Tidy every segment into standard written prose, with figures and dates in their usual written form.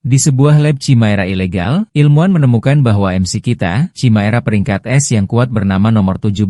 Di sebuah lab Chimaera ilegal, ilmuwan menemukan bahwa MC kita, Chimaera peringkat S yang kuat bernama nomor 17,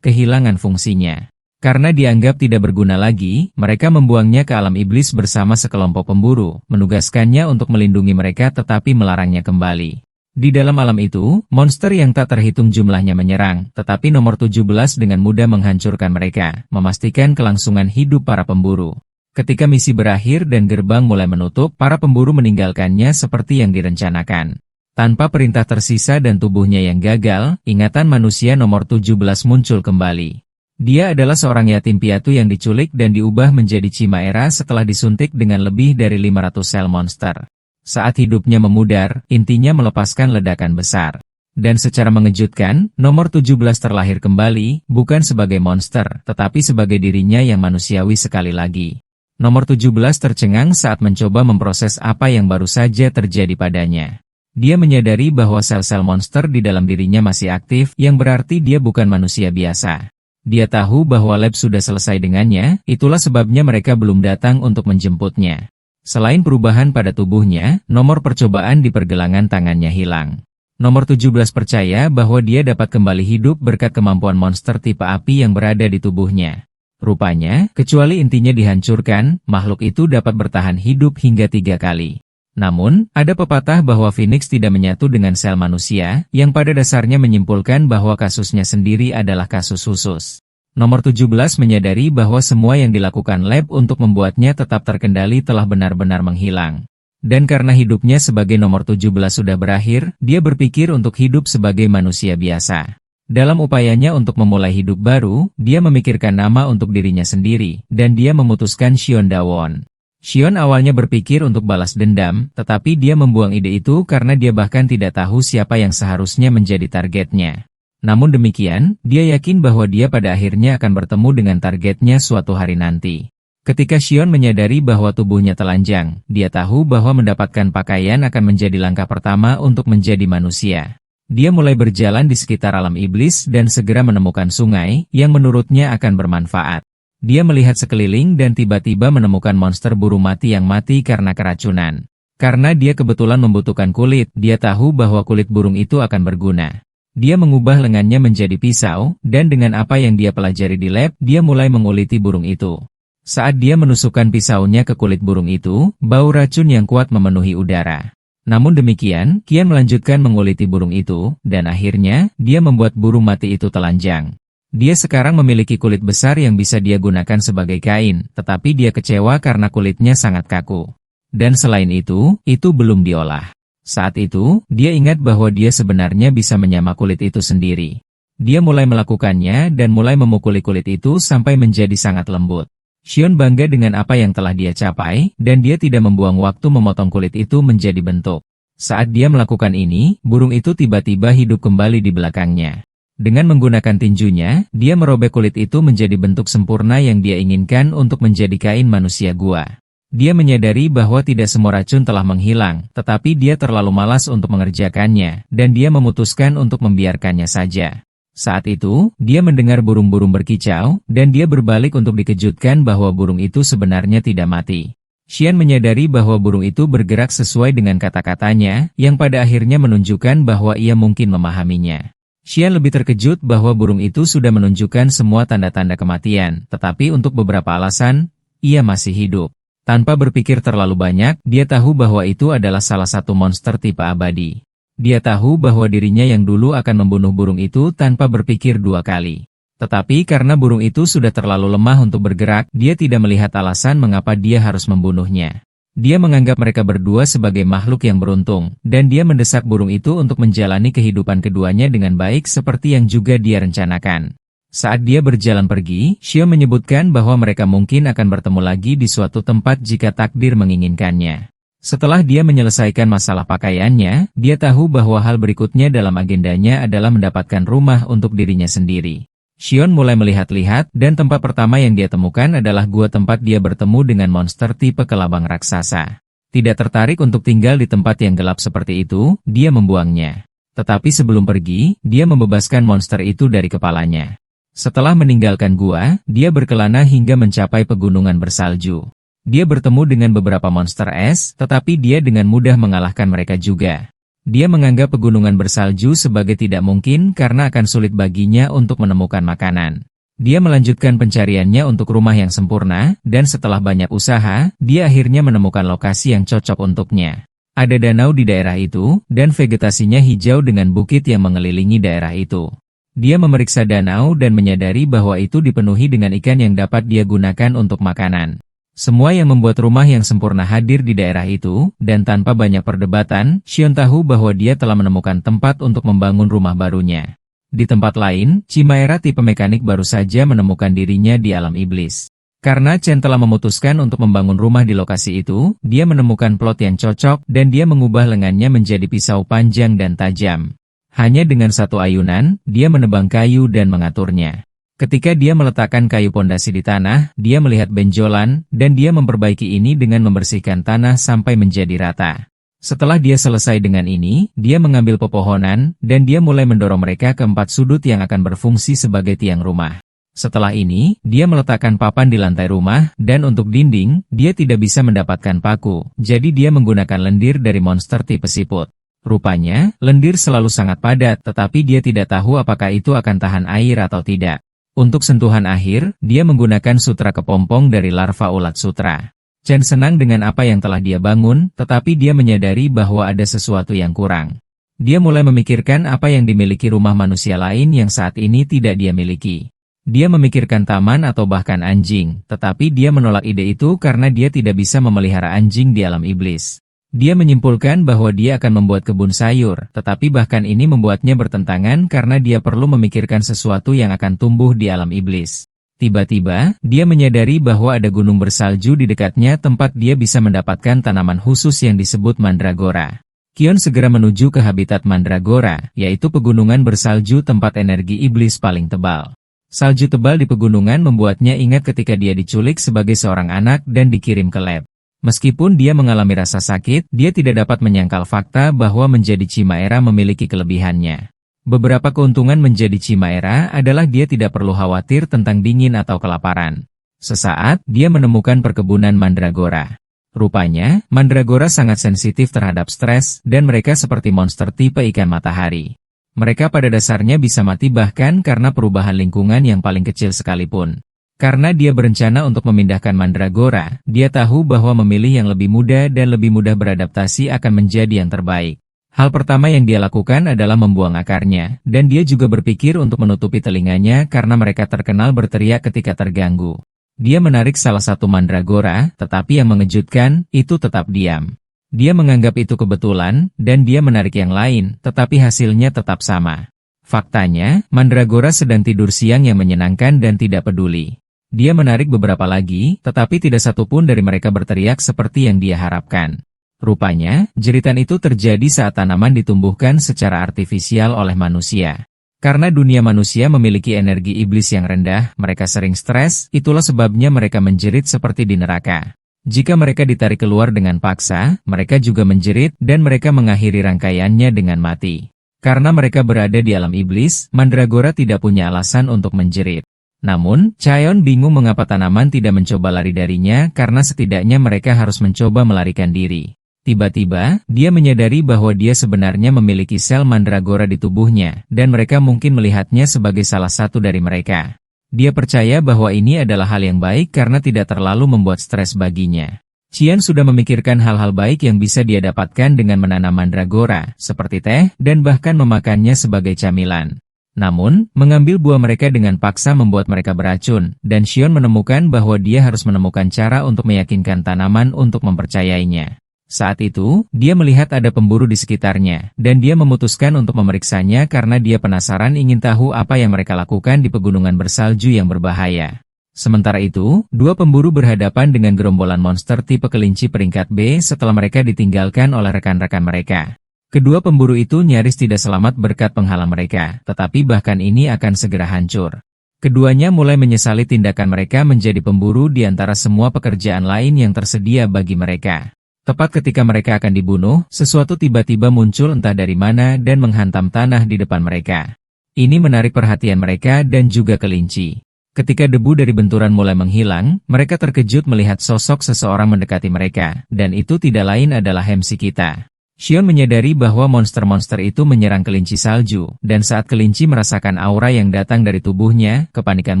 kehilangan fungsinya. Karena dianggap tidak berguna lagi, mereka membuangnya ke alam iblis bersama sekelompok pemburu, menugaskannya untuk melindungi mereka tetapi melarangnya kembali. Di dalam alam itu, monster yang tak terhitung jumlahnya menyerang, tetapi nomor 17 dengan mudah menghancurkan mereka, memastikan kelangsungan hidup para pemburu. Ketika misi berakhir dan gerbang mulai menutup, para pemburu meninggalkannya seperti yang direncanakan. Tanpa perintah tersisa dan tubuhnya yang gagal, ingatan manusia nomor 17 muncul kembali. Dia adalah seorang yatim piatu yang diculik dan diubah menjadi Chimaera setelah disuntik dengan lebih dari 500 sel monster. Saat hidupnya memudar, intinya melepaskan ledakan besar. Dan secara mengejutkan, nomor 17 terlahir kembali, bukan sebagai monster, tetapi sebagai dirinya yang manusiawi sekali lagi. Nomor 17 tercengang saat mencoba memproses apa yang baru saja terjadi padanya. Dia menyadari bahwa sel-sel monster di dalam dirinya masih aktif, yang berarti dia bukan manusia biasa. Dia tahu bahwa lab sudah selesai dengannya, itulah sebabnya mereka belum datang untuk menjemputnya. Selain perubahan pada tubuhnya, nomor percobaan di pergelangan tangannya hilang. Nomor 17 percaya bahwa dia dapat kembali hidup berkat kemampuan monster tipe api yang berada di tubuhnya. Rupanya, kecuali intinya dihancurkan, makhluk itu dapat bertahan hidup hingga 3 kali. Namun, ada pepatah bahwa Phoenix tidak menyatu dengan sel manusia, yang pada dasarnya menyimpulkan bahwa kasusnya sendiri adalah kasus khusus. Nomor 17 menyadari bahwa semua yang dilakukan lab untuk membuatnya tetap terkendali telah benar-benar menghilang. Dan karena hidupnya sebagai nomor 17 sudah berakhir, dia berpikir untuk hidup sebagai manusia biasa. Dalam upayanya untuk memulai hidup baru, dia memikirkan nama untuk dirinya sendiri, dan dia memutuskan Shion Dawon. Shion awalnya berpikir untuk balas dendam, tetapi dia membuang ide itu karena dia bahkan tidak tahu siapa yang seharusnya menjadi targetnya. Namun demikian, dia yakin bahwa dia pada akhirnya akan bertemu dengan targetnya suatu hari nanti. Ketika Shion menyadari bahwa tubuhnya telanjang, dia tahu bahwa mendapatkan pakaian akan menjadi langkah pertama untuk menjadi manusia. Dia mulai berjalan di sekitar alam iblis dan segera menemukan sungai, yang menurutnya akan bermanfaat. Dia melihat sekeliling dan tiba-tiba menemukan monster burung mati yang mati karena keracunan. Karena dia kebetulan membutuhkan kulit, dia tahu bahwa kulit burung itu akan berguna. Dia mengubah lengannya menjadi pisau, dan dengan apa yang dia pelajari di lab, dia mulai menguliti burung itu. Saat dia menusukkan pisaunya ke kulit burung itu, bau racun yang kuat memenuhi udara. Namun demikian, Kian melanjutkan menguliti burung itu, dan akhirnya, dia membuat burung mati itu telanjang. Dia sekarang memiliki kulit besar yang bisa dia gunakan sebagai kain, tetapi dia kecewa karena kulitnya sangat kaku. Dan selain itu belum diolah. Saat itu, dia ingat bahwa dia sebenarnya bisa menyamak kulit itu sendiri. Dia mulai melakukannya dan mulai memukuli kulit itu sampai menjadi sangat lembut. Shion bangga dengan apa yang telah dia capai, dan dia tidak membuang waktu memotong kulit itu menjadi bentuk. Saat dia melakukan ini, burung itu tiba-tiba hidup kembali di belakangnya. Dengan menggunakan tinjunya, dia merobek kulit itu menjadi bentuk sempurna yang dia inginkan untuk menjadi kain manusia gua. Dia menyadari bahwa tidak semua racun telah menghilang, tetapi dia terlalu malas untuk mengerjakannya, dan dia memutuskan untuk membiarkannya saja. Saat itu, dia mendengar burung-burung berkicau, dan dia berbalik untuk dikejutkan bahwa burung itu sebenarnya tidak mati. Xian menyadari bahwa burung itu bergerak sesuai dengan kata-katanya, yang pada akhirnya menunjukkan bahwa ia mungkin memahaminya. Xian lebih terkejut bahwa burung itu sudah menunjukkan semua tanda-tanda kematian, tetapi untuk beberapa alasan, ia masih hidup. Tanpa berpikir terlalu banyak, dia tahu bahwa itu adalah salah satu monster tipe abadi. Dia tahu bahwa dirinya yang dulu akan membunuh burung itu tanpa berpikir 2 kali. Tetapi karena burung itu sudah terlalu lemah untuk bergerak, dia tidak melihat alasan mengapa dia harus membunuhnya. Dia menganggap mereka berdua sebagai makhluk yang beruntung, dan dia mendesak burung itu untuk menjalani kehidupan keduanya dengan baik seperti yang juga dia rencanakan. Saat dia berjalan pergi, Shio menyebutkan bahwa mereka mungkin akan bertemu lagi di suatu tempat jika takdir menginginkannya. Setelah dia menyelesaikan masalah pakaiannya, dia tahu bahwa hal berikutnya dalam agendanya adalah mendapatkan rumah untuk dirinya sendiri. Shion mulai melihat-lihat, dan tempat pertama yang dia temukan adalah gua tempat dia bertemu dengan monster tipe kelabang raksasa. Tidak tertarik untuk tinggal di tempat yang gelap seperti itu, dia membuangnya. Tetapi sebelum pergi, dia membebaskan monster itu dari kepalanya. Setelah meninggalkan gua, dia berkelana hingga mencapai pegunungan bersalju. Dia bertemu dengan beberapa monster es, tetapi dia dengan mudah mengalahkan mereka juga. Dia menganggap pegunungan bersalju sebagai tidak mungkin karena akan sulit baginya untuk menemukan makanan. Dia melanjutkan pencariannya untuk rumah yang sempurna, dan setelah banyak usaha, dia akhirnya menemukan lokasi yang cocok untuknya. Ada danau di daerah itu, dan vegetasinya hijau dengan bukit yang mengelilingi daerah itu. Dia memeriksa danau dan menyadari bahwa itu dipenuhi dengan ikan yang dapat dia gunakan untuk makanan. Semua yang membuat rumah yang sempurna hadir di daerah itu, dan tanpa banyak perdebatan, Xion tahu bahwa dia telah menemukan tempat untuk membangun rumah barunya. Di tempat lain, Chimaera tipe mekanik baru saja menemukan dirinya di alam iblis. Karena Chen telah memutuskan untuk membangun rumah di lokasi itu, dia menemukan plot yang cocok dan dia mengubah lengannya menjadi pisau panjang dan tajam. Hanya dengan satu ayunan, dia menebang kayu dan mengaturnya. Ketika dia meletakkan kayu pondasi di tanah, dia melihat benjolan, dan dia memperbaiki ini dengan membersihkan tanah sampai menjadi rata. Setelah dia selesai dengan ini, dia mengambil pepohonan, dan dia mulai mendorong mereka ke 4 sudut yang akan berfungsi sebagai tiang rumah. Setelah ini, dia meletakkan papan di lantai rumah, dan untuk dinding, dia tidak bisa mendapatkan paku, jadi dia menggunakan lendir dari monster tipe siput. Rupanya, lendir selalu sangat padat, tetapi dia tidak tahu apakah itu akan tahan air atau tidak. Untuk sentuhan akhir, dia menggunakan sutra kepompong dari larva ulat sutra. Chen senang dengan apa yang telah dia bangun, tetapi dia menyadari bahwa ada sesuatu yang kurang. Dia mulai memikirkan apa yang dimiliki rumah manusia lain yang saat ini tidak dia miliki. Dia memikirkan taman atau bahkan anjing, tetapi dia menolak ide itu karena dia tidak bisa memelihara anjing di alam iblis. Dia menyimpulkan bahwa dia akan membuat kebun sayur, tetapi bahkan ini membuatnya bertentangan karena dia perlu memikirkan sesuatu yang akan tumbuh di alam iblis. Tiba-tiba, dia menyadari bahwa ada gunung bersalju di dekatnya tempat dia bisa mendapatkan tanaman khusus yang disebut mandragora. Qion segera menuju ke habitat mandragora, yaitu pegunungan bersalju tempat energi iblis paling tebal. Salju tebal di pegunungan membuatnya ingat ketika dia diculik sebagai seorang anak dan dikirim ke lab. Meskipun dia mengalami rasa sakit, dia tidak dapat menyangkal fakta bahwa menjadi Chimaera memiliki kelebihannya. Beberapa keuntungan menjadi Chimaera adalah dia tidak perlu khawatir tentang dingin atau kelaparan. Sesaat, dia menemukan perkebunan mandragora. Rupanya, mandragora sangat sensitif terhadap stres, dan mereka seperti monster tipe ikan matahari. Mereka pada dasarnya bisa mati bahkan karena perubahan lingkungan yang paling kecil sekalipun. Karena dia berencana untuk memindahkan mandragora, dia tahu bahwa memilih yang lebih muda dan lebih mudah beradaptasi akan menjadi yang terbaik. Hal pertama yang dia lakukan adalah membuang akarnya, dan dia juga berpikir untuk menutupi telinganya karena mereka terkenal berteriak ketika terganggu. Dia menarik salah satu mandragora, tetapi yang mengejutkan, itu tetap diam. Dia menganggap itu kebetulan, dan dia menarik yang lain, tetapi hasilnya tetap sama. Faktanya, mandragora sedang tidur siang yang menyenangkan dan tidak peduli. Dia menarik beberapa lagi, tetapi tidak satupun dari mereka berteriak seperti yang dia harapkan. Rupanya, jeritan itu terjadi saat tanaman ditumbuhkan secara artifisial oleh manusia. Karena dunia manusia memiliki energi iblis yang rendah, mereka sering stres, itulah sebabnya mereka menjerit seperti di neraka. Jika mereka ditarik keluar dengan paksa, mereka juga menjerit, dan mereka mengakhiri rangkaiannya dengan mati. Karena mereka berada di alam iblis, mandragora tidak punya alasan untuk menjerit. Namun, Chaeyeon bingung mengapa tanaman tidak mencoba lari darinya karena setidaknya mereka harus mencoba melarikan diri. Tiba-tiba, dia menyadari bahwa dia sebenarnya memiliki sel mandragora di tubuhnya, dan mereka mungkin melihatnya sebagai salah satu dari mereka. Dia percaya bahwa ini adalah hal yang baik karena tidak terlalu membuat stres baginya. Qian sudah memikirkan hal-hal baik yang bisa dia dapatkan dengan menanam mandragora, seperti teh, dan bahkan memakannya sebagai camilan. Namun, mengambil buah mereka dengan paksa membuat mereka beracun, dan Xion menemukan bahwa dia harus menemukan cara untuk meyakinkan tanaman untuk mempercayainya. Saat itu, dia melihat ada pemburu di sekitarnya, dan dia memutuskan untuk memeriksanya karena dia penasaran ingin tahu apa yang mereka lakukan di pegunungan bersalju yang berbahaya. Sementara itu, dua pemburu berhadapan dengan gerombolan monster tipe kelinci peringkat B setelah mereka ditinggalkan oleh rekan-rekan mereka. Kedua pemburu itu nyaris tidak selamat berkat penghalang mereka, tetapi bahkan ini akan segera hancur. Keduanya mulai menyesali tindakan mereka menjadi pemburu di antara semua pekerjaan lain yang tersedia bagi mereka. Tepat ketika mereka akan dibunuh, sesuatu tiba-tiba muncul entah dari mana dan menghantam tanah di depan mereka. Ini menarik perhatian mereka dan juga kelinci. Ketika debu dari benturan mulai menghilang, mereka terkejut melihat sosok seseorang mendekati mereka, dan itu tidak lain adalah MC kita. Xion menyadari bahwa monster-monster itu menyerang kelinci salju, dan saat kelinci merasakan aura yang datang dari tubuhnya, kepanikan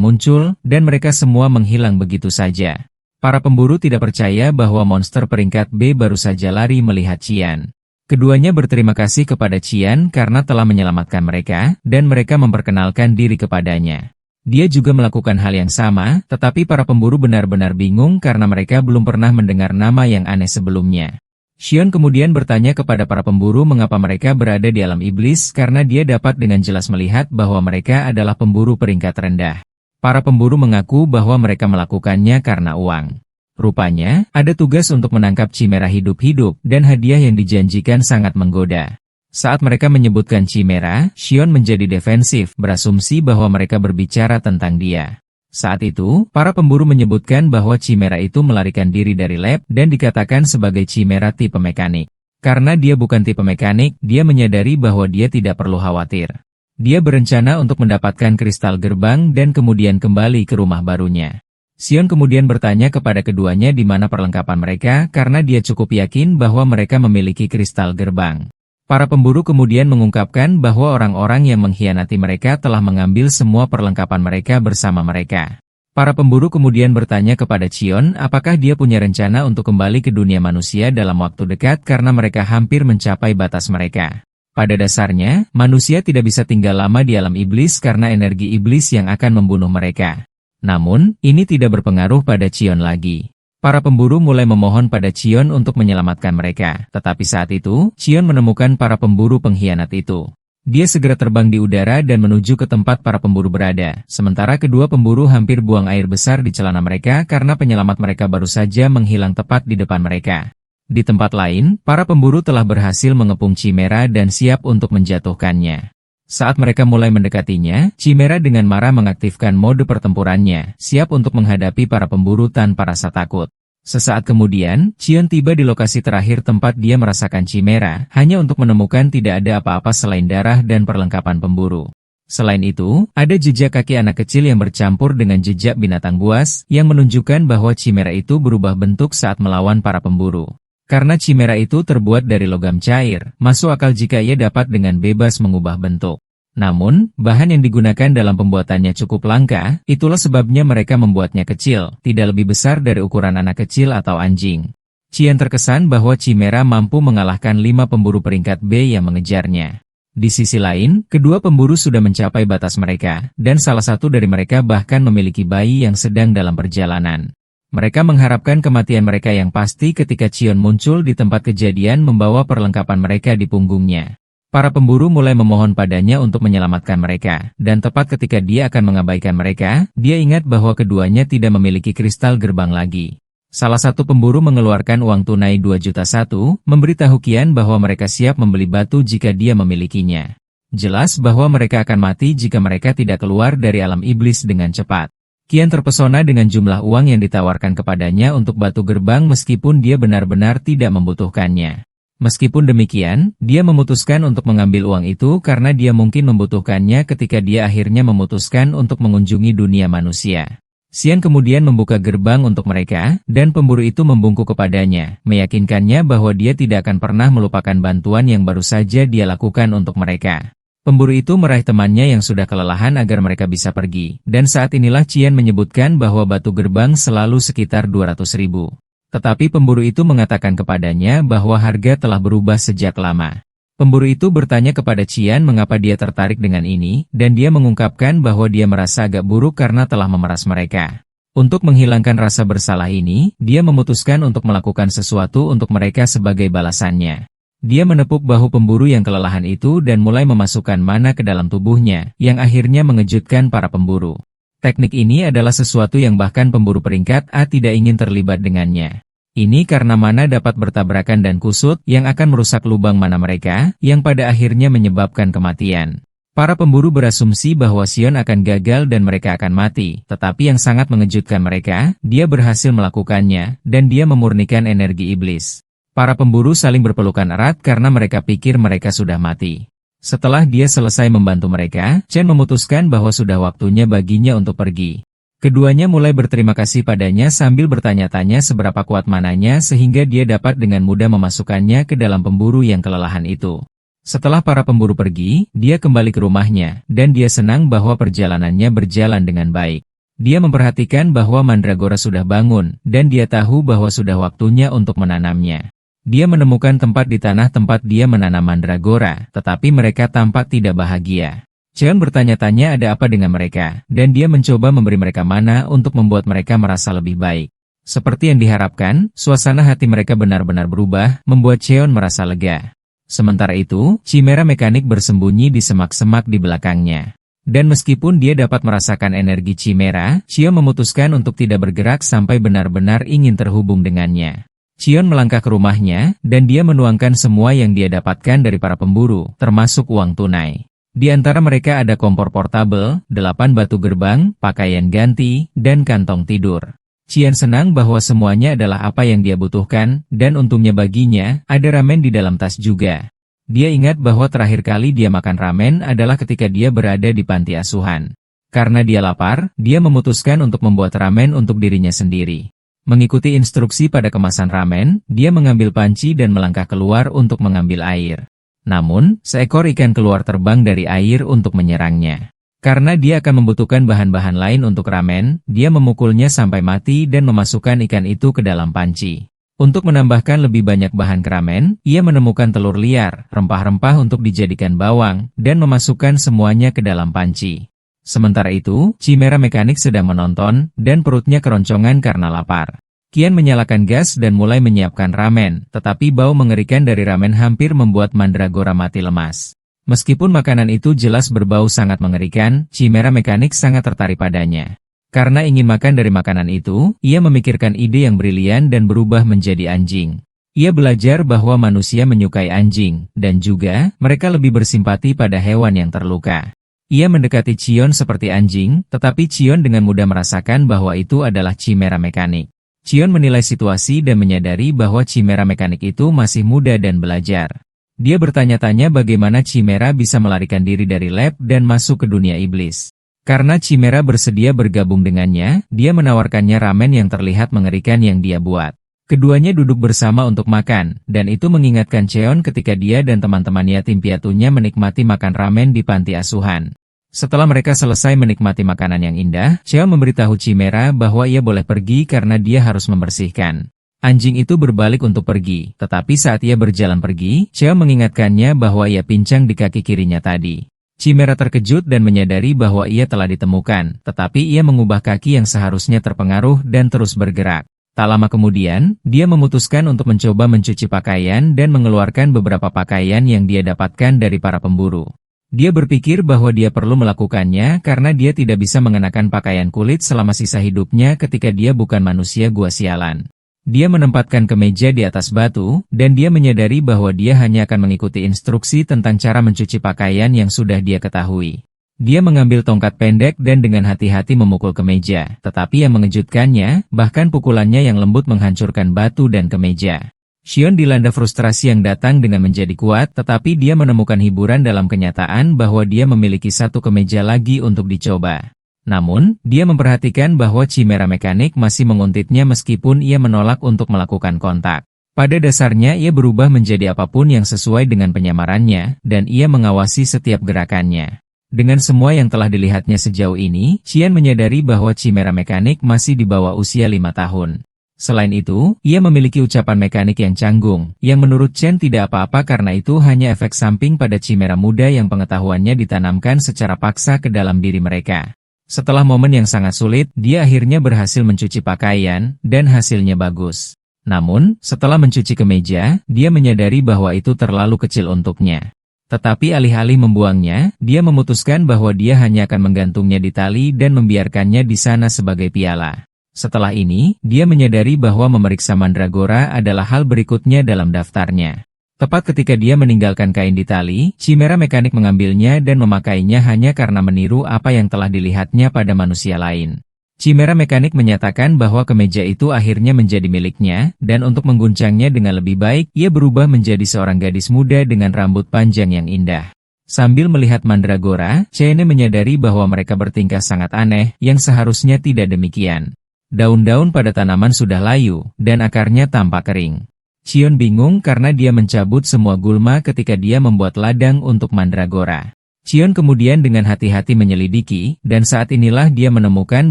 muncul, dan mereka semua menghilang begitu saja. Para pemburu tidak percaya bahwa monster peringkat B baru saja lari melihat Qian. Keduanya berterima kasih kepada Qian karena telah menyelamatkan mereka, dan mereka memperkenalkan diri kepadanya. Dia juga melakukan hal yang sama, tetapi para pemburu benar-benar bingung karena mereka belum pernah mendengar nama yang aneh sebelumnya. Xion kemudian bertanya kepada para pemburu mengapa mereka berada di alam iblis karena dia dapat dengan jelas melihat bahwa mereka adalah pemburu peringkat rendah. Para pemburu mengaku bahwa mereka melakukannya karena uang. Rupanya, ada tugas untuk menangkap Chimera hidup-hidup, dan hadiah yang dijanjikan sangat menggoda. Saat mereka menyebutkan Chimera, Xion menjadi defensif, berasumsi bahwa mereka berbicara tentang dia. Saat itu, para pemburu menyebutkan bahwa Chimera itu melarikan diri dari lab, dan dikatakan sebagai Chimera tipe mekanik. Karena dia bukan tipe mekanik, dia menyadari bahwa dia tidak perlu khawatir. Dia berencana untuk mendapatkan kristal gerbang dan kemudian kembali ke rumah barunya. Xion kemudian bertanya kepada keduanya di mana perlengkapan mereka karena dia cukup yakin bahwa mereka memiliki kristal gerbang. Para pemburu kemudian mengungkapkan bahwa orang-orang yang mengkhianati mereka telah mengambil semua perlengkapan mereka bersama mereka. Para pemburu kemudian bertanya kepada Xion apakah dia punya rencana untuk kembali ke dunia manusia dalam waktu dekat karena mereka hampir mencapai batas mereka. Pada dasarnya, manusia tidak bisa tinggal lama di alam iblis karena energi iblis yang akan membunuh mereka. Namun, ini tidak berpengaruh pada Xion lagi. Para pemburu mulai memohon pada Xion untuk menyelamatkan mereka, tetapi saat itu, Xion menemukan para pemburu pengkhianat itu. Dia segera terbang di udara dan menuju ke tempat para pemburu berada, sementara kedua pemburu hampir buang air besar di celana mereka karena penyelamat mereka baru saja menghilang tepat di depan mereka. Di tempat lain, para pemburu telah berhasil mengepung Chimera dan siap untuk menjatuhkannya. Saat mereka mulai mendekatinya, Chimera dengan marah mengaktifkan mode pertempurannya, siap untuk menghadapi para pemburu tanpa rasa takut. Sesaat kemudian, Xion tiba di lokasi terakhir tempat dia merasakan Chimera, hanya untuk menemukan tidak ada apa-apa selain darah dan perlengkapan pemburu. Selain itu, ada jejak kaki anak kecil yang bercampur dengan jejak binatang buas, yang menunjukkan bahwa Chimera itu berubah bentuk saat melawan para pemburu. Karena Chimera itu terbuat dari logam cair, masuk akal jika ia dapat dengan bebas mengubah bentuk. Namun, bahan yang digunakan dalam pembuatannya cukup langka, itulah sebabnya mereka membuatnya kecil, tidak lebih besar dari ukuran anak kecil atau anjing. Qian terkesan bahwa Chimera mampu mengalahkan 5 pemburu peringkat B yang mengejarnya. Di sisi lain, kedua pemburu sudah mencapai batas mereka, dan salah satu dari mereka bahkan memiliki bayi yang sedang dalam perjalanan. Mereka mengharapkan kematian mereka yang pasti ketika Qion muncul di tempat kejadian membawa perlengkapan mereka di punggungnya. Para pemburu mulai memohon padanya untuk menyelamatkan mereka, dan tepat ketika dia akan mengabaikan mereka, dia ingat bahwa keduanya tidak memiliki kristal gerbang lagi. Salah satu pemburu mengeluarkan uang tunai 2.100.000, memberitahu Qian bahwa mereka siap membeli batu jika dia memilikinya. Jelas bahwa mereka akan mati jika mereka tidak keluar dari alam iblis dengan cepat. Qian terpesona dengan jumlah uang yang ditawarkan kepadanya untuk batu gerbang meskipun dia benar-benar tidak membutuhkannya. Meskipun demikian, dia memutuskan untuk mengambil uang itu karena dia mungkin membutuhkannya ketika dia akhirnya memutuskan untuk mengunjungi dunia manusia. Xian kemudian membuka gerbang untuk mereka, dan pemburu itu membungkuk kepadanya, meyakinkannya bahwa dia tidak akan pernah melupakan bantuan yang baru saja dia lakukan untuk mereka. Pemburu itu meraih temannya yang sudah kelelahan agar mereka bisa pergi, dan saat inilah Qian menyebutkan bahwa batu gerbang selalu sekitar 200.000. Tetapi pemburu itu mengatakan kepadanya bahwa harga telah berubah sejak lama. Pemburu itu bertanya kepada Qian mengapa dia tertarik dengan ini, dan dia mengungkapkan bahwa dia merasa agak buruk karena telah memeras mereka. Untuk menghilangkan rasa bersalah ini, dia memutuskan untuk melakukan sesuatu untuk mereka sebagai balasannya. Dia menepuk bahu pemburu yang kelelahan itu dan mulai memasukkan mana ke dalam tubuhnya, yang akhirnya mengejutkan para pemburu. Teknik ini adalah sesuatu yang bahkan pemburu peringkat A tidak ingin terlibat dengannya. Ini karena mana dapat bertabrakan dan kusut yang akan merusak lubang mana mereka, yang pada akhirnya menyebabkan kematian. Para pemburu berasumsi bahwa Xion akan gagal dan mereka akan mati, tetapi yang sangat mengejutkan mereka, dia berhasil melakukannya, dan dia memurnikan energi iblis. Para pemburu saling berpelukan erat karena mereka pikir mereka sudah mati. Setelah dia selesai membantu mereka, Chen memutuskan bahwa sudah waktunya baginya untuk pergi. Keduanya mulai berterima kasih padanya sambil bertanya-tanya seberapa kuat mananya sehingga dia dapat dengan mudah memasukkannya ke dalam pemburu yang kelelahan itu. Setelah para pemburu pergi, dia kembali ke rumahnya, dan dia senang bahwa perjalanannya berjalan dengan baik. Dia memperhatikan bahwa mandragora sudah bangun, dan dia tahu bahwa sudah waktunya untuk menanamnya. Dia menemukan tempat di tanah tempat dia menanam mandragora, tetapi mereka tampak tidak bahagia. Cheon bertanya-tanya ada apa dengan mereka, dan dia mencoba memberi mereka mana untuk membuat mereka merasa lebih baik. Seperti yang diharapkan, suasana hati mereka benar-benar berubah, membuat Cheon merasa lega. Sementara itu, Chimera mekanik bersembunyi di semak-semak di belakangnya. Dan meskipun dia dapat merasakan energi Chimera, Cheon memutuskan untuk tidak bergerak sampai benar-benar ingin terhubung dengannya. Cheon melangkah ke rumahnya, dan dia menuangkan semua yang dia dapatkan dari para pemburu, termasuk uang tunai. Di antara mereka ada kompor portabel, 8 batu gerbang, pakaian ganti, dan kantong tidur. Qian senang bahwa semuanya adalah apa yang dia butuhkan, dan untungnya baginya, ada ramen di dalam tas juga. Dia ingat bahwa terakhir kali dia makan ramen adalah ketika dia berada di panti asuhan. Karena dia lapar, dia memutuskan untuk membuat ramen untuk dirinya sendiri. Mengikuti instruksi pada kemasan ramen, dia mengambil panci dan melangkah keluar untuk mengambil air. Namun, seekor ikan keluar terbang dari air untuk menyerangnya. Karena dia akan membutuhkan bahan-bahan lain untuk ramen, dia memukulnya sampai mati dan memasukkan ikan itu ke dalam panci. Untuk menambahkan lebih banyak bahan ke ramen, ia menemukan telur liar, rempah-rempah untuk dijadikan bawang, dan memasukkan semuanya ke dalam panci. Sementara itu, Chimera mekanik sedang menonton, dan perutnya keroncongan karena lapar. Qian menyalakan gas dan mulai menyiapkan ramen, tetapi bau mengerikan dari ramen hampir membuat mandragora mati lemas. Meskipun makanan itu jelas berbau sangat mengerikan, Chimera mekanik sangat tertarik padanya. Karena ingin makan dari makanan itu, ia memikirkan ide yang brilian dan berubah menjadi anjing. Ia belajar bahwa manusia menyukai anjing, dan juga, mereka lebih bersimpati pada hewan yang terluka. Ia mendekati Cheon seperti anjing, tetapi Cheon dengan mudah merasakan bahwa itu adalah Chimera mekanik. Cheon menilai situasi dan menyadari bahwa Chimera mekanik itu masih muda dan belajar. Dia bertanya-tanya bagaimana Chimera bisa melarikan diri dari lab dan masuk ke dunia iblis. Karena Chimera bersedia bergabung dengannya, dia menawarkannya ramen yang terlihat mengerikan yang dia buat. Keduanya duduk bersama untuk makan, dan itu mengingatkan Cheon ketika dia dan teman-teman yatim piatunya menikmati makan ramen di panti asuhan. Setelah mereka selesai menikmati makanan yang indah, Cheon memberitahu Chimera bahwa ia boleh pergi karena dia harus membersihkan. Anjing itu berbalik untuk pergi, tetapi saat ia berjalan pergi, Cheon mengingatkannya bahwa ia pincang di kaki kirinya tadi. Chimera terkejut dan menyadari bahwa ia telah ditemukan, tetapi ia mengubah kaki yang seharusnya terpengaruh dan terus bergerak. Tak lama kemudian, dia memutuskan untuk mencoba mencuci pakaian dan mengeluarkan beberapa pakaian yang dia dapatkan dari para pemburu. Dia berpikir bahwa dia perlu melakukannya karena dia tidak bisa mengenakan pakaian kulit selama sisa hidupnya ketika dia bukan manusia gua sialan. Dia menempatkan kemeja di atas batu, dan dia menyadari bahwa dia hanya akan mengikuti instruksi tentang cara mencuci pakaian yang sudah dia ketahui. Dia mengambil tongkat pendek dan dengan hati-hati memukul kemeja, tetapi yang mengejutkannya, bahkan pukulannya yang lembut menghancurkan batu dan kemeja. Cheon dilanda frustrasi yang datang dengan menjadi kuat, tetapi dia menemukan hiburan dalam kenyataan bahwa dia memiliki satu kemeja lagi untuk dicoba. Namun, dia memperhatikan bahwa Chimera mekanik masih menguntitnya meskipun ia menolak untuk melakukan kontak. Pada dasarnya ia berubah menjadi apapun yang sesuai dengan penyamarannya, dan ia mengawasi setiap gerakannya. Dengan semua yang telah dilihatnya sejauh ini, Qian menyadari bahwa Chimera mekanik masih di bawah usia 5 tahun. Selain itu, ia memiliki ucapan mekanik yang canggung, yang menurut Chen tidak apa-apa karena itu hanya efek samping pada Chimera muda yang pengetahuannya ditanamkan secara paksa ke dalam diri mereka. Setelah momen yang sangat sulit, dia akhirnya berhasil mencuci pakaian, dan hasilnya bagus. Namun, setelah mencuci kemeja, dia menyadari bahwa itu terlalu kecil untuknya. Tetapi alih-alih membuangnya, dia memutuskan bahwa dia hanya akan menggantungnya di tali dan membiarkannya di sana sebagai piala. Setelah ini, dia menyadari bahwa memeriksa mandragora adalah hal berikutnya dalam daftarnya. Tepat ketika dia meninggalkan kain di tali, Chimera mekanik mengambilnya dan memakainya hanya karena meniru apa yang telah dilihatnya pada manusia lain. Chimera mekanik menyatakan bahwa kemeja itu akhirnya menjadi miliknya, dan untuk mengguncangnya dengan lebih baik, ia berubah menjadi seorang gadis muda dengan rambut panjang yang indah. Sambil melihat Mandragora, Cheyenne menyadari bahwa mereka bertingkah sangat aneh, yang seharusnya tidak demikian. Daun-daun pada tanaman sudah layu, dan akarnya tampak kering. Xion bingung karena dia mencabut semua gulma ketika dia membuat ladang untuk Mandragora. Xion kemudian dengan hati-hati menyelidiki, dan saat inilah dia menemukan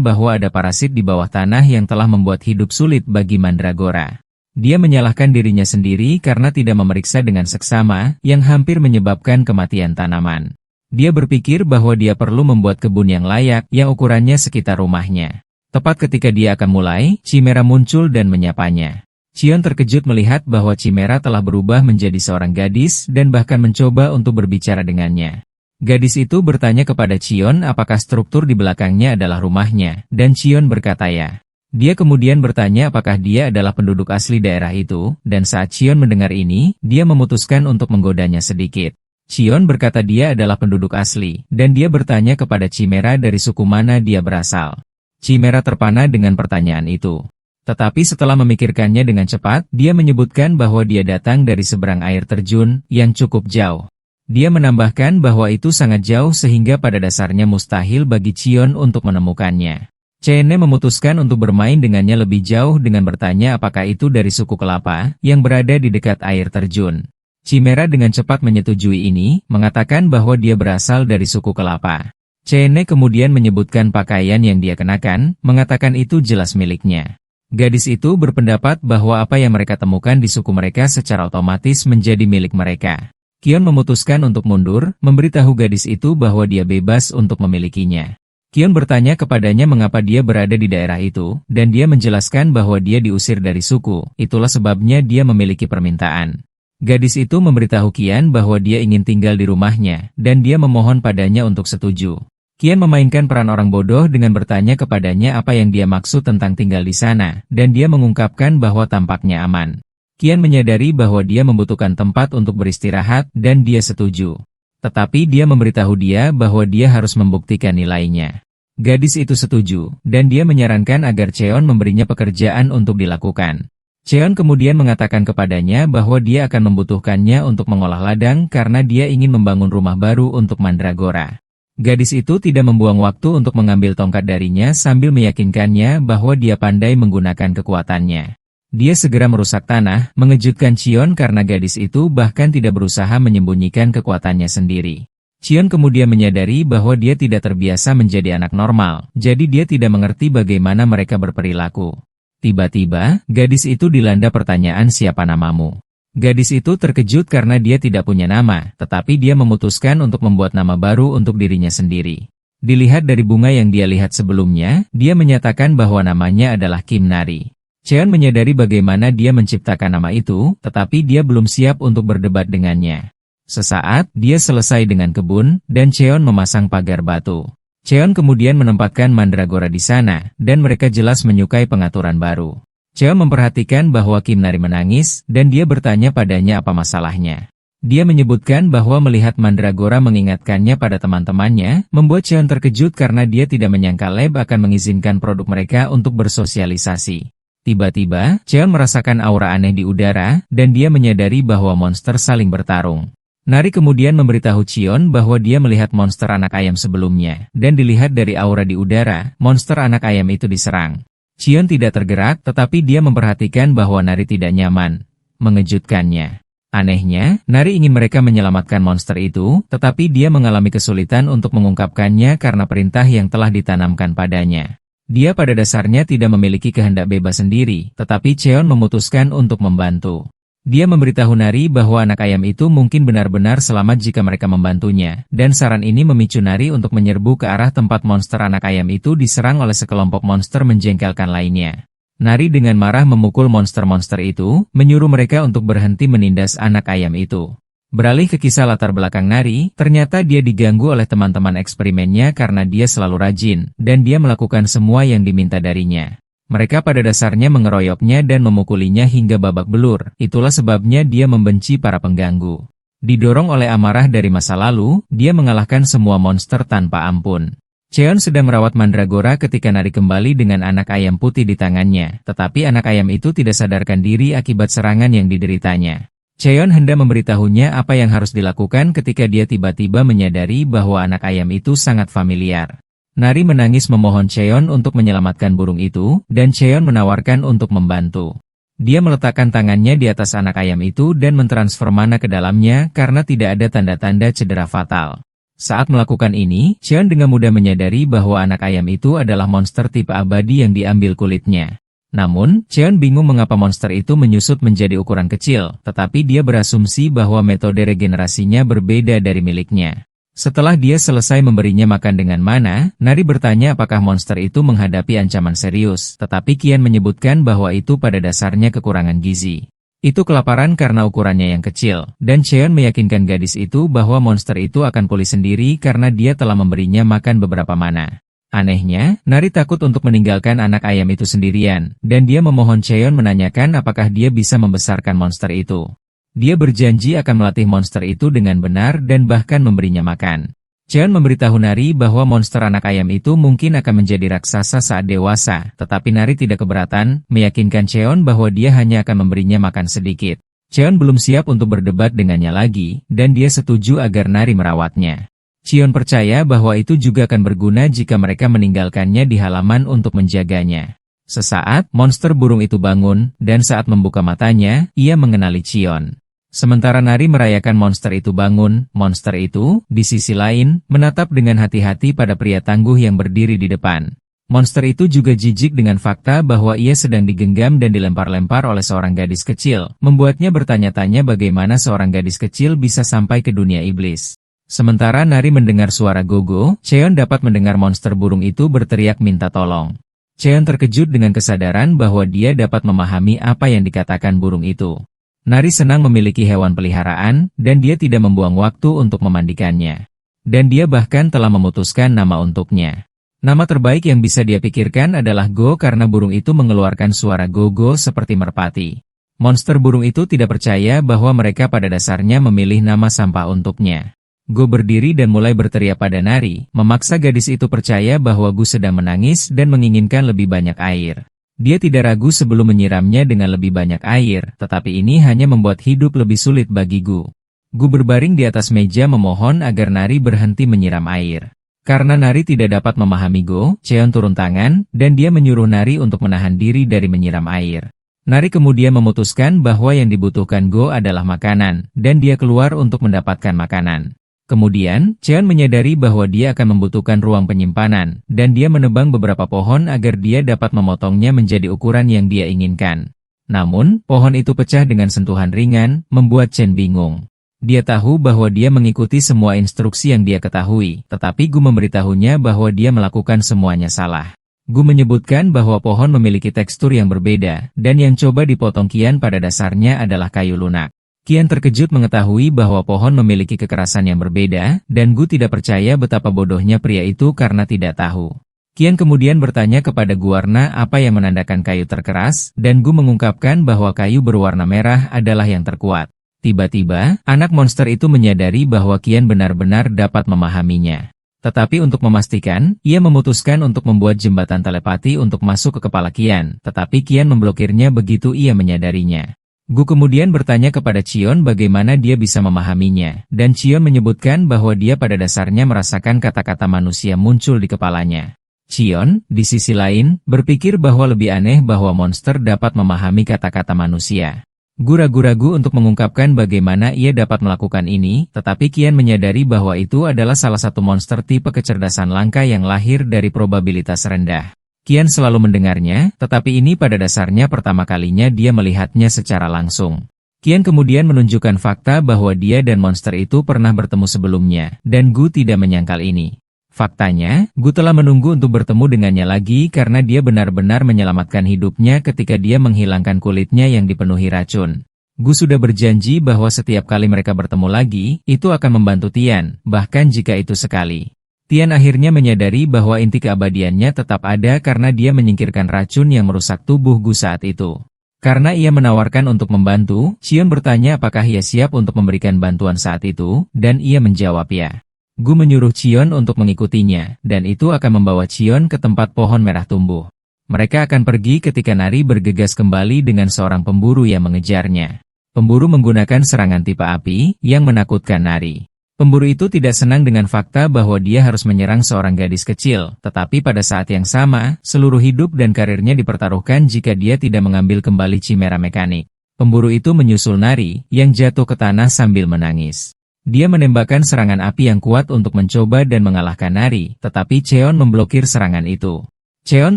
bahwa ada parasit di bawah tanah yang telah membuat hidup sulit bagi Mandragora. Dia menyalahkan dirinya sendiri karena tidak memeriksa dengan seksama, yang hampir menyebabkan kematian tanaman. Dia berpikir bahwa dia perlu membuat kebun yang layak, yang ukurannya sekitar rumahnya. Tepat ketika dia akan mulai, Chimera muncul dan menyapanya. Xion terkejut melihat bahwa Chimera telah berubah menjadi seorang gadis dan bahkan mencoba untuk berbicara dengannya. Gadis itu bertanya kepada Xion apakah struktur di belakangnya adalah rumahnya, dan Xion berkata ya. Dia kemudian bertanya apakah dia adalah penduduk asli daerah itu, dan saat Xion mendengar ini, dia memutuskan untuk menggodanya sedikit. Xion berkata dia adalah penduduk asli, dan dia bertanya kepada Chimera dari suku mana dia berasal. Chimera terpana dengan pertanyaan itu. Tetapi setelah memikirkannya dengan cepat, dia menyebutkan bahwa dia datang dari seberang air terjun, yang cukup jauh. Dia menambahkan bahwa itu sangat jauh sehingga pada dasarnya mustahil bagi Xion untuk menemukannya. Cheyenne memutuskan untuk bermain dengannya lebih jauh dengan bertanya apakah itu dari suku kelapa, yang berada di dekat air terjun. Chimera dengan cepat menyetujui ini, mengatakan bahwa dia berasal dari suku kelapa. Cheyenne kemudian menyebutkan pakaian yang dia kenakan, mengatakan itu jelas miliknya. Gadis itu berpendapat bahwa apa yang mereka temukan di suku mereka secara otomatis menjadi milik mereka. Xion memutuskan untuk mundur, memberitahu gadis itu bahwa dia bebas untuk memilikinya. Xion bertanya kepadanya mengapa dia berada di daerah itu, dan dia menjelaskan bahwa dia diusir dari suku, itulah sebabnya dia memiliki permintaan. Gadis itu memberitahu Xion bahwa dia ingin tinggal di rumahnya, dan dia memohon padanya untuk setuju. Xion memainkan peran orang bodoh dengan bertanya kepadanya apa yang dia maksud tentang tinggal di sana, dan dia mengungkapkan bahwa tampaknya aman. Xion menyadari bahwa dia membutuhkan tempat untuk beristirahat, dan dia setuju. Tetapi dia memberitahu dia bahwa dia harus membuktikan nilainya. Gadis itu setuju, dan dia menyarankan agar Cheon memberinya pekerjaan untuk dilakukan. Cheon kemudian mengatakan kepadanya bahwa dia akan membutuhkannya untuk mengolah ladang karena dia ingin membangun rumah baru untuk Mandragora. Gadis itu tidak membuang waktu untuk mengambil tongkat darinya sambil meyakinkannya bahwa dia pandai menggunakan kekuatannya. Dia segera merusak tanah, mengejutkan Xion karena gadis itu bahkan tidak berusaha menyembunyikan kekuatannya sendiri. Xion kemudian menyadari bahwa dia tidak terbiasa menjadi anak normal, jadi dia tidak mengerti bagaimana mereka berperilaku. Tiba-tiba, gadis itu dilanda pertanyaan siapa namamu. Gadis itu terkejut karena dia tidak punya nama, tetapi dia memutuskan untuk membuat nama baru untuk dirinya sendiri. Dilihat dari bunga yang dia lihat sebelumnya, dia menyatakan bahwa namanya adalah Kim Nari. Cheon menyadari bagaimana dia menciptakan nama itu, tetapi dia belum siap untuk berdebat dengannya. Sesaat, dia selesai dengan kebun, dan Cheon memasang pagar batu. Cheon kemudian menempatkan Mandragora di sana, dan mereka jelas menyukai pengaturan baru. Cheon memperhatikan bahwa Kim Nari menangis, dan dia bertanya padanya apa masalahnya. Dia menyebutkan bahwa melihat Mandragora mengingatkannya pada teman-temannya, membuat Cheon terkejut karena dia tidak menyangka lab akan mengizinkan produk mereka untuk bersosialisasi. Tiba-tiba, Cheon merasakan aura aneh di udara, dan dia menyadari bahwa monster saling bertarung. Nari kemudian memberitahu Cheon bahwa dia melihat monster anak ayam sebelumnya, dan dilihat dari aura di udara, monster anak ayam itu diserang. Cheon tidak tergerak, tetapi dia memperhatikan bahwa Nari tidak nyaman. Mengejutkannya. Anehnya, Nari ingin mereka menyelamatkan monster itu, tetapi dia mengalami kesulitan untuk mengungkapkannya karena perintah yang telah ditanamkan padanya. Dia pada dasarnya tidak memiliki kehendak bebas sendiri, tetapi Cheon memutuskan untuk membantu. Dia memberitahu Nari bahwa anak ayam itu mungkin benar-benar selamat jika mereka membantunya, dan saran ini memicu Nari untuk menyerbu ke arah tempat monster anak ayam itu diserang oleh sekelompok monster menjengkelkan lainnya. Nari dengan marah memukul monster-monster itu, menyuruh mereka untuk berhenti menindas anak ayam itu. Beralih ke kisah latar belakang Nari, ternyata dia diganggu oleh teman-teman eksperimennya karena dia selalu rajin, dan dia melakukan semua yang diminta darinya. Mereka pada dasarnya mengeroyoknya dan memukulinya hingga babak belur, itulah sebabnya dia membenci para pengganggu. Didorong oleh amarah dari masa lalu, dia mengalahkan semua monster tanpa ampun. Cheon sedang merawat Mandragora ketika Nari kembali dengan anak ayam putih di tangannya, tetapi anak ayam itu tidak sadarkan diri akibat serangan yang dideritanya. Cheon hendak memberitahunya apa yang harus dilakukan ketika dia tiba-tiba menyadari bahwa anak ayam itu sangat familiar. Nari menangis memohon Cheon untuk menyelamatkan burung itu, dan Cheon menawarkan untuk membantu. Dia meletakkan tangannya di atas anak ayam itu dan mentransfer mana ke dalamnya karena tidak ada tanda-tanda cedera fatal. Saat melakukan ini, Cheon dengan mudah menyadari bahwa anak ayam itu adalah monster tipe abadi yang diambil kulitnya. Namun, Cheon bingung mengapa monster itu menyusut menjadi ukuran kecil, tetapi dia berasumsi bahwa metode regenerasinya berbeda dari miliknya. Setelah dia selesai memberinya makan dengan mana, Nari bertanya apakah monster itu menghadapi ancaman serius, tetapi Kian menyebutkan bahwa itu pada dasarnya kekurangan gizi. Itu kelaparan karena ukurannya yang kecil, dan Cheon meyakinkan gadis itu bahwa monster itu akan pulih sendiri karena dia telah memberinya makan beberapa mana. Anehnya, Nari takut untuk meninggalkan anak ayam itu sendirian, dan dia memohon Cheon menanyakan apakah dia bisa membesarkan monster itu. Dia berjanji akan melatih monster itu dengan benar dan bahkan memberinya makan. Cheon memberitahu Nari bahwa monster anak ayam itu mungkin akan menjadi raksasa saat dewasa, tetapi Nari tidak keberatan, meyakinkan Cheon bahwa dia hanya akan memberinya makan sedikit. Cheon belum siap untuk berdebat dengannya lagi, dan dia setuju agar Nari merawatnya. Cheon percaya bahwa itu juga akan berguna jika mereka meninggalkannya di halaman untuk menjaganya. Sesaat, monster burung itu bangun, dan saat membuka matanya, ia mengenali Cheon. Sementara Nari merayakan monster itu bangun, monster itu, di sisi lain, menatap dengan hati-hati pada pria tangguh yang berdiri di depan. Monster itu juga jijik dengan fakta bahwa ia sedang digenggam dan dilempar-lempar oleh seorang gadis kecil, membuatnya bertanya-tanya bagaimana seorang gadis kecil bisa sampai ke dunia iblis. Sementara Nari mendengar suara Gogo, Cheon dapat mendengar monster burung itu berteriak minta tolong. Cheon terkejut dengan kesadaran bahwa dia dapat memahami apa yang dikatakan burung itu. Nari senang memiliki hewan peliharaan, dan dia tidak membuang waktu untuk memandikannya. Dan dia bahkan telah memutuskan nama untuknya. Nama terbaik yang bisa dia pikirkan adalah Go karena burung itu mengeluarkan suara Gogo seperti merpati. Monster burung itu tidak percaya bahwa mereka pada dasarnya memilih nama sampah untuknya. Go berdiri dan mulai berteriak pada Nari, memaksa gadis itu percaya bahwa Gu sedang menangis dan menginginkan lebih banyak air. Dia tidak ragu sebelum menyiramnya dengan lebih banyak air, tetapi ini hanya membuat hidup lebih sulit bagi Gu. Gu berbaring di atas meja memohon agar Nari berhenti menyiram air. Karena Nari tidak dapat memahami Go, Cheon turun tangan, dan dia menyuruh Nari untuk menahan diri dari menyiram air. Nari kemudian memutuskan bahwa yang dibutuhkan Go adalah makanan, dan dia keluar untuk mendapatkan makanan. Kemudian, Cheon menyadari bahwa dia akan membutuhkan ruang penyimpanan, dan dia menebang beberapa pohon agar dia dapat memotongnya menjadi ukuran yang dia inginkan. Namun, pohon itu pecah dengan sentuhan ringan, membuat Chen bingung. Dia tahu bahwa dia mengikuti semua instruksi yang dia ketahui, tetapi Gu memberitahunya bahwa dia melakukan semuanya salah. Gu menyebutkan bahwa pohon memiliki tekstur yang berbeda, dan yang coba dipotong Kian pada dasarnya adalah kayu lunak. Kian terkejut mengetahui bahwa pohon memiliki kekerasan yang berbeda, dan Gu tidak percaya betapa bodohnya pria itu karena tidak tahu. Kian kemudian bertanya kepada Gu warna apa yang menandakan kayu terkeras, dan Gu mengungkapkan bahwa kayu berwarna merah adalah yang terkuat. Tiba-tiba, anak monster itu menyadari bahwa Kian benar-benar dapat memahaminya. Tetapi untuk memastikan, ia memutuskan untuk membuat jembatan telepati untuk masuk ke kepala Kian, tetapi Kian memblokirnya begitu ia menyadarinya. Gu kemudian bertanya kepada Cheon bagaimana dia bisa memahaminya, dan Cheon menyebutkan bahwa dia pada dasarnya merasakan kata-kata manusia muncul di kepalanya. Cheon, di sisi lain, berpikir bahwa lebih aneh bahwa monster dapat memahami kata-kata manusia. Gu ragu-ragu untuk mengungkapkan bagaimana ia dapat melakukan ini, tetapi Kian menyadari bahwa itu adalah salah satu monster tipe kecerdasan langka yang lahir dari probabilitas rendah. Kian selalu mendengarnya, tetapi ini pada dasarnya pertama kalinya dia melihatnya secara langsung. Kian kemudian menunjukkan fakta bahwa dia dan monster itu pernah bertemu sebelumnya, dan Gu tidak menyangkal ini. Faktanya, Gu telah menunggu untuk bertemu dengannya lagi karena dia benar-benar menyelamatkan hidupnya ketika dia menghilangkan kulitnya yang dipenuhi racun. Gu sudah berjanji bahwa setiap kali mereka bertemu lagi, itu akan membantu Tian, bahkan jika itu sekali. Tian akhirnya menyadari bahwa inti keabadiannya tetap ada karena dia menyingkirkan racun yang merusak tubuh Gu saat itu. Karena ia menawarkan untuk membantu, Cheon bertanya apakah ia siap untuk memberikan bantuan saat itu, dan ia menjawab ya. Gu menyuruh Cheon untuk mengikutinya, dan itu akan membawa Cheon ke tempat pohon merah tumbuh. Mereka akan pergi ketika Nari bergegas kembali dengan seorang pemburu yang mengejarnya. Pemburu menggunakan serangan tipe api yang menakutkan Nari. Pemburu itu tidak senang dengan fakta bahwa dia harus menyerang seorang gadis kecil, tetapi pada saat yang sama, seluruh hidup dan karirnya dipertaruhkan jika dia tidak mengambil kembali Chimera mekanik. Pemburu itu menyusul Nari, yang jatuh ke tanah sambil menangis. Dia menembakkan serangan api yang kuat untuk mencoba dan mengalahkan Nari, tetapi Cheon memblokir serangan itu. Cheon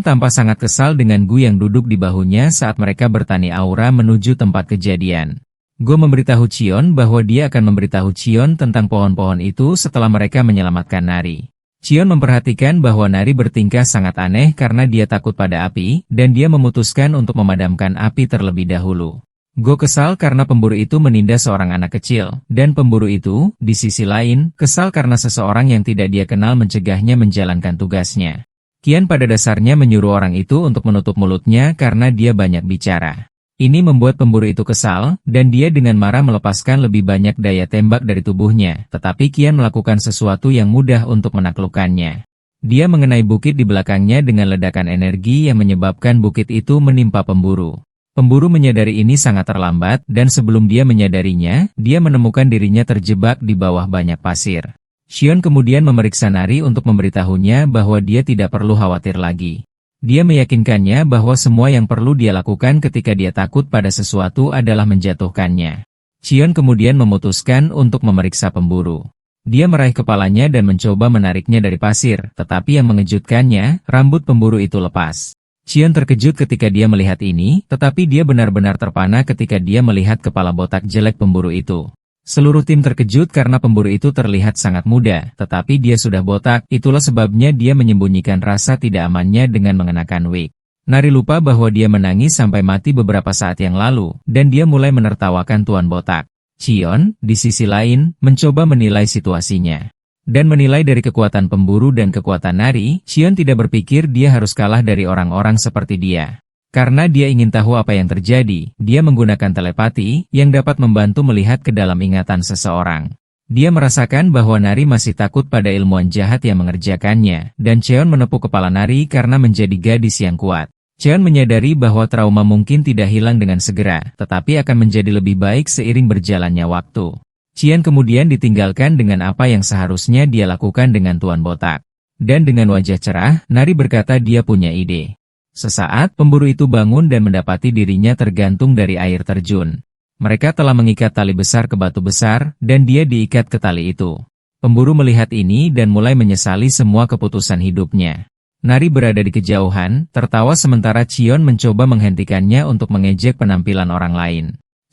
tampak sangat kesal dengan Gu yang duduk di bahunya saat mereka bertani aura menuju tempat kejadian. Gu memberitahu Cheon bahwa dia akan memberitahu Cheon tentang pohon-pohon itu setelah mereka menyelamatkan Nari. Cheon memperhatikan bahwa Nari bertingkah sangat aneh karena dia takut pada api, dan dia memutuskan untuk memadamkan api terlebih dahulu. Gu kesal karena pemburu itu menindas seorang anak kecil, dan pemburu itu, di sisi lain, kesal karena seseorang yang tidak dia kenal mencegahnya menjalankan tugasnya. Qian pada dasarnya menyuruh orang itu untuk menutup mulutnya karena dia banyak bicara. Ini membuat pemburu itu kesal, dan dia dengan marah melepaskan lebih banyak daya tembak dari tubuhnya, tetapi Qian melakukan sesuatu yang mudah untuk menaklukkannya. Dia mengenai bukit di belakangnya dengan ledakan energi yang menyebabkan bukit itu menimpa pemburu. Pemburu menyadari ini sangat terlambat, dan sebelum dia menyadarinya, dia menemukan dirinya terjebak di bawah banyak pasir. Xion kemudian memeriksa Nari untuk memberitahunya bahwa dia tidak perlu khawatir lagi. Dia meyakinkannya bahwa semua yang perlu dia lakukan ketika dia takut pada sesuatu adalah menjatuhkannya. Xion kemudian memutuskan untuk memeriksa pemburu. Dia meraih kepalanya dan mencoba menariknya dari pasir, tetapi yang mengejutkannya, rambut pemburu itu lepas. Xion terkejut ketika dia melihat ini, tetapi dia benar-benar terpana ketika dia melihat kepala botak jelek pemburu itu. Seluruh tim terkejut karena pemburu itu terlihat sangat muda, tetapi dia sudah botak, itulah sebabnya dia menyembunyikan rasa tidak amannya dengan mengenakan wig. Nari lupa bahwa dia menangis sampai mati beberapa saat yang lalu, dan dia mulai menertawakan Tuan Botak. Xion, di sisi lain, mencoba menilai situasinya. Dan menilai dari kekuatan pemburu dan kekuatan Nari, Xion tidak berpikir dia harus kalah dari orang-orang seperti dia. Karena dia ingin tahu apa yang terjadi, dia menggunakan telepati yang dapat membantu melihat ke dalam ingatan seseorang. Dia merasakan bahwa Nari masih takut pada ilmuwan jahat yang mengerjakannya, dan Cheon menepuk kepala Nari karena menjadi gadis yang kuat. Cheon menyadari bahwa trauma mungkin tidak hilang dengan segera, tetapi akan menjadi lebih baik seiring berjalannya waktu. Qian kemudian ditinggalkan dengan apa yang seharusnya dia lakukan dengan Tuan Botak. Dan dengan wajah cerah, Nari berkata dia punya ide. Sesaat, pemburu itu bangun dan mendapati dirinya tergantung dari air terjun. Mereka telah mengikat tali besar ke batu besar, dan dia diikat ke tali itu. Pemburu melihat ini dan mulai menyesali semua keputusan hidupnya. Nari berada di kejauhan, tertawa sementara Qion mencoba menghentikannya untuk mengejek penampilan orang lain.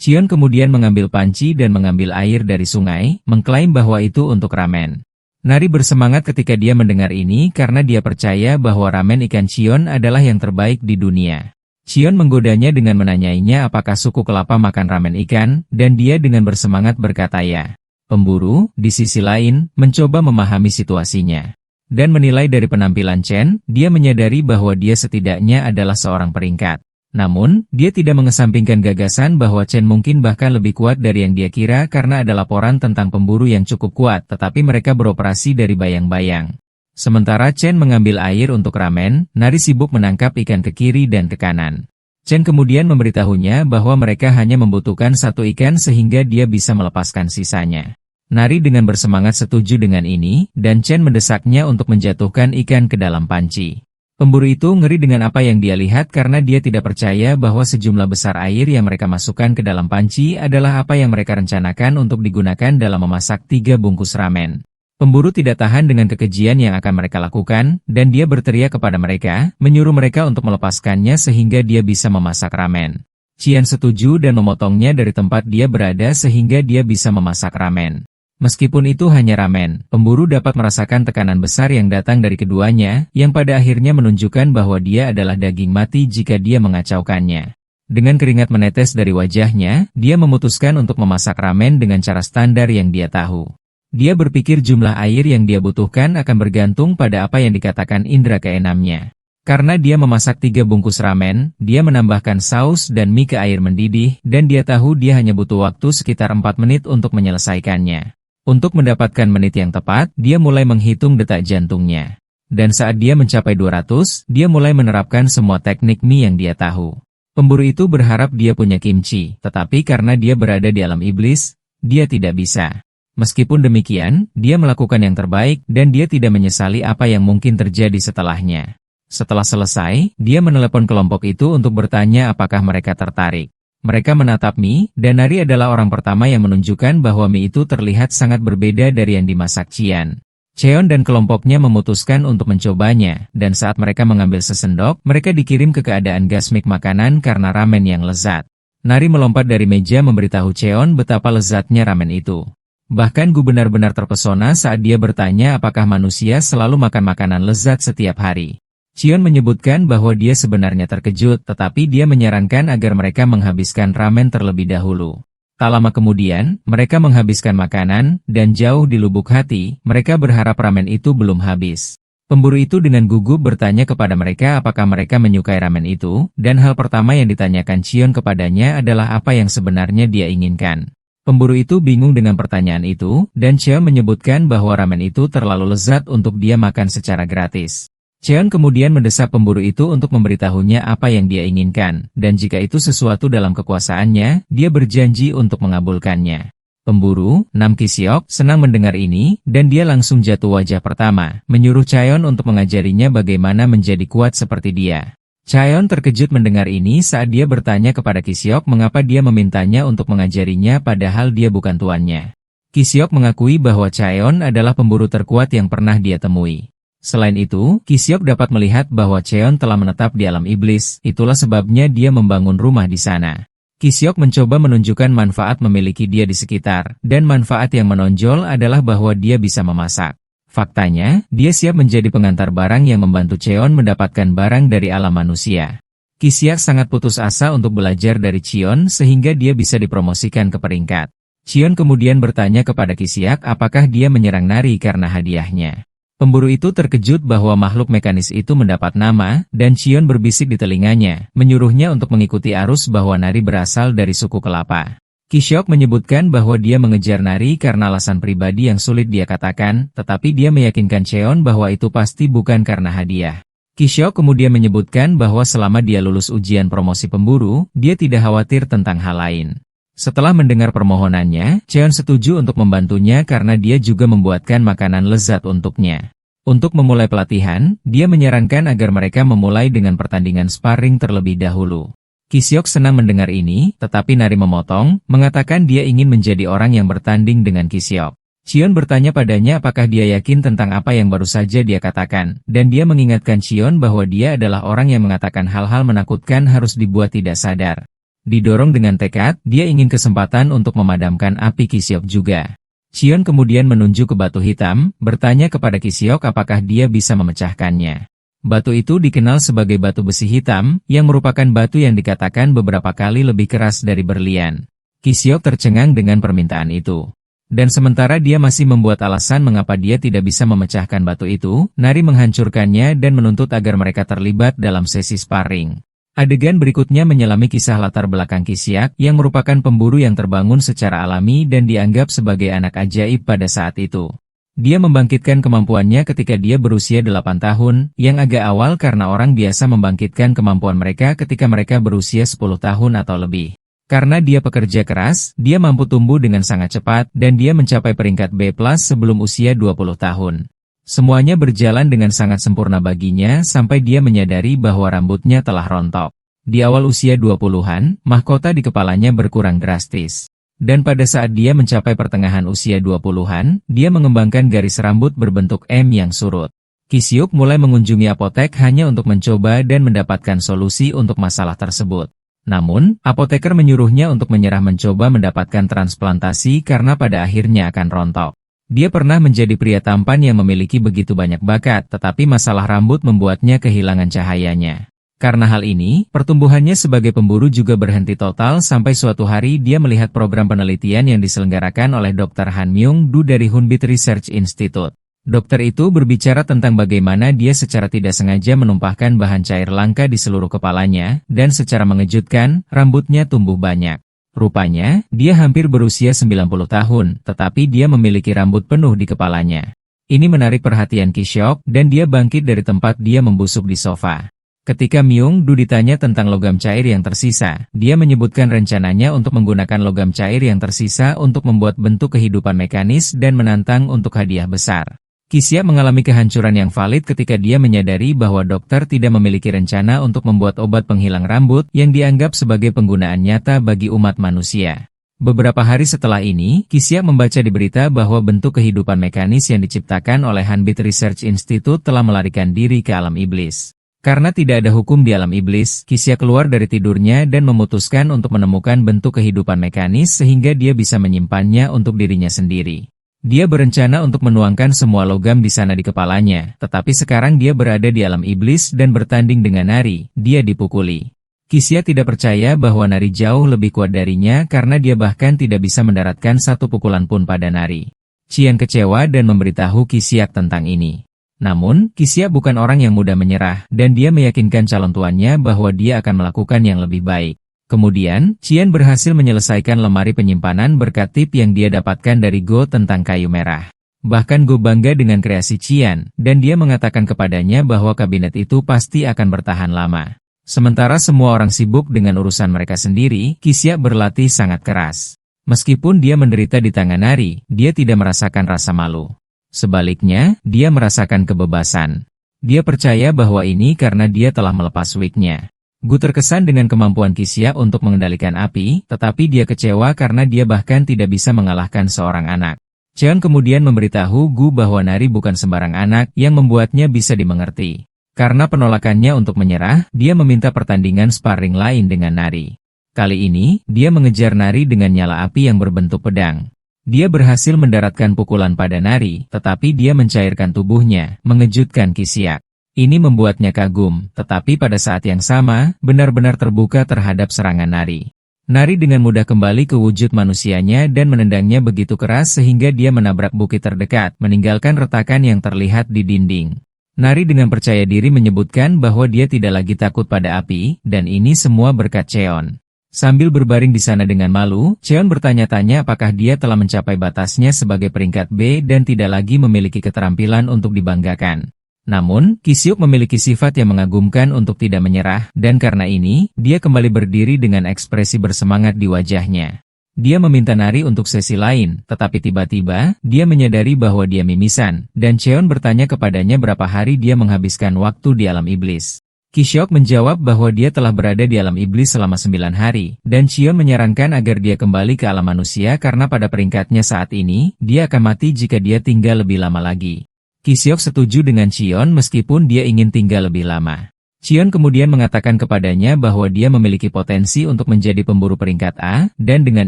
Qion kemudian mengambil panci dan mengambil air dari sungai, mengklaim bahwa itu untuk ramen. Nari bersemangat ketika dia mendengar ini karena dia percaya bahwa ramen ikan Qion adalah yang terbaik di dunia. Qion menggodanya dengan menanyainya apakah suku kelapa makan ramen ikan, dan dia dengan bersemangat berkata ya. Pemburu, di sisi lain, mencoba memahami situasinya. Dan menilai dari penampilan Chen, dia menyadari bahwa dia setidaknya adalah seorang peringkat. Namun, dia tidak mengesampingkan gagasan bahwa Chen mungkin bahkan lebih kuat dari yang dia kira karena ada laporan tentang pemburu yang cukup kuat, tetapi mereka beroperasi dari bayang-bayang. Sementara Chen mengambil air untuk ramen, Nari sibuk menangkap ikan ke kiri dan ke kanan. Chen kemudian memberitahunya bahwa mereka hanya membutuhkan satu ikan sehingga dia bisa melepaskan sisanya. Nari dengan bersemangat setuju dengan ini, dan Chen mendesaknya untuk menjatuhkan ikan ke dalam panci. Pemburu itu ngeri dengan apa yang dia lihat karena dia tidak percaya bahwa sejumlah besar air yang mereka masukkan ke dalam panci adalah apa yang mereka rencanakan untuk digunakan dalam memasak 3 bungkus ramen. Pemburu tidak tahan dengan kekejian yang akan mereka lakukan, dan dia berteriak kepada mereka, menyuruh mereka untuk melepaskannya sehingga dia bisa memasak ramen. Qian setuju dan memotongnya dari tempat dia berada sehingga dia bisa memasak ramen. Meskipun itu hanya ramen, pemburu dapat merasakan tekanan besar yang datang dari keduanya, yang pada akhirnya menunjukkan bahwa dia adalah daging mati jika dia mengacaukannya. Dengan keringat menetes dari wajahnya, dia memutuskan untuk memasak ramen dengan cara standar yang dia tahu. Dia berpikir jumlah air yang dia butuhkan akan bergantung pada apa yang dikatakan indera keenamnya. Karena dia memasak 3 bungkus ramen, dia menambahkan saus dan mie ke air mendidih, dan dia tahu dia hanya butuh waktu sekitar 4 menit untuk menyelesaikannya. Untuk mendapatkan menit yang tepat, dia mulai menghitung detak jantungnya. Dan saat dia mencapai 200, dia mulai menerapkan semua teknik mie yang dia tahu. Pemburu itu berharap dia punya kimchi, tetapi karena dia berada di alam iblis, dia tidak bisa. Meskipun demikian, dia melakukan yang terbaik dan dia tidak menyesali apa yang mungkin terjadi setelahnya. Setelah selesai, dia menelepon kelompok itu untuk bertanya apakah mereka tertarik. Mereka menatap mie, dan Nari adalah orang pertama yang menunjukkan bahwa mie itu terlihat sangat berbeda dari yang dimasak Chian. Cheon dan kelompoknya memutuskan untuk mencobanya, dan saat mereka mengambil sesendok, mereka dikirim ke keadaan gasmik makanan karena ramen yang lezat. Nari melompat dari meja memberitahu Cheon betapa lezatnya ramen itu. Bahkan Gu benar-benar terpesona saat dia bertanya apakah manusia selalu makan makanan lezat setiap hari. Cheon menyebutkan bahwa dia sebenarnya terkejut, tetapi dia menyarankan agar mereka menghabiskan ramen terlebih dahulu. Tak lama kemudian, mereka menghabiskan makanan, dan jauh di lubuk hati, mereka berharap ramen itu belum habis. Pemburu itu dengan gugup bertanya kepada mereka apakah mereka menyukai ramen itu, dan hal pertama yang ditanyakan Cheon kepadanya adalah apa yang sebenarnya dia inginkan. Pemburu itu bingung dengan pertanyaan itu, dan Cheon menyebutkan bahwa ramen itu terlalu lezat untuk dia makan secara gratis. Cheon kemudian mendesak pemburu itu untuk memberitahunya apa yang dia inginkan, dan jika itu sesuatu dalam kekuasaannya, dia berjanji untuk mengabulkannya. Pemburu, Nam Ki-seok, senang mendengar ini, dan dia langsung jatuh wajah pertama, menyuruh Cheon untuk mengajarinya bagaimana menjadi kuat seperti dia. Cheon terkejut mendengar ini saat dia bertanya kepada Ki-seok mengapa dia memintanya untuk mengajarinya padahal dia bukan tuannya. Ki-seok mengakui bahwa Cheon adalah pemburu terkuat yang pernah dia temui. Selain itu, Ki-seok dapat melihat bahwa Cheon telah menetap di alam iblis, itulah sebabnya dia membangun rumah di sana. Ki-seok mencoba menunjukkan manfaat memiliki dia di sekitar, dan manfaat yang menonjol adalah bahwa dia bisa memasak. Faktanya, dia siap menjadi pengantar barang yang membantu Cheon mendapatkan barang dari alam manusia. Ki-seok sangat putus asa untuk belajar dari Cheon sehingga dia bisa dipromosikan ke peringkat. Cheon kemudian bertanya kepada Ki-seok apakah dia menyerang Nari karena hadiahnya. Pemburu itu terkejut bahwa makhluk mekanis itu mendapat nama, dan Cheon berbisik di telinganya, menyuruhnya untuk mengikuti arus bahwa Nari berasal dari suku kelapa. Ki-seok menyebutkan bahwa dia mengejar Nari karena alasan pribadi yang sulit dia katakan, tetapi dia meyakinkan Cheon bahwa itu pasti bukan karena hadiah. Ki-seok kemudian menyebutkan bahwa selama dia lulus ujian promosi pemburu, dia tidak khawatir tentang hal lain. Setelah mendengar permohonannya, Cheon setuju untuk membantunya karena dia juga membuatkan makanan lezat untuknya. Untuk memulai pelatihan, dia menyarankan agar mereka memulai dengan pertandingan sparring terlebih dahulu. Ki-seok senang mendengar ini, tetapi Nari memotong, mengatakan dia ingin menjadi orang yang bertanding dengan Ki-seok. Cheon bertanya padanya apakah dia yakin tentang apa yang baru saja dia katakan, dan dia mengingatkan Cheon bahwa dia adalah orang yang mengatakan hal-hal menakutkan harus dibuat tidak sadar. Didorong dengan tekad, dia ingin kesempatan untuk memadamkan api Ki-seok juga. Cheon kemudian menunjuk ke batu hitam, bertanya kepada Ki-seok apakah dia bisa memecahkannya. Batu itu dikenal sebagai batu besi hitam, yang merupakan batu yang dikatakan beberapa kali lebih keras dari berlian. Ki-seok tercengang dengan permintaan itu. Dan sementara dia masih membuat alasan mengapa dia tidak bisa memecahkan batu itu, Nari menghancurkannya dan menuntut agar mereka terlibat dalam sesi sparring. Adegan berikutnya menyelami kisah latar belakang Ki-seok yang merupakan pemburu yang terbangun secara alami dan dianggap sebagai anak ajaib pada saat itu. Dia membangkitkan kemampuannya ketika dia berusia 8 tahun, yang agak awal karena orang biasa membangkitkan kemampuan mereka ketika mereka berusia 10 tahun atau lebih. Karena dia pekerja keras, dia mampu tumbuh dengan sangat cepat dan dia mencapai peringkat B+ sebelum usia 20 tahun. Semuanya berjalan dengan sangat sempurna baginya sampai dia menyadari bahwa rambutnya telah rontok. Di awal usia 20-an, mahkota di kepalanya berkurang drastis. Dan pada saat dia mencapai pertengahan usia 20-an, dia mengembangkan garis rambut berbentuk M yang surut. Ki-seok mulai mengunjungi apotek hanya untuk mencoba dan mendapatkan solusi untuk masalah tersebut. Namun, apoteker menyuruhnya untuk menyerah mencoba mendapatkan transplantasi karena pada akhirnya akan rontok. Dia pernah menjadi pria tampan yang memiliki begitu banyak bakat, tetapi masalah rambut membuatnya kehilangan cahayanya. Karena hal ini, pertumbuhannya sebagai pemburu juga berhenti total sampai suatu hari dia melihat program penelitian yang diselenggarakan oleh Dr. Han Myung-do dari Hunbit Research Institute. Dokter itu berbicara tentang bagaimana dia secara tidak sengaja menumpahkan bahan cair langka di seluruh kepalanya, dan secara mengejutkan, rambutnya tumbuh banyak. Rupanya, dia hampir berusia 90 tahun, tetapi dia memiliki rambut penuh di kepalanya. Ini menarik perhatian Ki-seok, dan dia bangkit dari tempat dia membusuk di sofa. Ketika Myung Du ditanya tentang logam cair yang tersisa, dia menyebutkan rencananya untuk menggunakan logam cair yang tersisa untuk membuat bentuk kehidupan mekanis dan menantang untuk hadiah besar. Ki-siap mengalami kehancuran yang valid ketika dia menyadari bahwa dokter tidak memiliki rencana untuk membuat obat penghilang rambut yang dianggap sebagai penggunaan nyata bagi umat manusia. Beberapa hari setelah ini, Ki-siap membaca di berita bahwa bentuk kehidupan mekanis yang diciptakan oleh Hanbit Research Institute telah melarikan diri ke alam iblis. Karena tidak ada hukum di alam iblis, Ki-siap keluar dari tidurnya dan memutuskan untuk menemukan bentuk kehidupan mekanis sehingga dia bisa menyimpannya untuk dirinya sendiri. Dia berencana untuk menuangkan semua logam di sana di kepalanya, tetapi sekarang dia berada di alam iblis dan bertanding dengan Nari, dia dipukuli. Ki-siap tidak percaya bahwa Nari jauh lebih kuat darinya karena dia bahkan tidak bisa mendaratkan satu pukulan pun pada Nari. Qian kecewa dan memberitahu Ki-siap tentang ini. Namun, Ki-siap bukan orang yang mudah menyerah, dan dia meyakinkan calon tuannya bahwa dia akan melakukan yang lebih baik. Kemudian, Qian berhasil menyelesaikan lemari penyimpanan berkat tip yang dia dapatkan dari Go tentang kayu merah. Bahkan Go bangga dengan kreasi Qian, dan dia mengatakan kepadanya bahwa kabinet itu pasti akan bertahan lama. Sementara semua orang sibuk dengan urusan mereka sendiri, Ki-siap berlatih sangat keras. Meskipun dia menderita di tangan Nari, dia tidak merasakan rasa malu. Sebaliknya, dia merasakan kebebasan. Dia percaya bahwa ini karena dia telah melepas wig-nya. Gu terkesan dengan kemampuan Ki-siap untuk mengendalikan api, tetapi dia kecewa karena dia bahkan tidak bisa mengalahkan seorang anak. Cheon kemudian memberitahu Gu bahwa Nari bukan sembarang anak yang membuatnya bisa dimengerti. Karena penolakannya untuk menyerah, dia meminta pertandingan sparring lain dengan Nari. Kali ini, dia mengejar Nari dengan nyala api yang berbentuk pedang. Dia berhasil mendaratkan pukulan pada Nari, tetapi dia mencairkan tubuhnya, mengejutkan Ki-siap. Ini membuatnya kagum, tetapi pada saat yang sama, benar-benar terbuka terhadap serangan Nari. Nari dengan mudah kembali ke wujud manusianya dan menendangnya begitu keras sehingga dia menabrak bukit terdekat, meninggalkan retakan yang terlihat di dinding. Nari dengan percaya diri menyebutkan bahwa dia tidak lagi takut pada api, dan ini semua berkat Cheon. Sambil berbaring di sana dengan malu, Cheon bertanya-tanya apakah dia telah mencapai batasnya sebagai peringkat B dan tidak lagi memiliki keterampilan untuk dibanggakan. Namun, Ki-siap memiliki sifat yang mengagumkan untuk tidak menyerah, dan karena ini, dia kembali berdiri dengan ekspresi bersemangat di wajahnya. Dia meminta Nari untuk sesi lain, tetapi tiba-tiba, dia menyadari bahwa dia mimisan, dan Cheon bertanya kepadanya berapa hari dia menghabiskan waktu di alam iblis. Ki-siap menjawab bahwa dia telah berada di alam iblis selama 9 hari, dan Cheon menyarankan agar dia kembali ke alam manusia karena pada peringkatnya saat ini, dia akan mati jika dia tinggal lebih lama lagi. Ki-siap setuju dengan Cheon meskipun dia ingin tinggal lebih lama. Cheon kemudian mengatakan kepadanya bahwa dia memiliki potensi untuk menjadi pemburu peringkat A, dan dengan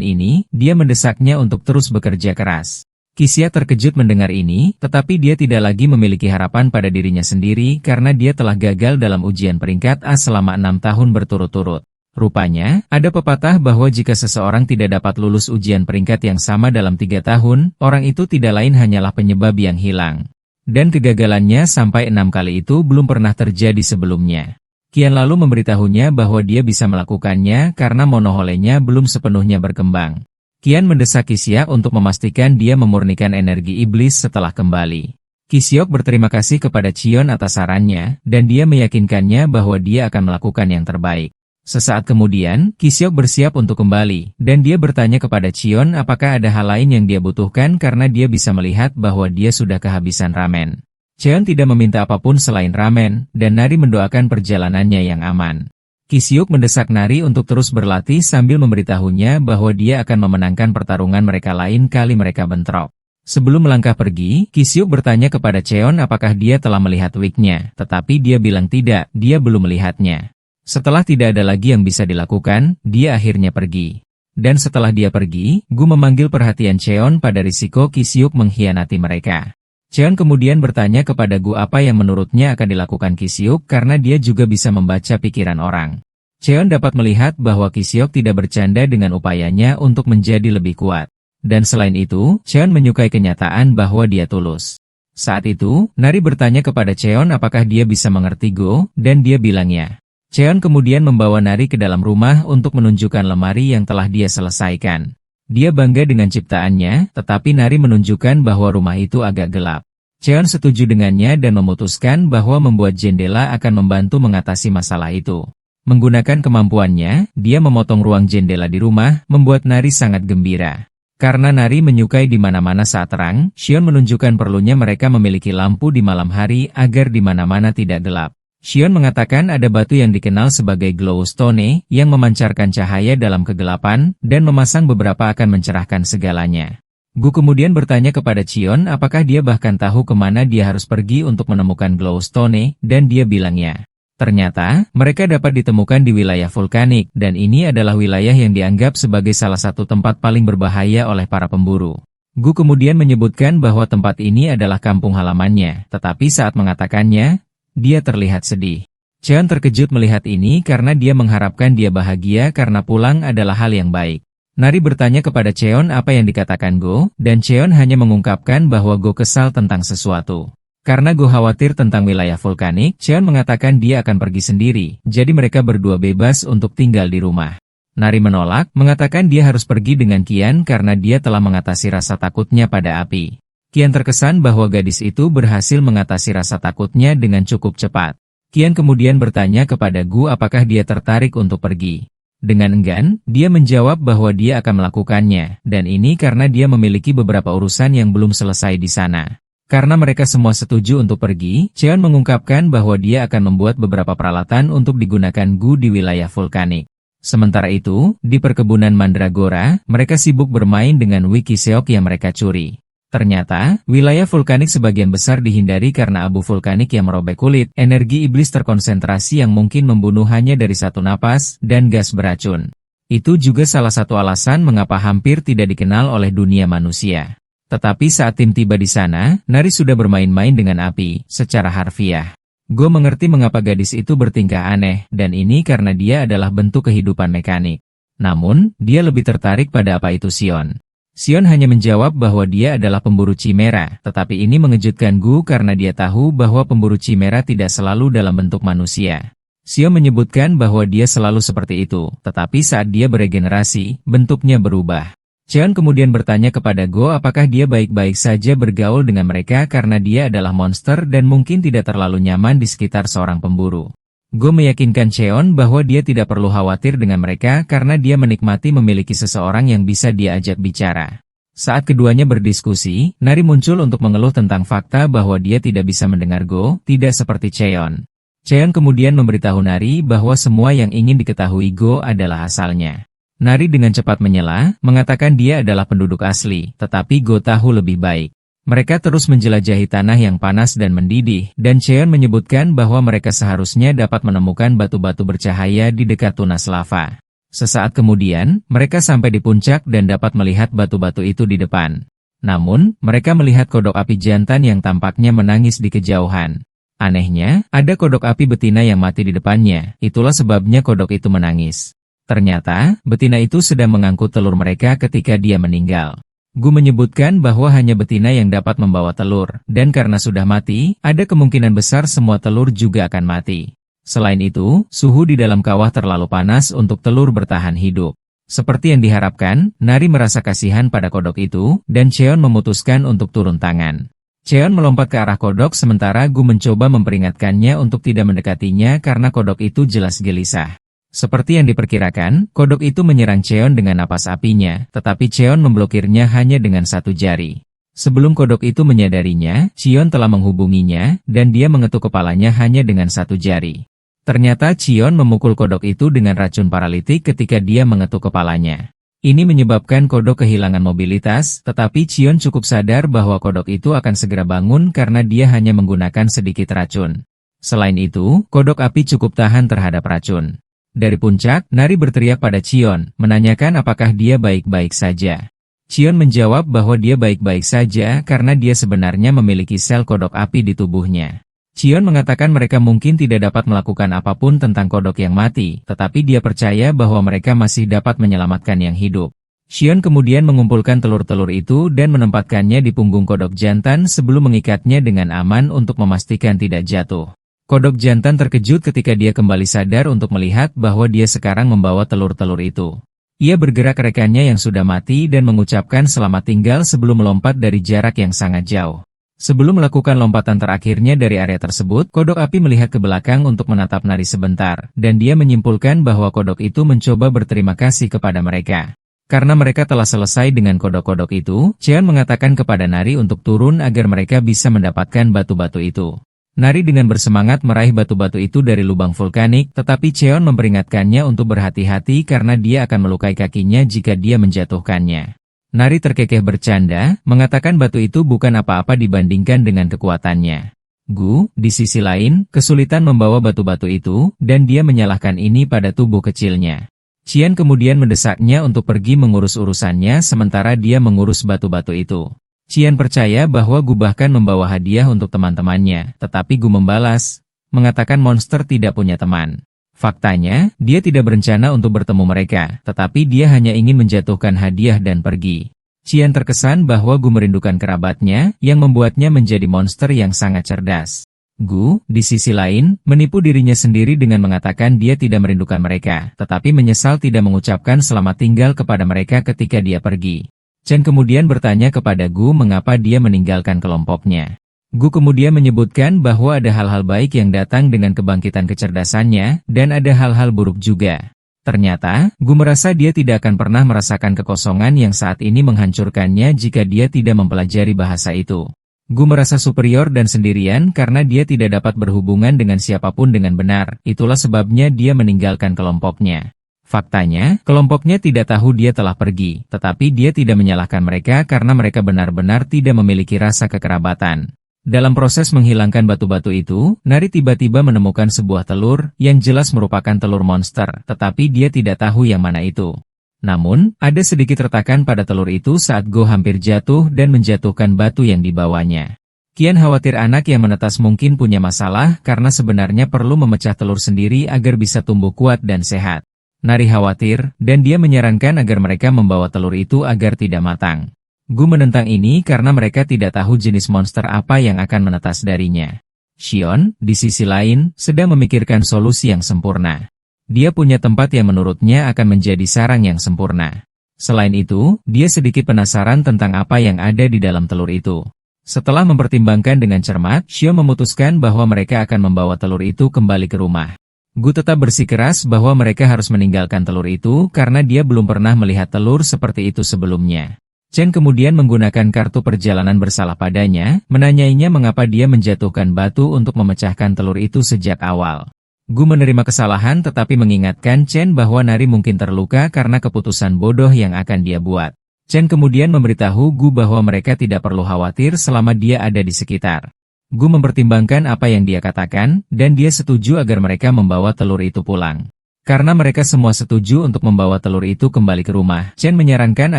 ini, dia mendesaknya untuk terus bekerja keras. Ki-siap terkejut mendengar ini, tetapi dia tidak lagi memiliki harapan pada dirinya sendiri karena dia telah gagal dalam ujian peringkat A selama 6 tahun berturut-turut. Rupanya, ada pepatah bahwa jika seseorang tidak dapat lulus ujian peringkat yang sama dalam 3 tahun, orang itu tidak lain hanyalah penyebab yang hilang. Dan kegagalannya sampai 6 kali itu belum pernah terjadi sebelumnya. Qian lalu memberitahunya bahwa dia bisa melakukannya karena monoholenya belum sepenuhnya berkembang. Qian mendesak Ki-siap untuk memastikan dia memurnikan energi iblis setelah kembali. Ki-siap berterima kasih kepada Cheon atas sarannya, dan dia meyakinkannya bahwa dia akan melakukan yang terbaik. Sesaat kemudian, Ki-siap bersiap untuk kembali, dan dia bertanya kepada Cheon apakah ada hal lain yang dia butuhkan karena dia bisa melihat bahwa dia sudah kehabisan ramen. Cheon tidak meminta apapun selain ramen, dan Nari mendoakan perjalanannya yang aman. Ki-siap mendesak Nari untuk terus berlatih sambil memberitahunya bahwa dia akan memenangkan pertarungan mereka lain kali mereka bentrok. Sebelum melangkah pergi, Ki-siap bertanya kepada Cheon apakah dia telah melihat wig-nya, tetapi dia bilang tidak, dia belum melihatnya. Setelah tidak ada lagi yang bisa dilakukan, dia akhirnya pergi. Dan setelah dia pergi, Gu memanggil perhatian Cheon pada risiko Ki-siap mengkhianati mereka. Cheon kemudian bertanya kepada Gu apa yang menurutnya akan dilakukan Ki-siap karena dia juga bisa membaca pikiran orang. Cheon dapat melihat bahwa Ki-siap tidak bercanda dengan upayanya untuk menjadi lebih kuat. Dan selain itu, Cheon menyukai kenyataan bahwa dia tulus. Saat itu, Nari bertanya kepada Cheon apakah dia bisa mengerti Go, dan dia bilangnya. Cheon kemudian membawa Nari ke dalam rumah untuk menunjukkan lemari yang telah dia selesaikan. Dia bangga dengan ciptaannya, tetapi Nari menunjukkan bahwa rumah itu agak gelap. Cheon setuju dengannya dan memutuskan bahwa membuat jendela akan membantu mengatasi masalah itu. Menggunakan kemampuannya, dia memotong ruang jendela di rumah, membuat Nari sangat gembira. Karena Nari menyukai di mana-mana saat terang, Xion menunjukkan perlunya mereka memiliki lampu di malam hari agar di mana-mana tidak gelap. Xion mengatakan ada batu yang dikenal sebagai glowstone yang memancarkan cahaya dalam kegelapan, dan memasang beberapa akan mencerahkan segalanya. Gu kemudian bertanya kepada Xion apakah dia bahkan tahu kemana dia harus pergi untuk menemukan glowstone, dan dia bilangnya. Ternyata, mereka dapat ditemukan di wilayah vulkanik, dan ini adalah wilayah yang dianggap sebagai salah satu tempat paling berbahaya oleh para pemburu. Gu kemudian menyebutkan bahwa tempat ini adalah kampung halamannya, tetapi saat mengatakannya, dia terlihat sedih. Cheon terkejut melihat ini karena dia mengharapkan dia bahagia karena pulang adalah hal yang baik. Nari bertanya kepada Cheon apa yang dikatakan Go, dan Cheon hanya mengungkapkan bahwa Go kesal tentang sesuatu. Karena Go khawatir tentang wilayah vulkanik, Cheon mengatakan dia akan pergi sendiri, jadi mereka berdua bebas untuk tinggal di rumah. Nari menolak, mengatakan dia harus pergi dengan Qian karena dia telah mengatasi rasa takutnya pada api. Qian terkesan bahwa gadis itu berhasil mengatasi rasa takutnya dengan cukup cepat. Qian kemudian bertanya kepada Gu apakah dia tertarik untuk pergi. Dengan enggan, dia menjawab bahwa dia akan melakukannya, dan ini karena dia memiliki beberapa urusan yang belum selesai di sana. Karena mereka semua setuju untuk pergi, Cheon mengungkapkan bahwa dia akan membuat beberapa peralatan untuk digunakan Gu di wilayah vulkanik. Sementara itu, di perkebunan Mandragora, mereka sibuk bermain dengan Wikiseok yang mereka curi. Ternyata, wilayah vulkanik sebagian besar dihindari karena abu vulkanik yang merobek kulit, energi iblis terkonsentrasi yang mungkin membunuh hanya dari satu napas, dan gas beracun. Itu juga salah satu alasan mengapa hampir tidak dikenal oleh dunia manusia. Tetapi saat tim tiba di sana, Nari sudah bermain-main dengan api, secara harfiah. Go mengerti mengapa gadis itu bertingkah aneh, dan ini karena dia adalah bentuk kehidupan mekanik. Namun, dia lebih tertarik pada apa itu Xion. Xion hanya menjawab bahwa dia adalah pemburu chimera, tetapi ini mengejutkan Gu karena dia tahu bahwa pemburu chimera tidak selalu dalam bentuk manusia. Xion menyebutkan bahwa dia selalu seperti itu, tetapi saat dia beregenerasi, bentuknya berubah. Cheon kemudian bertanya kepada Go apakah dia baik-baik saja bergaul dengan mereka karena dia adalah monster dan mungkin tidak terlalu nyaman di sekitar seorang pemburu. Go meyakinkan Cheon bahwa dia tidak perlu khawatir dengan mereka karena dia menikmati memiliki seseorang yang bisa dia ajak bicara. Saat keduanya berdiskusi, Nari muncul untuk mengeluh tentang fakta bahwa dia tidak bisa mendengar Go, tidak seperti Cheon. Cheon kemudian memberitahu Nari bahwa semua yang ingin diketahui Go adalah asalnya. Nari dengan cepat menyela, mengatakan dia adalah penduduk asli, tetapi Go tahu lebih baik. Mereka terus menjelajahi tanah yang panas dan mendidih, dan Cheon menyebutkan bahwa mereka seharusnya dapat menemukan batu-batu bercahaya di dekat tunas lava. Sesaat kemudian, mereka sampai di puncak dan dapat melihat batu-batu itu di depan. Namun, mereka melihat kodok api jantan yang tampaknya menangis di kejauhan. Anehnya, ada kodok api betina yang mati di depannya, itulah sebabnya kodok itu menangis. Ternyata, betina itu sedang mengangkut telur mereka ketika dia meninggal. Gu menyebutkan bahwa hanya betina yang dapat membawa telur, dan karena sudah mati, ada kemungkinan besar semua telur juga akan mati. Selain itu, suhu di dalam kawah terlalu panas untuk telur bertahan hidup. Seperti yang diharapkan, Nari merasa kasihan pada kodok itu, dan Cheon memutuskan untuk turun tangan. Cheon melompat ke arah kodok sementara Gu mencoba memperingatkannya untuk tidak mendekatinya karena kodok itu jelas gelisah. Seperti yang diperkirakan, kodok itu menyerang Cheon dengan napas apinya, tetapi Cheon memblokirnya hanya dengan satu jari. Sebelum kodok itu menyadarinya, Cheon telah menghubunginya, dan dia mengetuk kepalanya hanya dengan satu jari. Ternyata Cheon memukul kodok itu dengan racun paralitik ketika dia mengetuk kepalanya. Ini menyebabkan kodok kehilangan mobilitas, tetapi Cheon cukup sadar bahwa kodok itu akan segera bangun karena dia hanya menggunakan sedikit racun. Selain itu, kodok api cukup tahan terhadap racun. Dari puncak, Nari berteriak pada Cheon, menanyakan apakah dia baik-baik saja. Cheon menjawab bahwa dia baik-baik saja karena dia sebenarnya memiliki sel kodok api di tubuhnya. Cheon mengatakan mereka mungkin tidak dapat melakukan apapun tentang kodok yang mati, tetapi dia percaya bahwa mereka masih dapat menyelamatkan yang hidup. Cheon kemudian mengumpulkan telur-telur itu dan menempatkannya di punggung kodok jantan sebelum mengikatnya dengan aman untuk memastikan tidak jatuh. Kodok jantan terkejut ketika dia kembali sadar untuk melihat bahwa dia sekarang membawa telur-telur itu. Ia bergerak ke rekannya yang sudah mati dan mengucapkan selamat tinggal sebelum melompat dari jarak yang sangat jauh. Sebelum melakukan lompatan terakhirnya dari area tersebut, kodok api melihat ke belakang untuk menatap Nari sebentar, dan dia menyimpulkan bahwa kodok itu mencoba berterima kasih kepada mereka. Karena mereka telah selesai dengan kodok-kodok itu, Cheon mengatakan kepada Nari untuk turun agar mereka bisa mendapatkan batu-batu itu. Nari dengan bersemangat meraih batu-batu itu dari lubang vulkanik, tetapi Cheon memperingatkannya untuk berhati-hati karena dia akan melukai kakinya jika dia menjatuhkannya. Nari terkekeh bercanda, mengatakan batu itu bukan apa-apa dibandingkan dengan kekuatannya. Gu, di sisi lain, kesulitan membawa batu-batu itu, dan dia menyalahkan ini pada tubuh kecilnya. Qian kemudian mendesaknya untuk pergi mengurus urusannya sementara dia mengurus batu-batu itu. Qian percaya bahwa Gu bahkan membawa hadiah untuk teman-temannya, tetapi Gu membalas, mengatakan monster tidak punya teman. Faktanya, dia tidak berencana untuk bertemu mereka, tetapi dia hanya ingin menjatuhkan hadiah dan pergi. Qian terkesan bahwa Gu merindukan kerabatnya, yang membuatnya menjadi monster yang sangat cerdas. Gu, di sisi lain, menipu dirinya sendiri dengan mengatakan dia tidak merindukan mereka, tetapi menyesal tidak mengucapkan selamat tinggal kepada mereka ketika dia pergi. Chen kemudian bertanya kepada Gu mengapa dia meninggalkan kelompoknya. Gu kemudian menyebutkan bahwa ada hal-hal baik yang datang dengan kebangkitan kecerdasannya, dan ada hal-hal buruk juga. Ternyata, Gu merasa dia tidak akan pernah merasakan kekosongan yang saat ini menghancurkannya jika dia tidak mempelajari bahasa itu. Gu merasa superior dan sendirian karena dia tidak dapat berhubungan dengan siapapun dengan benar, itulah sebabnya dia meninggalkan kelompoknya. Faktanya, kelompoknya tidak tahu dia telah pergi, tetapi dia tidak menyalahkan mereka karena mereka benar-benar tidak memiliki rasa kekerabatan. Dalam proses menghilangkan batu-batu itu, Nari tiba-tiba menemukan sebuah telur, yang jelas merupakan telur monster, tetapi dia tidak tahu yang mana itu. Namun, ada sedikit retakan pada telur itu saat Go hampir jatuh dan menjatuhkan batu yang dibawanya. Qian khawatir anak yang menetas mungkin punya masalah karena sebenarnya perlu memecah telur sendiri agar bisa tumbuh kuat dan sehat. Nari khawatir, dan dia menyarankan agar mereka membawa telur itu agar tidak matang. Gu menentang ini karena mereka tidak tahu jenis monster apa yang akan menetas darinya. Xion, di sisi lain, sedang memikirkan solusi yang sempurna. Dia punya tempat yang menurutnya akan menjadi sarang yang sempurna. Selain itu, dia sedikit penasaran tentang apa yang ada di dalam telur itu. Setelah mempertimbangkan dengan cermat, Xion memutuskan bahwa mereka akan membawa telur itu kembali ke rumah. Gu tetap bersikeras bahwa mereka harus meninggalkan telur itu karena dia belum pernah melihat telur seperti itu sebelumnya. Chen kemudian menggunakan kartu perjalanan bersalah padanya, menanyainya mengapa dia menjatuhkan batu untuk memecahkan telur itu sejak awal. Gu menerima kesalahan tetapi mengingatkan Chen bahwa Nari mungkin terluka karena keputusan bodoh yang akan dia buat. Chen kemudian memberitahu Gu bahwa mereka tidak perlu khawatir selama dia ada di sekitar. Gu mempertimbangkan apa yang dia katakan, dan dia setuju agar mereka membawa telur itu pulang. Karena mereka semua setuju untuk membawa telur itu kembali ke rumah, Chen menyarankan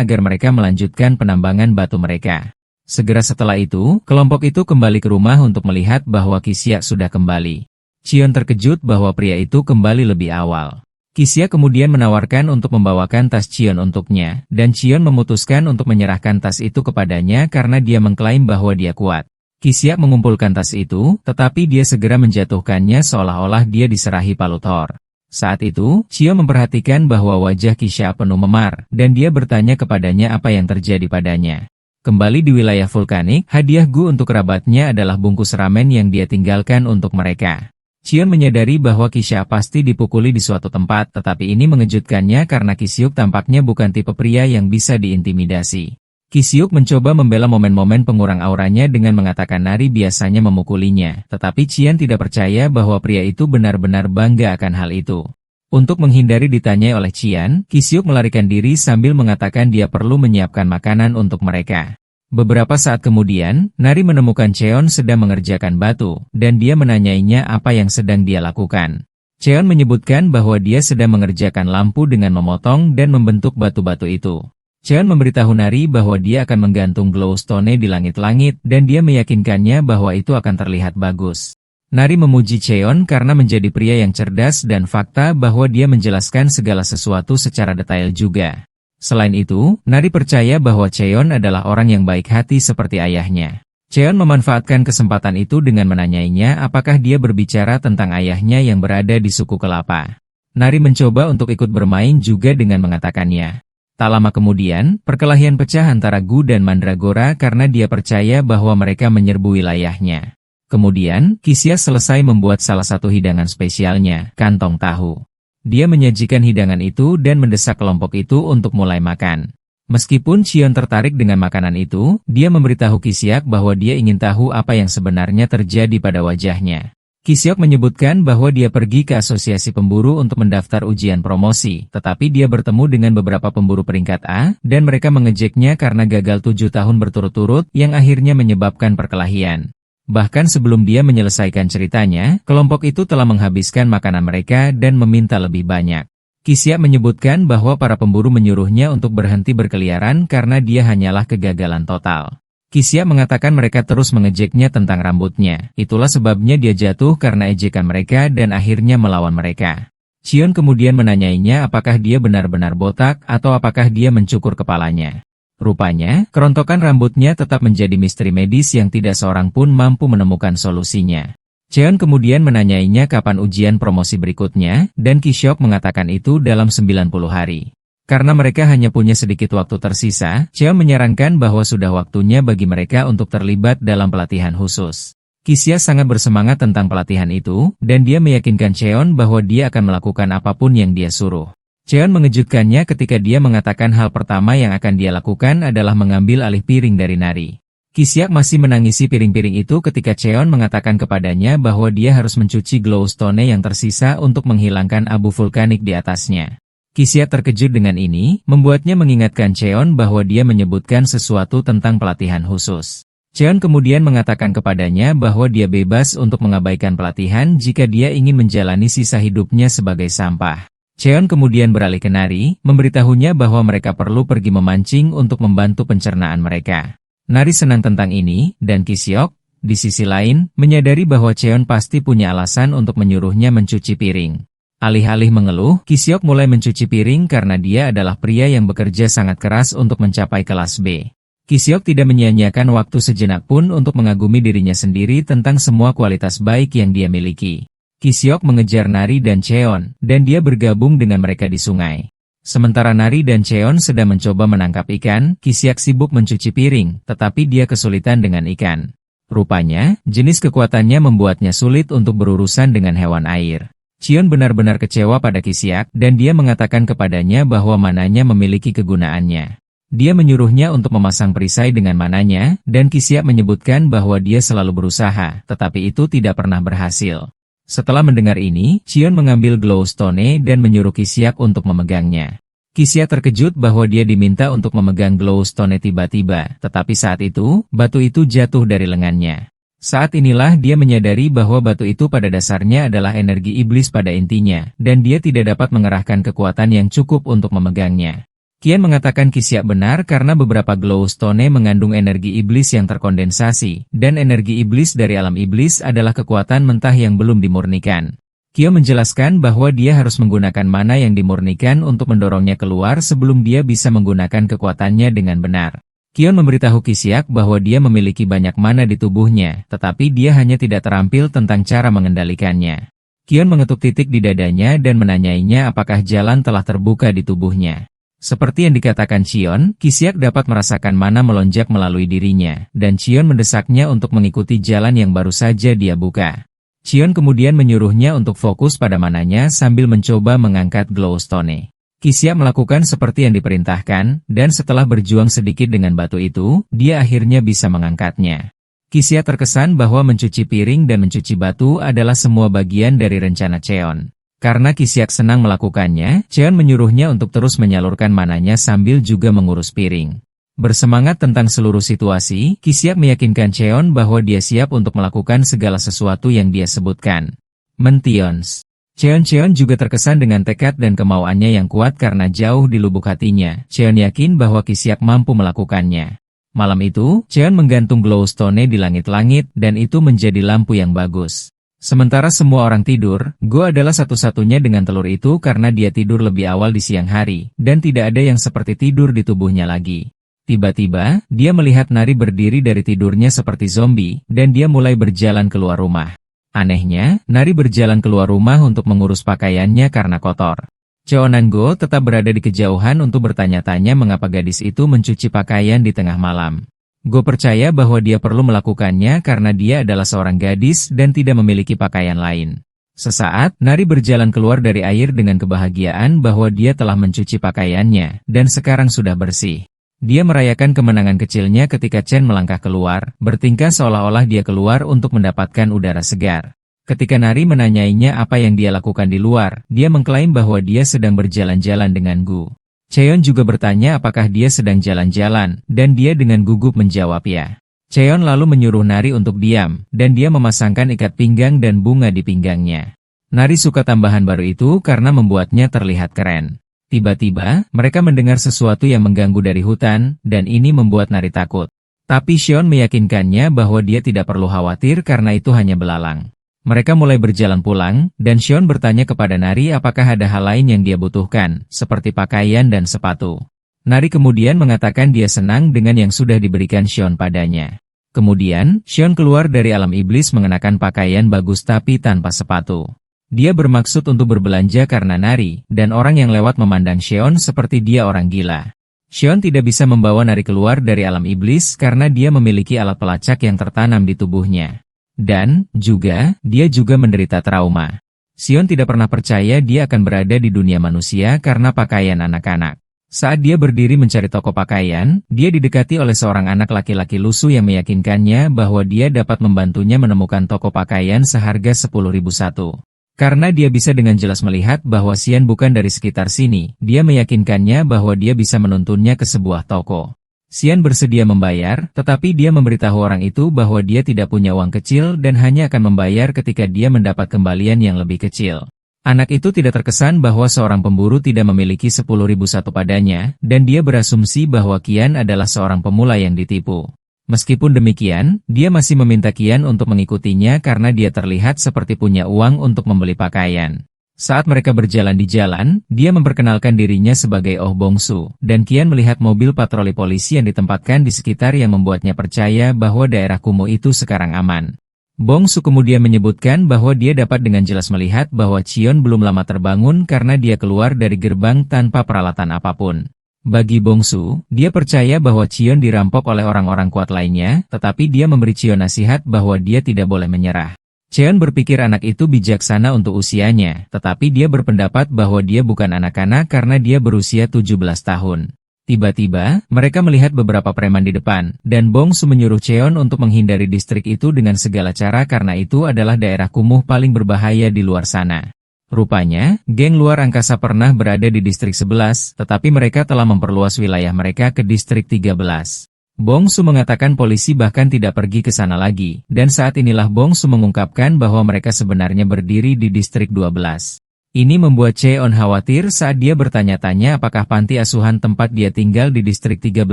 agar mereka melanjutkan penambangan batu mereka. Segera setelah itu, kelompok itu kembali ke rumah untuk melihat bahwa Qixia sudah kembali. Qion terkejut bahwa pria itu kembali lebih awal. Qixia kemudian menawarkan untuk membawakan tas Qion untuknya, dan Qion memutuskan untuk menyerahkan tas itu kepadanya karena dia mengklaim bahwa dia kuat. Qixia mengumpulkan tas itu, tetapi dia segera menjatuhkannya seolah-olah dia diserahi Palu Thor. Saat itu, Qion memperhatikan bahwa wajah Qixia penuh memar, dan dia bertanya kepadanya apa yang terjadi padanya. Kembali di wilayah vulkanik, hadiah Gu untuk kerabatnya adalah bungkus ramen yang dia tinggalkan untuk mereka. Qion menyadari bahwa Qixia pasti dipukuli di suatu tempat, tetapi ini mengejutkannya karena Qixia tampaknya bukan tipe pria yang bisa diintimidasi. Qixia mencoba membela momen-momen pengurang auranya dengan mengatakan Nari biasanya memukulinya, tetapi Qion tidak percaya bahwa pria itu benar-benar bangga akan hal itu. Untuk menghindari ditanyai oleh Qion, Qixia melarikan diri sambil mengatakan dia perlu menyiapkan makanan untuk mereka. Beberapa saat kemudian, Nari menemukan Cheon sedang mengerjakan batu, dan dia menanyainya apa yang sedang dia lakukan. Cheon menyebutkan bahwa dia sedang mengerjakan lampu dengan memotong dan membentuk batu-batu itu. Cheon memberitahu Nari bahwa dia akan menggantung glowstone di langit-langit, dan dia meyakinkannya bahwa itu akan terlihat bagus. Nari memuji Cheon karena menjadi pria yang cerdas dan fakta bahwa dia menjelaskan segala sesuatu secara detail juga. Selain itu, Nari percaya bahwa Cheon adalah orang yang baik hati seperti ayahnya. Cheon memanfaatkan kesempatan itu dengan menanyainya apakah dia berbicara tentang ayahnya yang berada di suku kelapa. Nari mencoba untuk ikut bermain juga dengan mengatakannya. Tak lama kemudian, perkelahian pecah antara Gu dan Mandragora karena dia percaya bahwa mereka menyerbu wilayahnya. Kemudian, Kisiak selesai membuat salah satu hidangan spesialnya, kantong tahu. Dia menyajikan hidangan itu dan mendesak kelompok itu untuk mulai makan. Meskipun Xion tertarik dengan makanan itu, dia memberitahu Kisiak bahwa dia ingin tahu apa yang sebenarnya terjadi pada wajahnya. Kisiak menyebutkan bahwa dia pergi ke asosiasi pemburu untuk mendaftar ujian promosi, tetapi dia bertemu dengan beberapa pemburu peringkat A, dan mereka mengejeknya karena gagal 7 tahun berturut-turut yang akhirnya menyebabkan perkelahian. Bahkan sebelum dia menyelesaikan ceritanya, kelompok itu telah menghabiskan makanan mereka dan meminta lebih banyak. Kisiak menyebutkan bahwa para pemburu menyuruhnya untuk berhenti berkeliaran karena dia hanyalah kegagalan total. Kisiak mengatakan mereka terus mengejeknya tentang rambutnya. Itulah sebabnya dia jatuh karena ejekan mereka dan akhirnya melawan mereka. Xion kemudian menanyainya apakah dia benar-benar botak atau apakah dia mencukur kepalanya. Rupanya, kerontokan rambutnya tetap menjadi misteri medis yang tidak seorang pun mampu menemukan solusinya. Cheon kemudian menanyainya kapan ujian promosi berikutnya, dan Kisiak mengatakan itu dalam 90 hari. Karena mereka hanya punya sedikit waktu tersisa, Cheon menyarankan bahwa sudah waktunya bagi mereka untuk terlibat dalam pelatihan khusus. Kisiak sangat bersemangat tentang pelatihan itu, dan dia meyakinkan Cheon bahwa dia akan melakukan apapun yang dia suruh. Cheon mengejutkannya ketika dia mengatakan hal pertama yang akan dia lakukan adalah mengambil alih piring dari Nari. Kisiak masih menangisi piring-piring itu ketika Cheon mengatakan kepadanya bahwa dia harus mencuci glowstone yang tersisa untuk menghilangkan abu vulkanik di atasnya. Kisiak terkejut dengan ini, membuatnya mengingatkan Cheon bahwa dia menyebutkan sesuatu tentang pelatihan khusus. Cheon kemudian mengatakan kepadanya bahwa dia bebas untuk mengabaikan pelatihan jika dia ingin menjalani sisa hidupnya sebagai sampah. Cheon kemudian beralih ke Nari, memberitahunya bahwa mereka perlu pergi memancing untuk membantu pencernaan mereka. Nari senang tentang ini, dan Kisiak, di sisi lain, menyadari bahwa Cheon pasti punya alasan untuk menyuruhnya mencuci piring. Alih-alih mengeluh, Kisiak mulai mencuci piring karena dia adalah pria yang bekerja sangat keras untuk mencapai kelas B. Kisiak tidak menyia-nyiakan waktu sejenak pun untuk mengagumi dirinya sendiri tentang semua kualitas baik yang dia miliki. Kisiak mengejar Nari dan Cheon, dan dia bergabung dengan mereka di sungai. Sementara Nari dan Cheon sedang mencoba menangkap ikan, Kisiak sibuk mencuci piring, tetapi dia kesulitan dengan ikan. Rupanya, jenis kekuatannya membuatnya sulit untuk berurusan dengan hewan air. Cheon benar-benar kecewa pada Kisiak, dan dia mengatakan kepadanya bahwa mananya memiliki kegunaannya. Dia menyuruhnya untuk memasang perisai dengan mananya, dan Kisiak menyebutkan bahwa dia selalu berusaha, tetapi itu tidak pernah berhasil. Setelah mendengar ini, Cheon mengambil glowstone dan menyuruh Kisiak untuk memegangnya. Kisiak terkejut bahwa dia diminta untuk memegang glowstone tiba-tiba, tetapi saat itu, batu itu jatuh dari lengannya. Saat inilah dia menyadari bahwa batu itu pada dasarnya adalah energi iblis pada intinya, dan dia tidak dapat mengerahkan kekuatan yang cukup untuk memegangnya. Qian mengatakan Kisiak benar karena beberapa glowstone mengandung energi iblis yang terkondensasi, dan energi iblis dari alam iblis adalah kekuatan mentah yang belum dimurnikan. Qian menjelaskan bahwa dia harus menggunakan mana yang dimurnikan untuk mendorongnya keluar sebelum dia bisa menggunakan kekuatannya dengan benar. Qian memberitahu Kisiak bahwa dia memiliki banyak mana di tubuhnya, tetapi dia hanya tidak terampil tentang cara mengendalikannya. Qian mengetuk titik di dadanya dan menanyainya apakah jalan telah terbuka di tubuhnya. Seperti yang dikatakan Qian, Kisiak dapat merasakan mana melonjak melalui dirinya, dan Qian mendesaknya untuk mengikuti jalan yang baru saja dia buka. Qian kemudian menyuruhnya untuk fokus pada mananya sambil mencoba mengangkat glowstone. Kisiak melakukan seperti yang diperintahkan, dan setelah berjuang sedikit dengan batu itu, dia akhirnya bisa mengangkatnya. Kisiak terkesan bahwa mencuci piring dan mencuci batu adalah semua bagian dari rencana Cheon. Karena Kisiak senang melakukannya, Cheon menyuruhnya untuk terus menyalurkan mananya sambil juga mengurus piring. Bersemangat tentang seluruh situasi, Kisiak meyakinkan Cheon bahwa dia siap untuk melakukan segala sesuatu yang dia sebutkan. Mentions. Cheon juga terkesan dengan tekad dan kemauannya yang kuat karena jauh di lubuk hatinya. Cheon yakin bahwa Kisiak mampu melakukannya. Malam itu, Cheon menggantung glowstone di langit-langit, dan itu menjadi lampu yang bagus. Sementara semua orang tidur, Go adalah satu-satunya dengan telur itu karena dia tidur lebih awal di siang hari, dan tidak ada yang seperti tidur di tubuhnya lagi. Tiba-tiba, dia melihat Nari berdiri dari tidurnya seperti zombie, dan dia mulai berjalan keluar rumah. Anehnya, Nari berjalan keluar rumah untuk mengurus pakaiannya karena kotor. Cheonango tetap berada di kejauhan untuk bertanya-tanya mengapa gadis itu mencuci pakaian di tengah malam. Go percaya bahwa dia perlu melakukannya karena dia adalah seorang gadis dan tidak memiliki pakaian lain. Sesaat, Nari berjalan keluar dari air dengan kebahagiaan bahwa dia telah mencuci pakaiannya, dan sekarang sudah bersih. Dia merayakan kemenangan kecilnya ketika Chen melangkah keluar, bertingkah seolah-olah dia keluar untuk mendapatkan udara segar. Ketika Nari menanyainya apa yang dia lakukan di luar, dia mengklaim bahwa dia sedang berjalan-jalan dengan Gu. Cheon juga bertanya apakah dia sedang jalan-jalan, dan dia dengan gugup menjawab ya. Cheon lalu menyuruh Nari untuk diam, dan dia memasangkan ikat pinggang dan bunga di pinggangnya. Nari suka tambahan baru itu karena membuatnya terlihat keren. Tiba-tiba, mereka mendengar sesuatu yang mengganggu dari hutan, dan ini membuat Nari takut. Tapi Cheon meyakinkannya bahwa dia tidak perlu khawatir karena itu hanya belalang. Mereka mulai berjalan pulang, dan Cheon bertanya kepada Nari apakah ada hal lain yang dia butuhkan, seperti pakaian dan sepatu. Nari kemudian mengatakan dia senang dengan yang sudah diberikan Cheon padanya. Kemudian, Cheon keluar dari alam iblis mengenakan pakaian bagus tapi tanpa sepatu. Dia bermaksud untuk berbelanja karena Nari, dan orang yang lewat memandang Cheon seperti dia orang gila. Cheon tidak bisa membawa Nari keluar dari alam iblis karena dia memiliki alat pelacak yang tertanam di tubuhnya. Dan, dia juga menderita trauma. Cheon tidak pernah percaya dia akan berada di dunia manusia karena pakaian anak-anak. Saat dia berdiri mencari toko pakaian, dia didekati oleh seorang anak laki-laki lusuh yang meyakinkannya bahwa dia dapat membantunya menemukan toko pakaian seharga 10.001. Karena dia bisa dengan jelas melihat bahwa Xian bukan dari sekitar sini, dia meyakinkannya bahwa dia bisa menuntunnya ke sebuah toko. Xian bersedia membayar, tetapi dia memberitahu orang itu bahwa dia tidak punya uang kecil dan hanya akan membayar ketika dia mendapat kembalian yang lebih kecil. Anak itu tidak terkesan bahwa seorang pemburu tidak memiliki 10.001 padanya, dan dia berasumsi bahwa Qian adalah seorang pemula yang ditipu. Meskipun demikian, dia masih meminta Qian untuk mengikutinya karena dia terlihat seperti punya uang untuk membeli pakaian. Saat mereka berjalan di jalan, dia memperkenalkan dirinya sebagai Oh Bongsu, dan Qian melihat mobil patroli polisi yang ditempatkan di sekitar yang membuatnya percaya bahwa daerah kumuh itu sekarang aman. Bongsu kemudian menyebutkan bahwa dia dapat dengan jelas melihat bahwa Cheon belum lama terbangun karena dia keluar dari gerbang tanpa peralatan apapun. Bagi Bongsu, dia percaya bahwa Cheon dirampok oleh orang-orang kuat lainnya, tetapi dia memberi Cheon nasihat bahwa dia tidak boleh menyerah. Cheon berpikir anak itu bijaksana untuk usianya, tetapi dia berpendapat bahwa dia bukan anak-anak karena dia berusia 17 tahun. Tiba-tiba, mereka melihat beberapa preman di depan, dan Bongsu menyuruh Cheon untuk menghindari distrik itu dengan segala cara karena itu adalah daerah kumuh paling berbahaya di luar sana. Rupanya, geng luar angkasa pernah berada di distrik 11, tetapi mereka telah memperluas wilayah mereka ke distrik 13. Bongsu mengatakan polisi bahkan tidak pergi ke sana lagi, dan saat inilah Bongsu mengungkapkan bahwa mereka sebenarnya berdiri di distrik 12. Ini membuat Cheon khawatir saat dia bertanya-tanya apakah panti asuhan tempat dia tinggal di distrik 13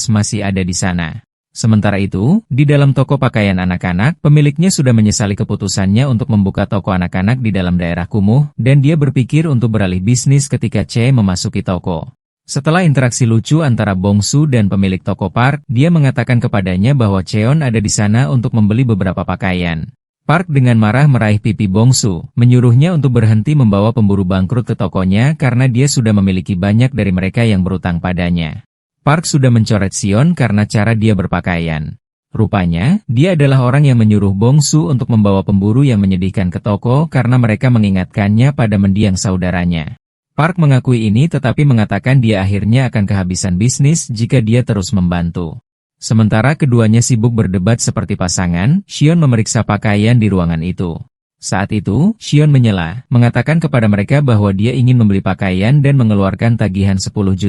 masih ada di sana. Sementara itu, di dalam toko pakaian anak-anak, pemiliknya sudah menyesali keputusannya untuk membuka toko anak-anak di dalam daerah kumuh, dan dia berpikir untuk beralih bisnis ketika Che memasuki toko. Setelah interaksi lucu antara Bongsu dan pemilik toko Park, dia mengatakan kepadanya bahwa Cheon ada di sana untuk membeli beberapa pakaian. Park dengan marah meraih pipi Bongsu, menyuruhnya untuk berhenti membawa pemburu bangkrut ke tokonya karena dia sudah memiliki banyak dari mereka yang berutang padanya. Park sudah mencoret Xion karena cara dia berpakaian. Rupanya, dia adalah orang yang menyuruh Bongsu untuk membawa pemburu yang menyedihkan ke toko karena mereka mengingatkannya pada mendiang saudaranya. Park mengakui ini tetapi mengatakan dia akhirnya akan kehabisan bisnis jika dia terus membantu. Sementara keduanya sibuk berdebat seperti pasangan, Xion memeriksa pakaian di ruangan itu. Saat itu, Xion menyela, mengatakan kepada mereka bahwa dia ingin membeli pakaian dan mengeluarkan tagihan 10.000.000,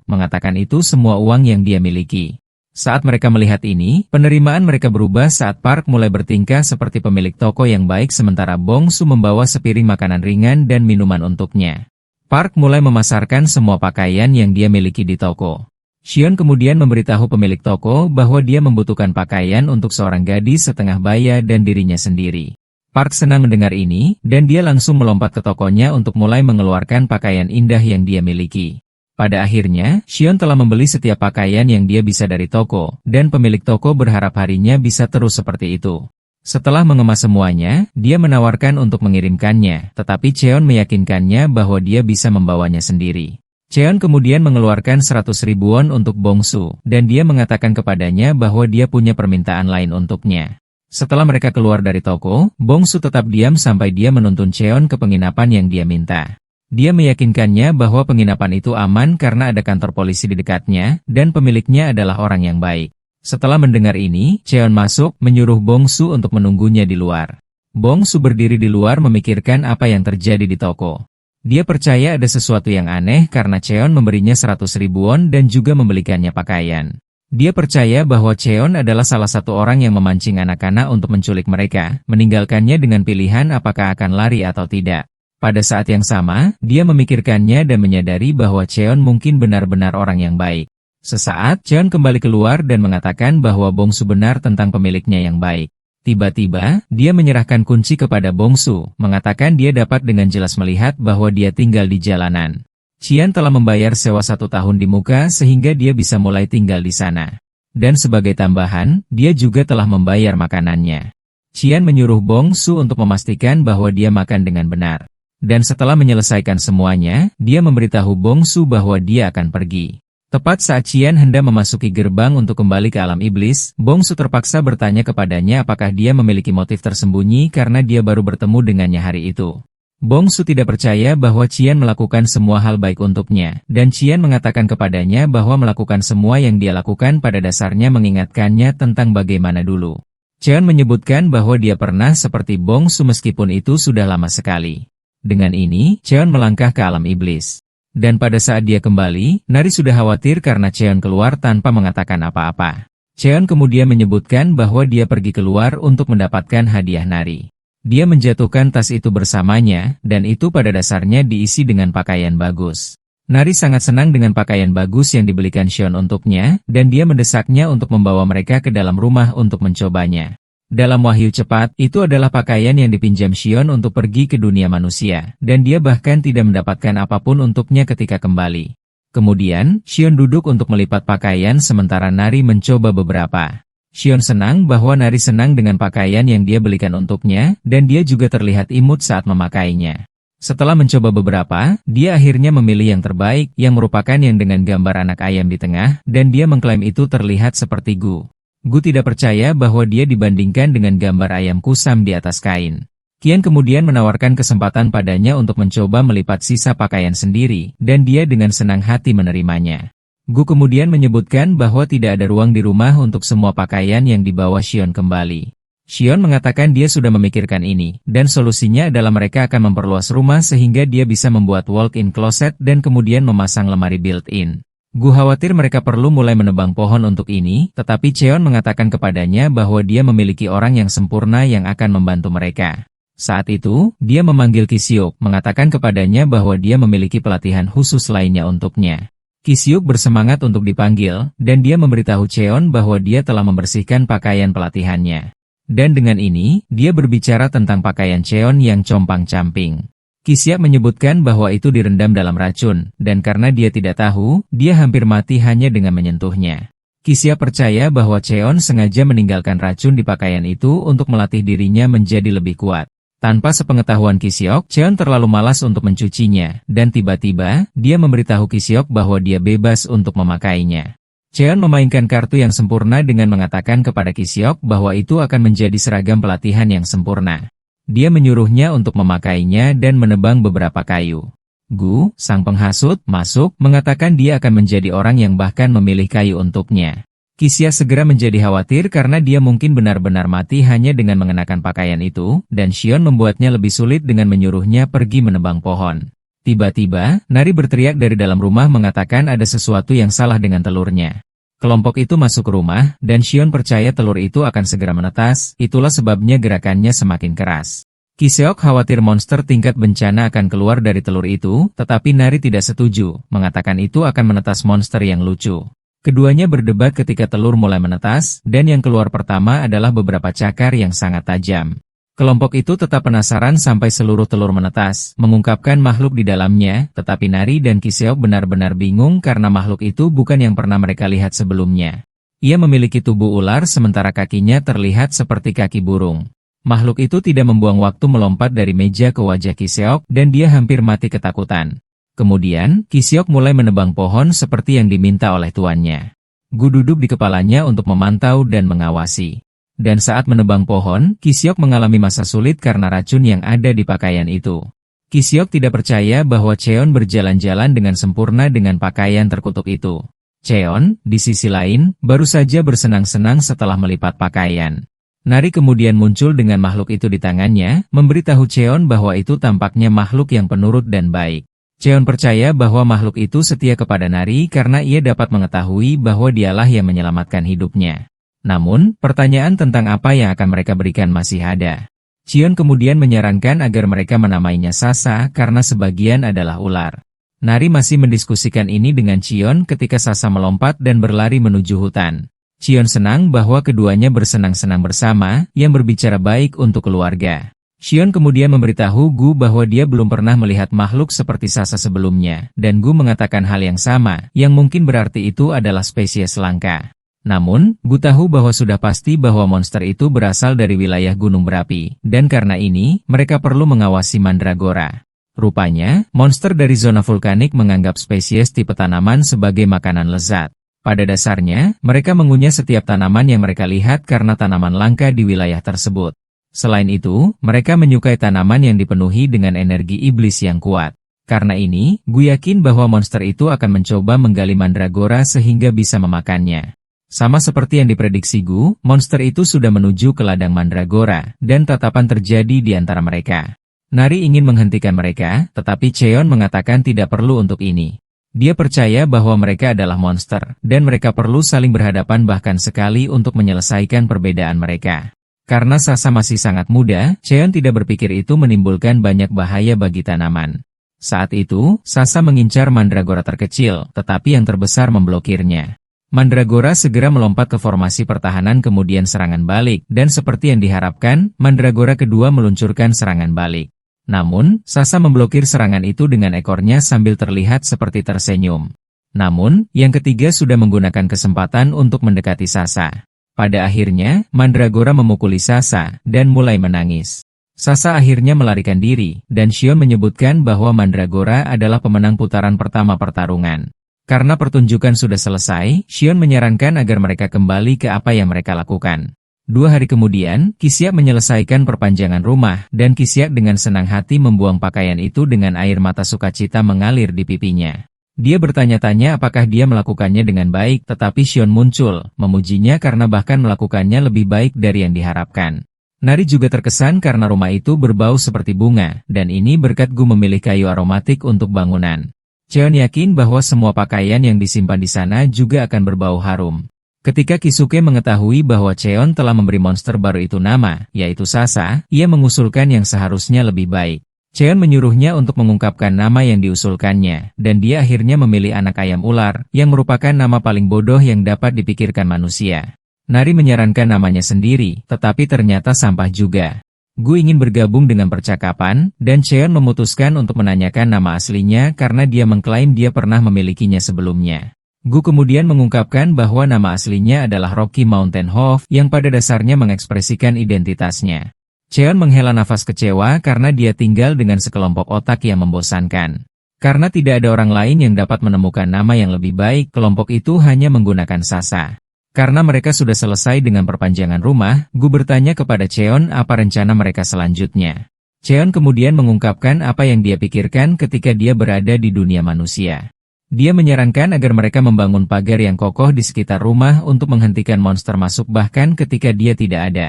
mengatakan itu semua uang yang dia miliki. Saat mereka melihat ini, penerimaan mereka berubah saat Park mulai bertingkah seperti pemilik toko yang baik sementara Bongsu membawa sepiring makanan ringan dan minuman untuknya. Park mulai memasarkan semua pakaian yang dia miliki di toko. Xion kemudian memberitahu pemilik toko bahwa dia membutuhkan pakaian untuk seorang gadis setengah baya dan dirinya sendiri. Park senang mendengar ini, dan dia langsung melompat ke tokonya untuk mulai mengeluarkan pakaian indah yang dia miliki. Pada akhirnya, Xion telah membeli setiap pakaian yang dia bisa dari toko, dan pemilik toko berharap harinya bisa terus seperti itu. Setelah mengemas semuanya, dia menawarkan untuk mengirimkannya, tetapi Cheon meyakinkannya bahwa dia bisa membawanya sendiri. Cheon kemudian mengeluarkan 100.000 won untuk Bongsu, dan dia mengatakan kepadanya bahwa dia punya permintaan lain untuknya. Setelah mereka keluar dari toko, Bongsu tetap diam sampai dia menuntun Cheon ke penginapan yang dia minta. Dia meyakinkannya bahwa penginapan itu aman karena ada kantor polisi di dekatnya, dan pemiliknya adalah orang yang baik. Setelah mendengar ini, Cheon masuk, menyuruh Bongsu untuk menunggunya di luar. Bongsu berdiri di luar memikirkan apa yang terjadi di toko. Dia percaya ada sesuatu yang aneh karena Cheon memberinya 100.000 won dan juga membelikannya pakaian. Dia percaya bahwa Cheon adalah salah satu orang yang memancing anak-anak untuk menculik mereka, meninggalkannya dengan pilihan apakah akan lari atau tidak. Pada saat yang sama, dia memikirkannya dan menyadari bahwa Cheon mungkin benar-benar orang yang baik. Sesaat, Cheon kembali keluar dan mengatakan bahwa Bongsu benar tentang pemiliknya yang baik. Tiba-tiba, dia menyerahkan kunci kepada Bongsu, mengatakan dia dapat dengan jelas melihat bahwa dia tinggal di jalanan. Cian telah membayar sewa 1 tahun di muka sehingga dia bisa mulai tinggal di sana. Dan sebagai tambahan, dia juga telah membayar makanannya. Cian menyuruh Bongsu untuk memastikan bahwa dia makan dengan benar. Dan setelah menyelesaikan semuanya, dia memberitahu Bongsu bahwa dia akan pergi. Tepat saat Cian hendak memasuki gerbang untuk kembali ke alam iblis, Bongsu terpaksa bertanya kepadanya apakah dia memiliki motif tersembunyi karena dia baru bertemu dengannya hari itu. Bongsu tidak percaya bahwa Cian melakukan semua hal baik untuknya, dan Cian mengatakan kepadanya bahwa melakukan semua yang dia lakukan pada dasarnya mengingatkannya tentang bagaimana dulu. Cian menyebutkan bahwa dia pernah seperti Bongsu meskipun itu sudah lama sekali. Dengan ini, Cian melangkah ke alam iblis. Dan pada saat dia kembali, Nari sudah khawatir karena Cheon keluar tanpa mengatakan apa-apa. Cheon kemudian menyebutkan bahwa dia pergi keluar untuk mendapatkan hadiah Nari. Dia menjatuhkan tas itu bersamanya, dan itu pada dasarnya diisi dengan pakaian bagus. Nari sangat senang dengan pakaian bagus yang dibelikan Cheon untuknya, dan dia mendesaknya untuk membawa mereka ke dalam rumah untuk mencobanya. Dalam wahyu cepat, itu adalah pakaian yang dipinjam Cheon untuk pergi ke dunia manusia, dan dia bahkan tidak mendapatkan apapun untuknya ketika kembali. Kemudian, Cheon duduk untuk melipat pakaian sementara Nari mencoba beberapa. Cheon senang bahwa Nari senang dengan pakaian yang dia belikan untuknya, dan dia juga terlihat imut saat memakainya. Setelah mencoba beberapa, dia akhirnya memilih yang terbaik, yang merupakan yang dengan gambar anak ayam di tengah, dan dia mengklaim itu terlihat seperti Gu. Gu tidak percaya bahwa dia dibandingkan dengan gambar ayam kusam di atas kain. Qian kemudian menawarkan kesempatan padanya untuk mencoba melipat sisa pakaian sendiri, dan dia dengan senang hati menerimanya. Gu kemudian menyebutkan bahwa tidak ada ruang di rumah untuk semua pakaian yang dibawa Cheon kembali. Cheon mengatakan dia sudah memikirkan ini, dan solusinya adalah mereka akan memperluas rumah sehingga dia bisa membuat walk-in closet dan kemudian memasang lemari built-in. Gu khawatir mereka perlu mulai menebang pohon untuk ini, tetapi Cheon mengatakan kepadanya bahwa dia memiliki orang yang sempurna yang akan membantu mereka. Saat itu, dia memanggil Kisyuk, mengatakan kepadanya bahwa dia memiliki pelatihan khusus lainnya untuknya. Kisyuk bersemangat untuk dipanggil, dan dia memberitahu Cheon bahwa dia telah membersihkan pakaian pelatihannya. Dan dengan ini, dia berbicara tentang pakaian Cheon yang compang-camping. Kisyak menyebutkan bahwa itu direndam dalam racun, dan karena dia tidak tahu, dia hampir mati hanya dengan menyentuhnya. Kisyak percaya bahwa Cheon sengaja meninggalkan racun di pakaian itu untuk melatih dirinya menjadi lebih kuat. Tanpa sepengetahuan Kisyok, Cheon terlalu malas untuk mencucinya, dan tiba-tiba, dia memberitahu Kisyok bahwa dia bebas untuk memakainya. Cheon memainkan kartu yang sempurna dengan mengatakan kepada Kisyok bahwa itu akan menjadi seragam pelatihan yang sempurna. Dia menyuruhnya untuk memakainya dan menebang beberapa kayu. Gu, sang penghasut, masuk, mengatakan dia akan menjadi orang yang bahkan memilih kayu untuknya. Kisya segera menjadi khawatir karena dia mungkin benar-benar mati hanya dengan mengenakan pakaian itu, dan Cheon membuatnya lebih sulit dengan menyuruhnya pergi menebang pohon. Tiba-tiba, Nari berteriak dari dalam rumah mengatakan ada sesuatu yang salah dengan telurnya. Kelompok itu masuk rumah, dan Cheon percaya telur itu akan segera menetas, itulah sebabnya gerakannya semakin keras. Kiseok khawatir monster tingkat bencana akan keluar dari telur itu, tetapi Nari tidak setuju, mengatakan itu akan menetas monster yang lucu. Keduanya berdebat ketika telur mulai menetas, dan yang keluar pertama adalah beberapa cakar yang sangat tajam. Kelompok itu tetap penasaran sampai seluruh telur menetas, mengungkapkan makhluk di dalamnya, tetapi Nari dan Kiseok benar-benar bingung karena makhluk itu bukan yang pernah mereka lihat sebelumnya. Ia memiliki tubuh ular sementara kakinya terlihat seperti kaki burung. Makhluk itu tidak membuang waktu melompat dari meja ke wajah Kiseok dan dia hampir mati ketakutan. Kemudian, Kiseok mulai menebang pohon seperti yang diminta oleh tuannya. Gu duduk di kepalanya untuk memantau dan mengawasi. Dan saat menebang pohon, Kiseok mengalami masa sulit karena racun yang ada di pakaian itu. Kiseok tidak percaya bahwa Cheon berjalan-jalan dengan sempurna dengan pakaian terkutuk itu. Cheon, di sisi lain, baru saja bersenang-senang setelah melipat pakaian. Nari kemudian muncul dengan makhluk itu di tangannya, memberitahu Cheon bahwa itu tampaknya makhluk yang penurut dan baik. Cheon percaya bahwa makhluk itu setia kepada Nari karena ia dapat mengetahui bahwa dialah yang menyelamatkan hidupnya. Namun, pertanyaan tentang apa yang akan mereka berikan masih ada. Cheon kemudian menyarankan agar mereka menamainya Sasa karena sebagian adalah ular. Nari masih mendiskusikan ini dengan Cheon ketika Sasa melompat dan berlari menuju hutan. Cheon senang bahwa keduanya bersenang-senang bersama, yang berbicara baik untuk keluarga. Cheon kemudian memberitahu Gu bahwa dia belum pernah melihat makhluk seperti Sasa sebelumnya, dan Gu mengatakan hal yang sama, yang mungkin berarti itu adalah spesies langka. Namun, Gu tahu bahwa sudah pasti bahwa monster itu berasal dari wilayah gunung berapi, dan karena ini, mereka perlu mengawasi Mandragora. Rupanya, monster dari zona vulkanik menganggap spesies tipe tanaman sebagai makanan lezat. Pada dasarnya, mereka mengunyah setiap tanaman yang mereka lihat karena tanaman langka di wilayah tersebut. Selain itu, mereka menyukai tanaman yang dipenuhi dengan energi iblis yang kuat. Karena ini, gue yakin bahwa monster itu akan mencoba menggali Mandragora sehingga bisa memakannya. Sama seperti yang diprediksi Gu, monster itu sudah menuju ke ladang Mandragora, dan tatapan terjadi di antara mereka. Nari ingin menghentikan mereka, tetapi Cheon mengatakan tidak perlu untuk ini. Dia percaya bahwa mereka adalah monster, dan mereka perlu saling berhadapan bahkan sekali untuk menyelesaikan perbedaan mereka. Karena Sasa masih sangat muda, Cheon tidak berpikir itu menimbulkan banyak bahaya bagi tanaman. Saat itu, Sasa mengincar Mandragora terkecil, tetapi yang terbesar memblokirnya. Mandragora segera melompat ke formasi pertahanan kemudian serangan balik, dan seperti yang diharapkan, Mandragora kedua meluncurkan serangan balik. Namun, Sasa memblokir serangan itu dengan ekornya sambil terlihat seperti tersenyum. Namun, yang ketiga sudah menggunakan kesempatan untuk mendekati Sasa. Pada akhirnya, Mandragora memukuli Sasa, dan mulai menangis. Sasa akhirnya melarikan diri, dan Cheon menyebutkan bahwa Mandragora adalah pemenang putaran pertama pertarungan. Karena pertunjukan sudah selesai, Cheon menyarankan agar mereka kembali ke apa yang mereka lakukan. 2 hari kemudian, Kiseok menyelesaikan perpanjangan rumah, dan Kiseok dengan senang hati membuang pakaian itu dengan air mata sukacita mengalir di pipinya. Dia bertanya-tanya apakah dia melakukannya dengan baik, tetapi Cheon muncul, memujinya karena bahkan melakukannya lebih baik dari yang diharapkan. Nari juga terkesan karena rumah itu berbau seperti bunga, dan ini berkat Gu memilih kayu aromatik untuk bangunan. Cheon yakin bahwa semua pakaian yang disimpan di sana juga akan berbau harum. Ketika Kisuke mengetahui bahwa Cheon telah memberi monster baru itu nama, yaitu Sasa, ia mengusulkan yang seharusnya lebih baik. Cheon menyuruhnya untuk mengungkapkan nama yang diusulkannya, dan dia akhirnya memilih anak ayam ular, yang merupakan nama paling bodoh yang dapat dipikirkan manusia. Nari menyarankan namanya sendiri, tetapi ternyata sampah juga. Gu ingin bergabung dengan percakapan, dan Cheon memutuskan untuk menanyakan nama aslinya karena dia mengklaim dia pernah memilikinya sebelumnya. Gu kemudian mengungkapkan bahwa nama aslinya adalah Rocky Mountain Hoof yang pada dasarnya mengekspresikan identitasnya. Cheon menghela nafas kecewa karena dia tinggal dengan sekelompok otak yang membosankan. Karena tidak ada orang lain yang dapat menemukan nama yang lebih baik, kelompok itu hanya menggunakan Sasa. Karena mereka sudah selesai dengan perpanjangan rumah, Gu bertanya kepada Cheon apa rencana mereka selanjutnya. Cheon kemudian mengungkapkan apa yang dia pikirkan ketika dia berada di dunia manusia. Dia menyarankan agar mereka membangun pagar yang kokoh di sekitar rumah untuk menghentikan monster masuk bahkan ketika dia tidak ada.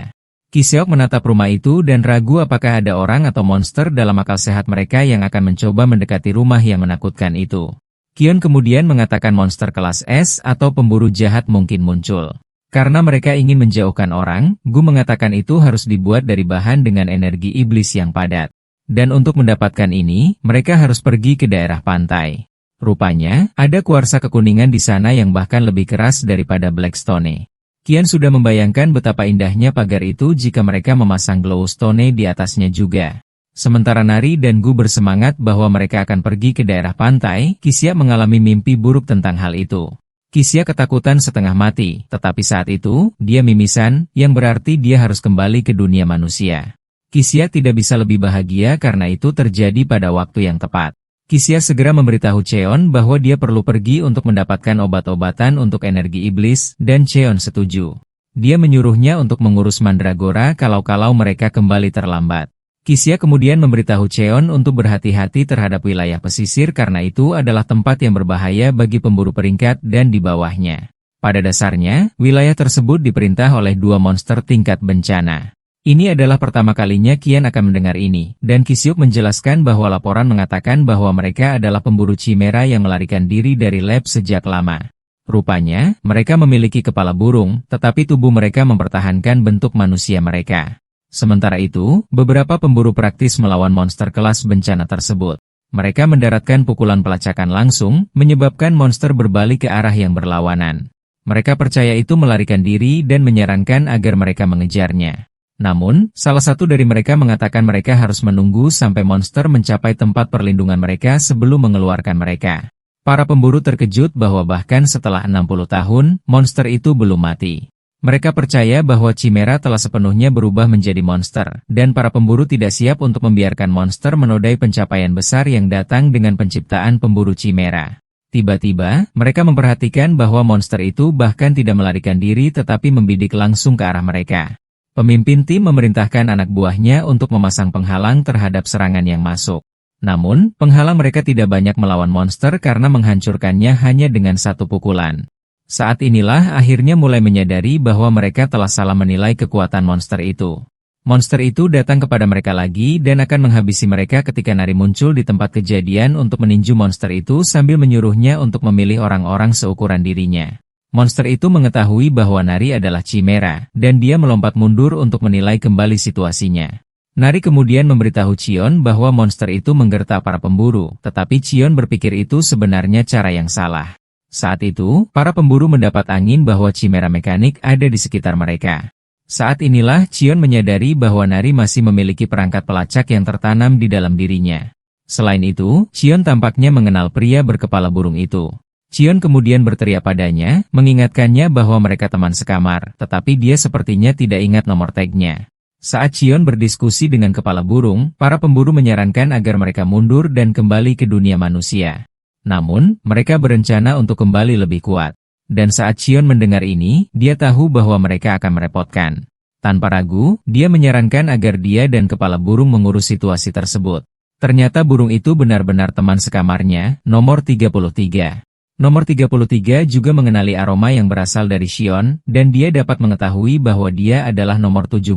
Kiseok menatap rumah itu dan ragu apakah ada orang atau monster dalam akal sehat mereka yang akan mencoba mendekati rumah yang menakutkan itu. Kion kemudian mengatakan monster kelas S atau pemburu jahat mungkin muncul. Karena mereka ingin menjauhkan orang, Gu mengatakan itu harus dibuat dari bahan dengan energi iblis yang padat. Dan untuk mendapatkan ini, mereka harus pergi ke daerah pantai. Rupanya, ada kuarsa kekuningan di sana yang bahkan lebih keras daripada Blackstone. Kian sudah membayangkan betapa indahnya pagar itu jika mereka memasang glowstone di atasnya juga. Sementara Nari dan Gu bersemangat bahwa mereka akan pergi ke daerah pantai, Kiseok mengalami mimpi buruk tentang hal itu. Kisya ketakutan setengah mati, tetapi saat itu, dia mimisan, yang berarti dia harus kembali ke dunia manusia. Kisya tidak bisa lebih bahagia karena itu terjadi pada waktu yang tepat. Kisya segera memberitahu Cheon bahwa dia perlu pergi untuk mendapatkan obat-obatan untuk energi iblis, dan Cheon setuju. Dia menyuruhnya untuk mengurus Mandragora kalau mereka kembali terlambat. Kisya kemudian memberitahu Cheon untuk berhati-hati terhadap wilayah pesisir karena itu adalah tempat yang berbahaya bagi pemburu peringkat dan di bawahnya. Pada dasarnya, wilayah tersebut diperintah oleh dua monster tingkat bencana. Ini adalah pertama kalinya Kian akan mendengar ini, dan Kisyuk menjelaskan bahwa laporan mengatakan bahwa mereka adalah pemburu Chimera yang melarikan diri dari lab sejak lama. Rupanya, mereka memiliki kepala burung, tetapi tubuh mereka mempertahankan bentuk manusia mereka. Sementara itu, beberapa pemburu praktis melawan monster kelas bencana tersebut. Mereka mendaratkan pukulan pelacakan langsung, menyebabkan monster berbalik ke arah yang berlawanan. Mereka percaya itu melarikan diri dan menyarankan agar mereka mengejarnya. Namun, salah satu dari mereka mengatakan mereka harus menunggu sampai monster mencapai tempat perlindungan mereka sebelum mengeluarkan mereka. Para pemburu terkejut bahwa bahkan setelah 60 tahun, monster itu belum mati. Mereka percaya bahwa Chimera telah sepenuhnya berubah menjadi monster, dan para pemburu tidak siap untuk membiarkan monster menodai pencapaian besar yang datang dengan penciptaan pemburu Chimera. Tiba-tiba, mereka memperhatikan bahwa monster itu bahkan tidak melarikan diri tetapi membidik langsung ke arah mereka. Pemimpin tim memerintahkan anak buahnya untuk memasang penghalang terhadap serangan yang masuk. Namun, penghalang mereka tidak banyak melawan monster karena menghancurkannya hanya dengan satu pukulan. Saat inilah akhirnya mulai menyadari bahwa mereka telah salah menilai kekuatan monster itu. Monster itu datang kepada mereka lagi dan akan menghabisi mereka ketika Nari muncul di tempat kejadian untuk meninju monster itu sambil menyuruhnya untuk memilih orang-orang seukuran dirinya. Monster itu mengetahui bahwa Nari adalah Chimera, dan dia melompat mundur untuk menilai kembali situasinya. Nari kemudian memberitahu Cheon bahwa monster itu menggertak para pemburu, tetapi Cheon berpikir itu sebenarnya cara yang salah. Saat itu, para pemburu mendapat angin bahwa Chimera mekanik ada di sekitar mereka. Saat inilah Cheon menyadari bahwa Nari masih memiliki perangkat pelacak yang tertanam di dalam dirinya. Selain itu, Cheon tampaknya mengenal pria berkepala burung itu. Cheon kemudian berteriak padanya, mengingatkannya bahwa mereka teman sekamar, tetapi dia sepertinya tidak ingat nomor tagnya. Saat Cheon berdiskusi dengan kepala burung, para pemburu menyarankan agar mereka mundur dan kembali ke dunia manusia. Namun, mereka berencana untuk kembali lebih kuat. Dan saat Cheon mendengar ini, dia tahu bahwa mereka akan merepotkan. Tanpa ragu, dia menyarankan agar dia dan kepala burung mengurus situasi tersebut. Ternyata burung itu benar-benar teman sekamarnya, nomor 33. Nomor 33 juga mengenali aroma yang berasal dari Cheon, dan dia dapat mengetahui bahwa dia adalah nomor 17.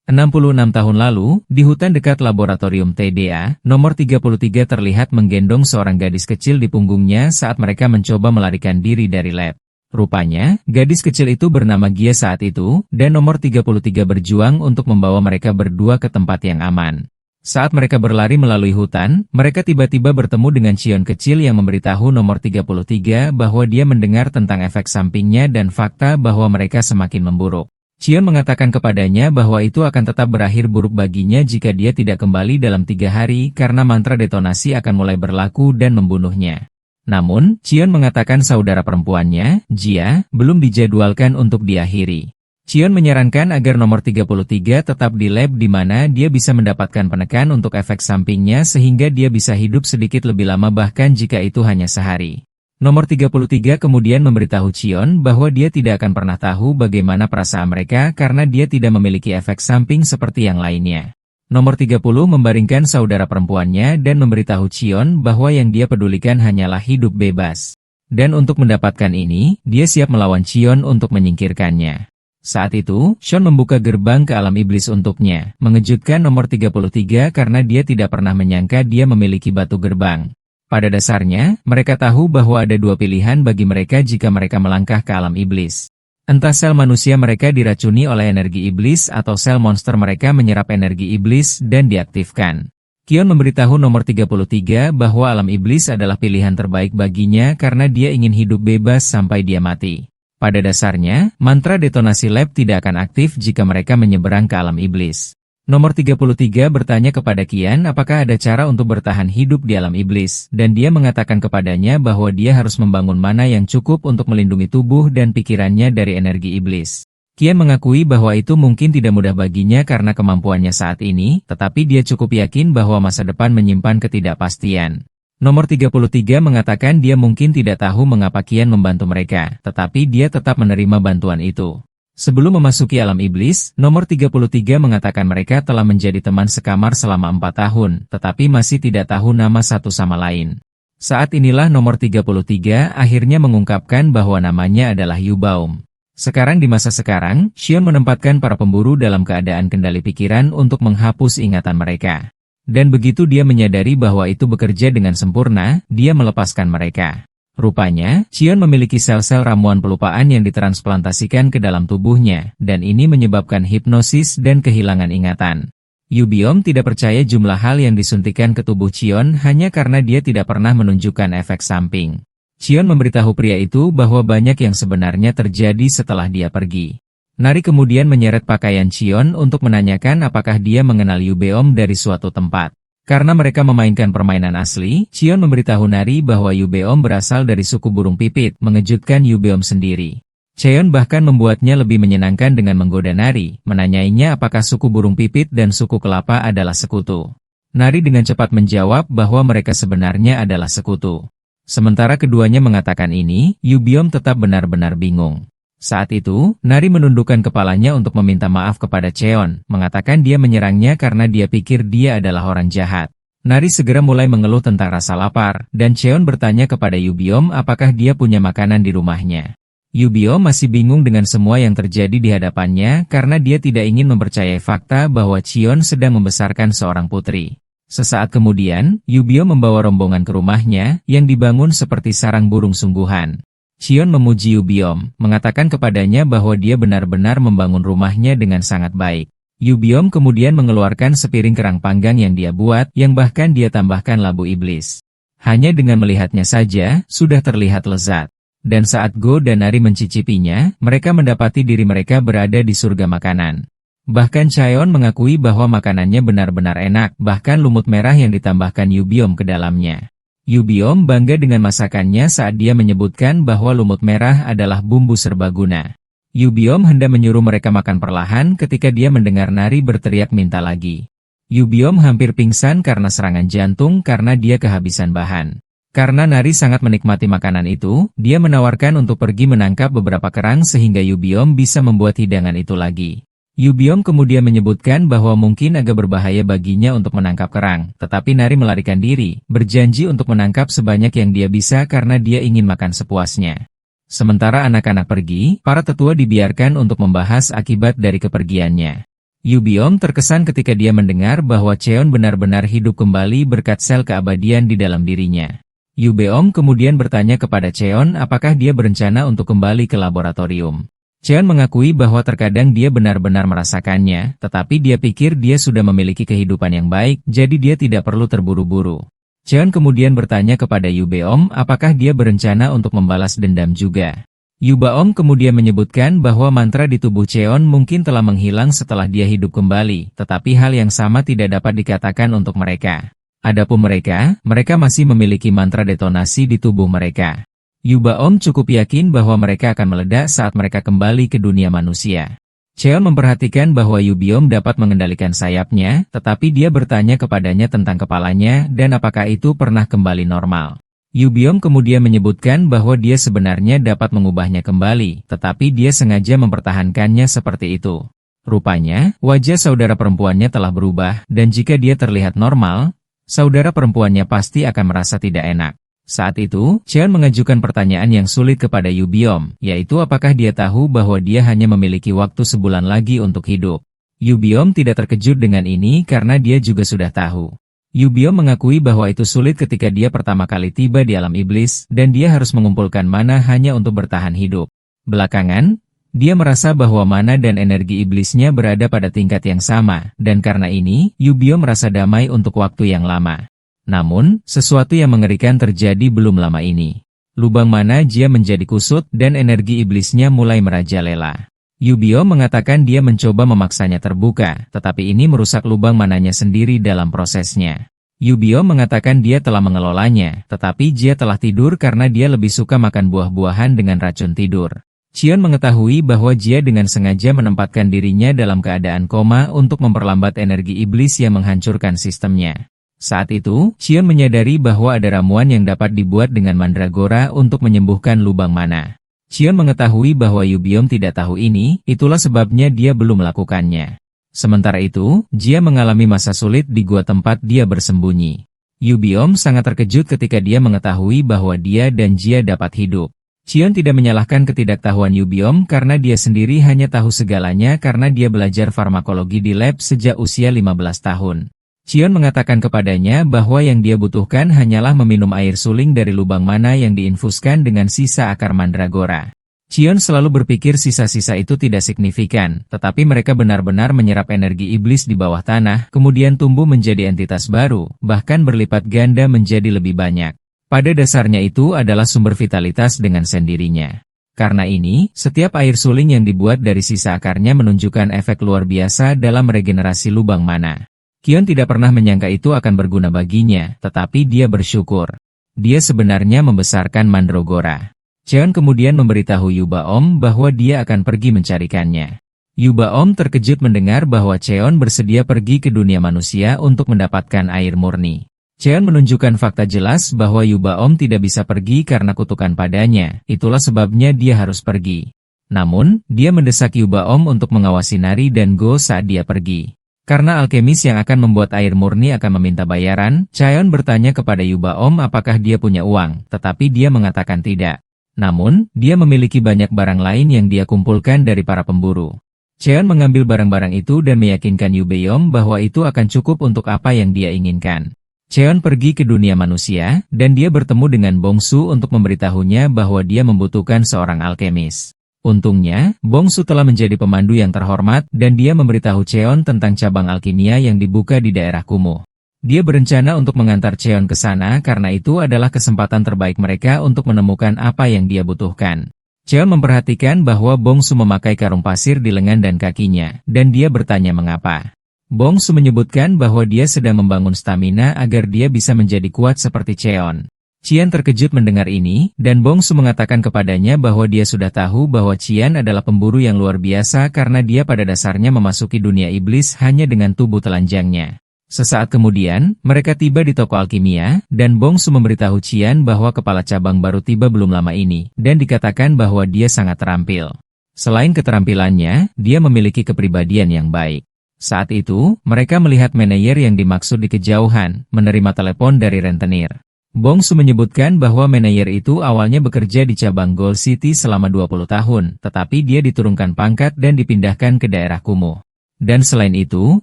66 tahun lalu, di hutan dekat laboratorium TDA, nomor 33 terlihat menggendong seorang gadis kecil di punggungnya saat mereka mencoba melarikan diri dari lab. Rupanya, gadis kecil itu bernama Gia saat itu, dan nomor 33 berjuang untuk membawa mereka berdua ke tempat yang aman. Saat mereka berlari melalui hutan, mereka tiba-tiba bertemu dengan Cheon kecil yang memberitahu nomor 33 bahwa dia mendengar tentang efek sampingnya dan fakta bahwa mereka semakin memburuk. Cheon mengatakan kepadanya bahwa itu akan tetap berakhir buruk baginya jika dia tidak kembali dalam 3 hari karena mantra detonasi akan mulai berlaku dan membunuhnya. Namun, Cheon mengatakan saudara perempuannya, Jia, belum dijadwalkan untuk diakhiri. Cheon menyarankan agar nomor 33 tetap di lab di mana dia bisa mendapatkan penekan untuk efek sampingnya sehingga dia bisa hidup sedikit lebih lama bahkan jika itu hanya sehari. Nomor 33 kemudian memberitahu Cheon bahwa dia tidak akan pernah tahu bagaimana perasaan mereka karena dia tidak memiliki efek samping seperti yang lainnya. Nomor 30 membaringkan saudara perempuannya dan memberitahu Cheon bahwa yang dia pedulikan hanyalah hidup bebas. Dan untuk mendapatkan ini, dia siap melawan Cheon untuk menyingkirkannya. Saat itu, Sean membuka gerbang ke alam iblis untuknya, mengejutkan nomor 33 karena dia tidak pernah menyangka dia memiliki batu gerbang. Pada dasarnya, mereka tahu bahwa ada dua pilihan bagi mereka jika mereka melangkah ke alam iblis. Entah sel manusia mereka diracuni oleh energi iblis atau sel monster mereka menyerap energi iblis dan diaktifkan. Kion memberitahu nomor 33 bahwa alam iblis adalah pilihan terbaik baginya karena dia ingin hidup bebas sampai dia mati. Pada dasarnya, mantra detonasi lab tidak akan aktif jika mereka menyeberang ke alam iblis. Nomor 33 bertanya kepada Qian apakah ada cara untuk bertahan hidup di alam iblis, dan dia mengatakan kepadanya bahwa dia harus membangun mana yang cukup untuk melindungi tubuh dan pikirannya dari energi iblis. Qian mengakui bahwa itu mungkin tidak mudah baginya karena kemampuannya saat ini, tetapi dia cukup yakin bahwa masa depan menyimpan ketidakpastian. Nomor 33 mengatakan dia mungkin tidak tahu mengapa Qian membantu mereka, tetapi dia tetap menerima bantuan itu. Sebelum memasuki alam iblis, nomor 33 mengatakan mereka telah menjadi teman sekamar selama 4 tahun, tetapi masih tidak tahu nama satu sama lain. Saat inilah nomor 33 akhirnya mengungkapkan bahwa namanya adalah Yu Baom. Sekarang di masa sekarang, Xion menempatkan para pemburu dalam keadaan kendali pikiran untuk menghapus ingatan mereka. Dan begitu dia menyadari bahwa itu bekerja dengan sempurna, dia melepaskan mereka. Rupanya, Xion memiliki sel-sel ramuan pelupaan yang ditransplantasikan ke dalam tubuhnya, dan ini menyebabkan hipnosis dan kehilangan ingatan. Yu Biom tidak percaya jumlah hal yang disuntikan ke tubuh Xion hanya karena dia tidak pernah menunjukkan efek samping. Xion memberitahu pria itu bahwa banyak yang sebenarnya terjadi setelah dia pergi. Nari kemudian menyeret pakaian Xion untuk menanyakan apakah dia mengenal Yu Biom dari suatu tempat. Karena mereka memainkan permainan asli, Xion memberitahu Nari bahwa Yu Beom berasal dari suku burung pipit, mengejutkan Yu Beom sendiri. Xion bahkan membuatnya lebih menyenangkan dengan menggoda Nari, menanyainya apakah suku burung pipit dan suku kelapa adalah sekutu. Nari dengan cepat menjawab bahwa mereka sebenarnya adalah sekutu. Sementara keduanya mengatakan ini, Yu Beom tetap benar-benar bingung. Saat itu, Nari menundukkan kepalanya untuk meminta maaf kepada Cheon, mengatakan dia menyerangnya karena dia pikir dia adalah orang jahat. Nari segera mulai mengeluh tentang rasa lapar, dan Cheon bertanya kepada Yu Biom apakah dia punya makanan di rumahnya. Yu Biom masih bingung dengan semua yang terjadi di hadapannya karena dia tidak ingin mempercayai fakta bahwa Cheon sedang membesarkan seorang putri. Sesaat kemudian, Yu Biom membawa rombongan ke rumahnya, yang dibangun seperti sarang burung sungguhan. Xion memuji Yu Biom, mengatakan kepadanya bahwa dia benar-benar membangun rumahnya dengan sangat baik. Yu Biom kemudian mengeluarkan sepiring kerang panggang yang dia buat, yang bahkan dia tambahkan labu iblis. Hanya dengan melihatnya saja, sudah terlihat lezat. Dan saat Go dan Nari mencicipinya, mereka mendapati diri mereka berada di surga makanan. Bahkan Cheon mengakui bahwa makanannya benar-benar enak, bahkan lumut merah yang ditambahkan Yu Biom ke dalamnya. Yu Biom bangga dengan masakannya saat dia menyebutkan bahwa lumut merah adalah bumbu serbaguna. Yu Biom hendak menyuruh mereka makan perlahan ketika dia mendengar Nari berteriak minta lagi. Yu Biom hampir pingsan karena serangan jantung karena dia kehabisan bahan. Karena Nari sangat menikmati makanan itu, dia menawarkan untuk pergi menangkap beberapa kerang sehingga Yu Biom bisa membuat hidangan itu lagi. Yu Biom kemudian menyebutkan bahwa mungkin agak berbahaya baginya untuk menangkap kerang, tetapi Nari melarikan diri, berjanji untuk menangkap sebanyak yang dia bisa karena dia ingin makan sepuasnya. Sementara anak-anak pergi, para tetua dibiarkan untuk membahas akibat dari kepergiannya. Yu Biom terkesan ketika dia mendengar bahwa Cheon benar-benar hidup kembali berkat sel keabadian di dalam dirinya. Yu Biom kemudian bertanya kepada Cheon apakah dia berencana untuk kembali ke laboratorium. Cheon mengakui bahwa terkadang dia benar-benar merasakannya, tetapi dia pikir dia sudah memiliki kehidupan yang baik, jadi dia tidak perlu terburu-buru. Cheon kemudian bertanya kepada Yu Beom apakah dia berencana untuk membalas dendam juga. Yu Beom kemudian menyebutkan bahwa mantra di tubuh Cheon mungkin telah menghilang setelah dia hidup kembali, tetapi hal yang sama tidak dapat dikatakan untuk mereka. Adapun mereka masih memiliki mantra detonasi di tubuh mereka. Yu Beom cukup yakin bahwa mereka akan meledak saat mereka kembali ke dunia manusia. Cheon memperhatikan bahwa Yu Biom dapat mengendalikan sayapnya, tetapi dia bertanya kepadanya tentang kepalanya dan apakah itu pernah kembali normal. Yu Biom kemudian menyebutkan bahwa dia sebenarnya dapat mengubahnya kembali, tetapi dia sengaja mempertahankannya seperti itu. Rupanya, wajah saudara perempuannya telah berubah, dan jika dia terlihat normal, saudara perempuannya pasti akan merasa tidak enak. Saat itu, Cheon mengajukan pertanyaan yang sulit kepada Yu Biom, yaitu apakah dia tahu bahwa dia hanya memiliki waktu sebulan lagi untuk hidup. Yu Biom tidak terkejut dengan ini karena dia juga sudah tahu. Yu Biom mengakui bahwa itu sulit ketika dia pertama kali tiba di alam iblis, dan dia harus mengumpulkan mana hanya untuk bertahan hidup. Belakangan, dia merasa bahwa mana dan energi iblisnya berada pada tingkat yang sama, dan karena ini, Yu Biom merasa damai untuk waktu yang lama. Namun, sesuatu yang mengerikan terjadi belum lama ini. Lubang mana dia menjadi kusut dan energi iblisnya mulai merajalela. Yubio mengatakan dia mencoba memaksanya terbuka, tetapi ini merusak lubang mananya sendiri dalam prosesnya. Yubio mengatakan dia telah mengelolanya, tetapi dia telah tidur karena dia lebih suka makan buah-buahan dengan racun tidur. Cheon mengetahui bahwa dia dengan sengaja menempatkan dirinya dalam keadaan koma untuk memperlambat energi iblis yang menghancurkan sistemnya. Saat itu, Cheon menyadari bahwa ada ramuan yang dapat dibuat dengan mandragora untuk menyembuhkan lubang mana. Cheon mengetahui bahwa Yubiom tidak tahu ini, itulah sebabnya dia belum melakukannya. Sementara itu, Jia mengalami masa sulit di gua tempat dia bersembunyi. Yubiom sangat terkejut ketika dia mengetahui bahwa dia dan Jia dapat hidup. Cheon tidak menyalahkan ketidaktahuan Yubiom karena dia sendiri hanya tahu segalanya karena dia belajar farmakologi di lab sejak usia 15 tahun. Cheon mengatakan kepadanya bahwa yang dia butuhkan hanyalah meminum air suling dari lubang mana yang diinfuskan dengan sisa akar mandragora. Cheon selalu berpikir sisa-sisa itu tidak signifikan, tetapi mereka benar-benar menyerap energi iblis di bawah tanah, kemudian tumbuh menjadi entitas baru, bahkan berlipat ganda menjadi lebih banyak. Pada dasarnya itu adalah sumber vitalitas dengan sendirinya. Karena ini, setiap air suling yang dibuat dari sisa akarnya menunjukkan efek luar biasa dalam regenerasi lubang mana. Cheon tidak pernah menyangka itu akan berguna baginya, tetapi dia bersyukur. Dia sebenarnya membesarkan mandragora. Cheon kemudian memberitahu Yubaom bahwa dia akan pergi mencarikannya. Yubaom terkejut mendengar bahwa Cheon bersedia pergi ke dunia manusia untuk mendapatkan air murni. Cheon menunjukkan fakta jelas bahwa Yubaom tidak bisa pergi karena kutukan padanya, itulah sebabnya dia harus pergi. Namun, dia mendesak Yubaom untuk mengawasi Nari dan Go saat dia pergi. Karena alkemis yang akan membuat air murni akan meminta bayaran, Cheon bertanya kepada Yubaom apakah dia punya uang, tetapi dia mengatakan tidak. Namun, dia memiliki banyak barang lain yang dia kumpulkan dari para pemburu. Cheon mengambil barang-barang itu dan meyakinkan Yubeom bahwa itu akan cukup untuk apa yang dia inginkan. Cheon pergi ke dunia manusia, dan dia bertemu dengan Bongsu untuk memberitahunya bahwa dia membutuhkan seorang alkemis. Untungnya, Bongsu telah menjadi pemandu yang terhormat dan dia memberitahu Cheon tentang cabang alkimia yang dibuka di daerah kumuh. Dia berencana untuk mengantar Cheon ke sana karena itu adalah kesempatan terbaik mereka untuk menemukan apa yang dia butuhkan. Cheon memperhatikan bahwa Bongsu memakai karung pasir di lengan dan kakinya, dan dia bertanya mengapa. Bongsu menyebutkan bahwa dia sedang membangun stamina agar dia bisa menjadi kuat seperti Cheon. Qian terkejut mendengar ini, dan Bongsu mengatakan kepadanya bahwa dia sudah tahu bahwa Qian adalah pemburu yang luar biasa karena dia pada dasarnya memasuki dunia iblis hanya dengan tubuh telanjangnya. Sesaat kemudian, mereka tiba di toko alkimia, dan Bongsu memberitahu Qian bahwa kepala cabang baru tiba belum lama ini, dan dikatakan bahwa dia sangat terampil. Selain keterampilannya, dia memiliki kepribadian yang baik. Saat itu, mereka melihat manajer yang dimaksud di kejauhan, menerima telepon dari rentenir. Bongsu menyebutkan bahwa manajer itu awalnya bekerja di cabang Gold City selama 20 tahun, tetapi dia diturunkan pangkat dan dipindahkan ke daerah kumuh. Dan selain itu,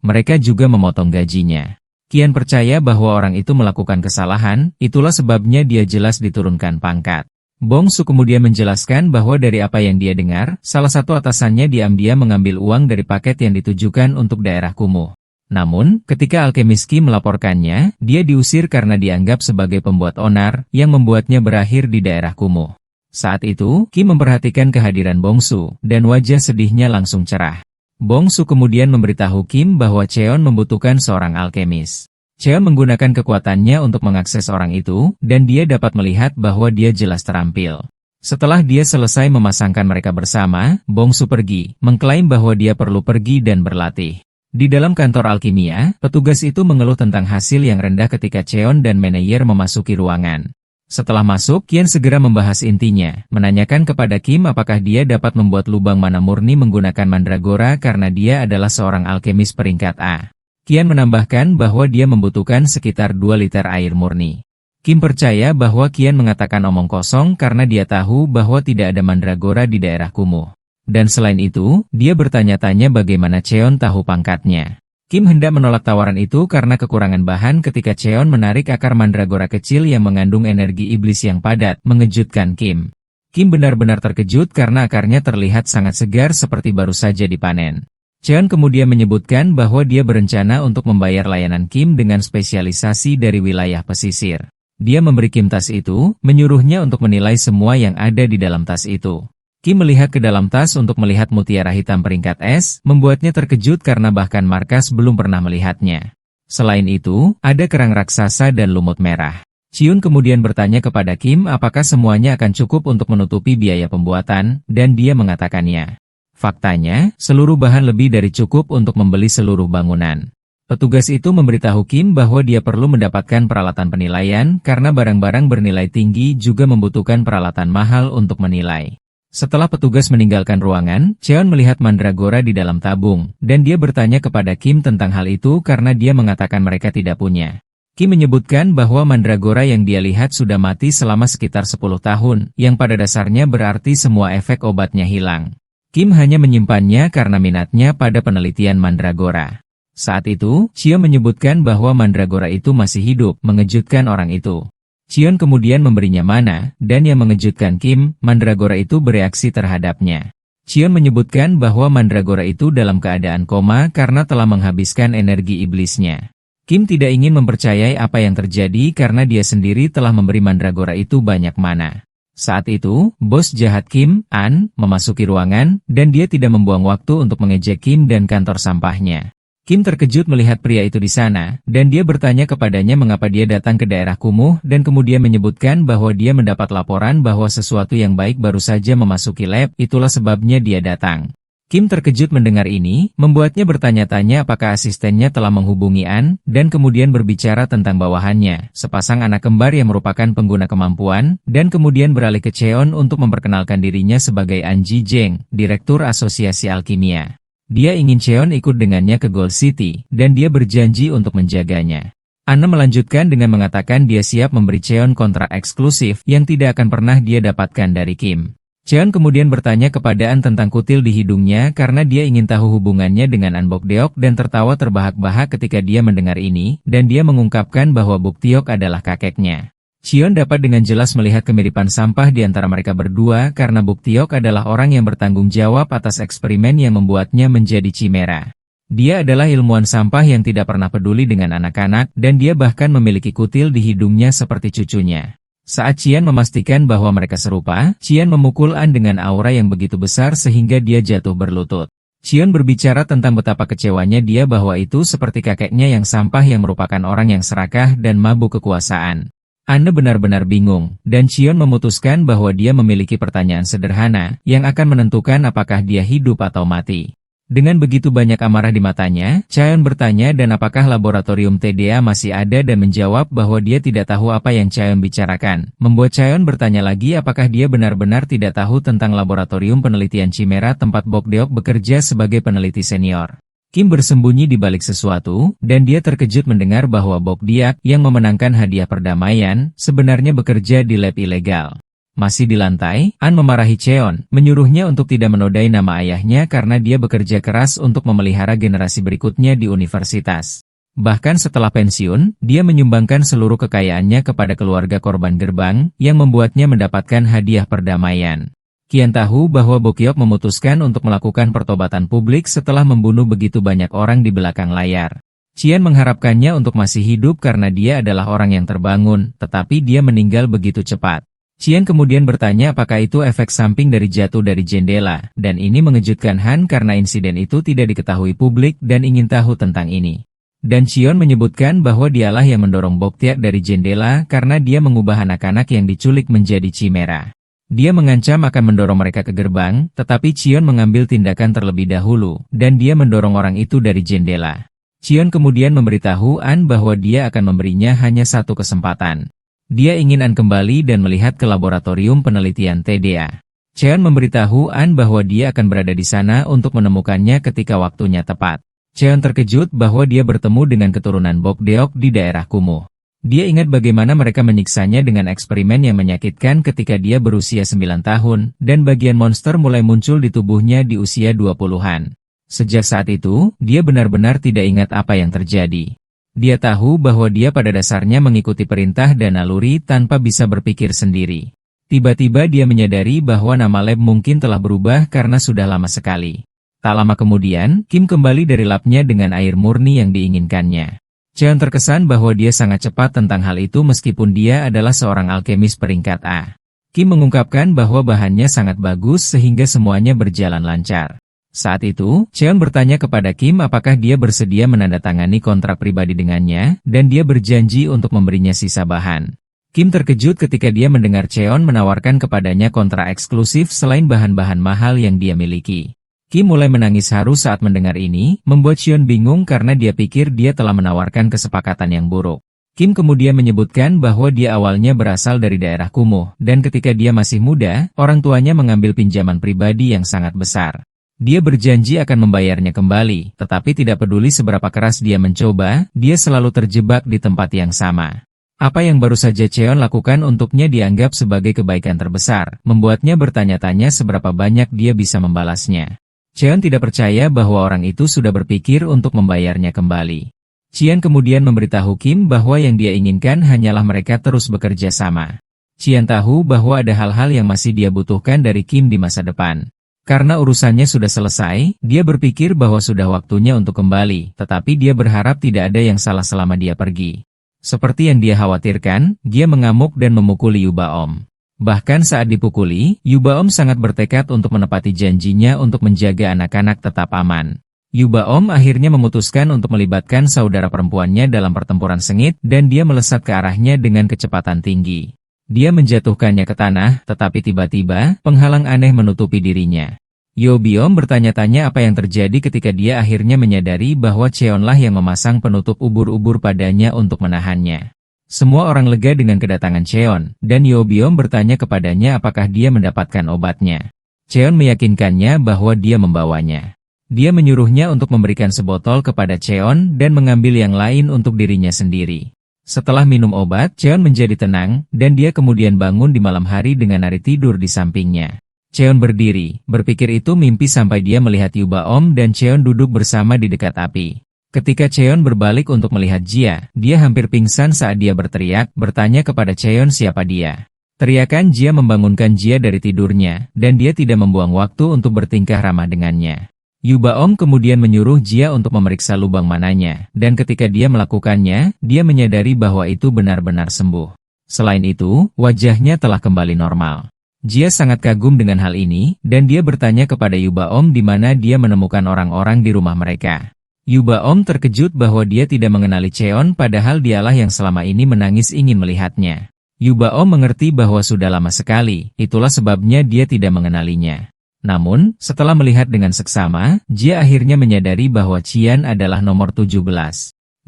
mereka juga memotong gajinya. Qian percaya bahwa orang itu melakukan kesalahan, itulah sebabnya dia jelas diturunkan pangkat. Bongsu kemudian menjelaskan bahwa dari apa yang dia dengar, salah satu atasannya diam-diam mengambil uang dari paket yang ditujukan untuk daerah kumuh. Namun, ketika alkemis Kim melaporkannya, dia diusir karena dianggap sebagai pembuat onar, yang membuatnya berakhir di daerah kumuh. Saat itu, Kim memperhatikan kehadiran Bongsu, dan wajah sedihnya langsung cerah. Bongsu kemudian memberitahu Kim bahwa Cheon membutuhkan seorang alkemis. Cheon menggunakan kekuatannya untuk mengakses orang itu, dan dia dapat melihat bahwa dia jelas terampil. Setelah dia selesai memasangkan mereka bersama, Bongsu pergi, mengklaim bahwa dia perlu pergi dan berlatih. Di dalam kantor alkimia, petugas itu mengeluh tentang hasil yang rendah ketika Cheon dan manajer memasuki ruangan. Setelah masuk, Qian segera membahas intinya, menanyakan kepada Kim apakah dia dapat membuat lubang mana murni menggunakan mandragora karena dia adalah seorang alkemis peringkat A. Qian menambahkan bahwa dia membutuhkan sekitar 2 liter air murni. Kim percaya bahwa Qian mengatakan omong kosong karena dia tahu bahwa tidak ada mandragora di daerah kumuh. Dan selain itu, dia bertanya-tanya bagaimana Cheon tahu pangkatnya. Kim hendak menolak tawaran itu karena kekurangan bahan ketika Cheon menarik akar mandragora kecil yang mengandung energi iblis yang padat, mengejutkan Kim. Kim benar-benar terkejut karena akarnya terlihat sangat segar seperti baru saja dipanen. Cheon kemudian menyebutkan bahwa dia berencana untuk membayar layanan Kim dengan spesialisasi dari wilayah pesisir. Dia memberi Kim tas itu, menyuruhnya untuk menilai semua yang ada di dalam tas itu. Kim melihat ke dalam tas untuk melihat mutiara hitam peringkat S, membuatnya terkejut karena bahkan Markas belum pernah melihatnya. Selain itu, ada kerang raksasa dan lumut merah. Chiun kemudian bertanya kepada Kim apakah semuanya akan cukup untuk menutupi biaya pembuatan, dan dia mengatakannya. Faktanya, seluruh bahan lebih dari cukup untuk membeli seluruh bangunan. Petugas itu memberitahu Kim bahwa dia perlu mendapatkan peralatan penilaian karena barang-barang bernilai tinggi juga membutuhkan peralatan mahal untuk menilai. Setelah petugas meninggalkan ruangan, Cheon melihat mandragora di dalam tabung, dan dia bertanya kepada Kim tentang hal itu karena dia mengatakan mereka tidak punya. Kim menyebutkan bahwa mandragora yang dia lihat sudah mati selama sekitar 10 tahun, yang pada dasarnya berarti semua efek obatnya hilang. Kim hanya menyimpannya karena minatnya pada penelitian mandragora. Saat itu, Cheon menyebutkan bahwa mandragora itu masih hidup, mengejutkan orang itu. Cheon kemudian memberinya mana, dan yang mengejutkan Kim, mandragora itu bereaksi terhadapnya. Cheon menyebutkan bahwa mandragora itu dalam keadaan koma karena telah menghabiskan energi iblisnya. Kim tidak ingin mempercayai apa yang terjadi karena dia sendiri telah memberi mandragora itu banyak mana. Saat itu, bos jahat Kim, An, memasuki ruangan, dan dia tidak membuang waktu untuk mengejek Kim dan kantor sampahnya. Kim terkejut melihat pria itu di sana, dan dia bertanya kepadanya mengapa dia datang ke daerah kumuh dan kemudian menyebutkan bahwa dia mendapat laporan bahwa sesuatu yang baik baru saja memasuki lab, itulah sebabnya dia datang. Kim terkejut mendengar ini, membuatnya bertanya-tanya apakah asistennya telah menghubungi An, dan kemudian berbicara tentang bawahannya, sepasang anak kembar yang merupakan pengguna kemampuan, dan kemudian beralih ke Cheon untuk memperkenalkan dirinya sebagai An Ji Jeng, Direktur Asosiasi Alkimia. Dia ingin Cheon ikut dengannya ke Gold City, dan dia berjanji untuk menjaganya. Anna melanjutkan dengan mengatakan dia siap memberi Cheon kontrak eksklusif yang tidak akan pernah dia dapatkan dari Kim. Cheon kemudian bertanya kepada An tentang kutil di hidungnya karena dia ingin tahu hubungannya dengan An Bokdeok dan tertawa terbahak-bahak ketika dia mendengar ini, dan dia mengungkapkan bahwa Bokdeok adalah kakeknya. Cheon dapat dengan jelas melihat kemiripan sampah di antara mereka berdua karena Bokdeok adalah orang yang bertanggung jawab atas eksperimen yang membuatnya menjadi chimera. Dia adalah ilmuwan sampah yang tidak pernah peduli dengan anak-anak, dan dia bahkan memiliki kutil di hidungnya seperti cucunya. Saat Qian memastikan bahwa mereka serupa, Qian memukul An dengan aura yang begitu besar sehingga dia jatuh berlutut. Qian berbicara tentang betapa kecewanya dia bahwa itu seperti kakeknya yang sampah yang merupakan orang yang serakah dan mabuk kekuasaan. Anne benar-benar bingung, dan Qian memutuskan bahwa dia memiliki pertanyaan sederhana, yang akan menentukan apakah dia hidup atau mati. Dengan begitu banyak amarah di matanya, Qian bertanya dan apakah laboratorium TDA masih ada dan menjawab bahwa dia tidak tahu apa yang Qian bicarakan, membuat Qian bertanya lagi apakah dia benar-benar tidak tahu tentang laboratorium penelitian Chimera tempat Bokdeok bekerja sebagai peneliti senior. Kim bersembunyi di balik sesuatu, dan dia terkejut mendengar bahwa Bokdeok yang memenangkan hadiah perdamaian, sebenarnya bekerja di lab ilegal. Masih di lantai, An memarahi Cheon, menyuruhnya untuk tidak menodai nama ayahnya karena dia bekerja keras untuk memelihara generasi berikutnya di universitas. Bahkan setelah pensiun, dia menyumbangkan seluruh kekayaannya kepada keluarga korban gerbang, yang membuatnya mendapatkan hadiah perdamaian. Qian tahu bahwa Bokdeok memutuskan untuk melakukan pertobatan publik setelah membunuh begitu banyak orang di belakang layar. Qian mengharapkannya untuk masih hidup karena dia adalah orang yang terbangun, tetapi dia meninggal begitu cepat. Qian kemudian bertanya apakah itu efek samping dari jatuh dari jendela, dan ini mengejutkan Han karena insiden itu tidak diketahui publik dan ingin tahu tentang ini. Dan Qian menyebutkan bahwa dialah yang mendorong Bokdeok dari jendela karena dia mengubah anak-anak yang diculik menjadi chimera. Dia mengancam akan mendorong mereka ke gerbang, tetapi Qian mengambil tindakan terlebih dahulu, dan dia mendorong orang itu dari jendela. Qian kemudian memberitahu An bahwa dia akan memberinya hanya satu kesempatan. Dia ingin An kembali dan melihat ke laboratorium penelitian TDA. Qian memberitahu An bahwa dia akan berada di sana untuk menemukannya ketika waktunya tepat. Qian terkejut bahwa dia bertemu dengan keturunan Bokdeok di daerah kumuh. Dia ingat bagaimana mereka menyiksanya dengan eksperimen yang menyakitkan ketika dia berusia 9 tahun, dan bagian monster mulai muncul di tubuhnya di usia 20-an. Sejak saat itu, dia benar-benar tidak ingat apa yang terjadi. Dia tahu bahwa dia pada dasarnya mengikuti perintah dan naluri tanpa bisa berpikir sendiri. Tiba-tiba dia menyadari bahwa nama lab mungkin telah berubah karena sudah lama sekali. Tak lama kemudian, Kim kembali dari labnya dengan air murni yang diinginkannya. Qian terkesan bahwa dia sangat cepat tentang hal itu meskipun dia adalah seorang alkemis peringkat A. Kim mengungkapkan bahwa bahannya sangat bagus sehingga semuanya berjalan lancar. Saat itu, Cheon bertanya kepada Kim apakah dia bersedia menandatangani kontrak pribadi dengannya, dan dia berjanji untuk memberinya sisa bahan. Kim terkejut ketika dia mendengar Cheon menawarkan kepadanya kontrak eksklusif selain bahan-bahan mahal yang dia miliki. Kim mulai menangis haru saat mendengar ini, membuat Cheon bingung karena dia pikir dia telah menawarkan kesepakatan yang buruk. Kim kemudian menyebutkan bahwa dia awalnya berasal dari daerah kumuh, dan ketika dia masih muda, orang tuanya mengambil pinjaman pribadi yang sangat besar. Dia berjanji akan membayarnya kembali, tetapi tidak peduli seberapa keras dia mencoba, dia selalu terjebak di tempat yang sama. Apa yang baru saja Cheon lakukan untuknya dianggap sebagai kebaikan terbesar, membuatnya bertanya-tanya seberapa banyak dia bisa membalasnya. Cheon tidak percaya bahwa orang itu sudah berpikir untuk membayarnya kembali. Chian kemudian memberitahu Kim bahwa yang dia inginkan hanyalah mereka terus bekerja sama. Chian tahu bahwa ada hal-hal yang masih dia butuhkan dari Kim di masa depan. Karena urusannya sudah selesai, dia berpikir bahwa sudah waktunya untuk kembali, tetapi dia berharap tidak ada yang salah selama dia pergi. Seperti yang dia khawatirkan, dia mengamuk dan memukuli Yubaom. Bahkan saat dipukuli, Yubaom sangat bertekad untuk menepati janjinya untuk menjaga anak-anak tetap aman. Yubaom akhirnya memutuskan untuk melibatkan saudara perempuannya dalam pertempuran sengit dan dia melesat ke arahnya dengan kecepatan tinggi. Dia menjatuhkannya ke tanah, tetapi tiba-tiba, penghalang aneh menutupi dirinya. Yobiom bertanya-tanya apa yang terjadi ketika dia akhirnya menyadari bahwa Cheonlah yang memasang penutup ubur-ubur padanya untuk menahannya. Semua orang lega dengan kedatangan Cheon, dan Yobiom bertanya kepadanya apakah dia mendapatkan obatnya. Cheon meyakinkannya bahwa dia membawanya. Dia menyuruhnya untuk memberikan sebotol kepada Cheon dan mengambil yang lain untuk dirinya sendiri. Setelah minum obat, Cheon menjadi tenang, dan dia kemudian bangun di malam hari dengan Nari tidur di sampingnya. Cheon berdiri, berpikir itu mimpi sampai dia melihat Yubaom dan Cheon duduk bersama di dekat api. Ketika Cheon berbalik untuk melihat Jia, dia hampir pingsan saat dia berteriak, bertanya kepada Cheon siapa dia. Teriakan Jia membangunkan Jia dari tidurnya, dan dia tidak membuang waktu untuk bertingkah ramah dengannya. Yubaom kemudian menyuruh Jia untuk memeriksa lubang mananya, dan ketika dia melakukannya, dia menyadari bahwa itu benar-benar sembuh. Selain itu, wajahnya telah kembali normal. Jia sangat kagum dengan hal ini, dan dia bertanya kepada Yubaom di mana dia menemukan orang-orang di rumah mereka. Yubaom terkejut bahwa dia tidak mengenali Cheon padahal dialah yang selama ini menangis ingin melihatnya. Yubaom mengerti bahwa sudah lama sekali, itulah sebabnya dia tidak mengenalinya. Namun, setelah melihat dengan seksama, Jia akhirnya menyadari bahwa Chian adalah nomor 17.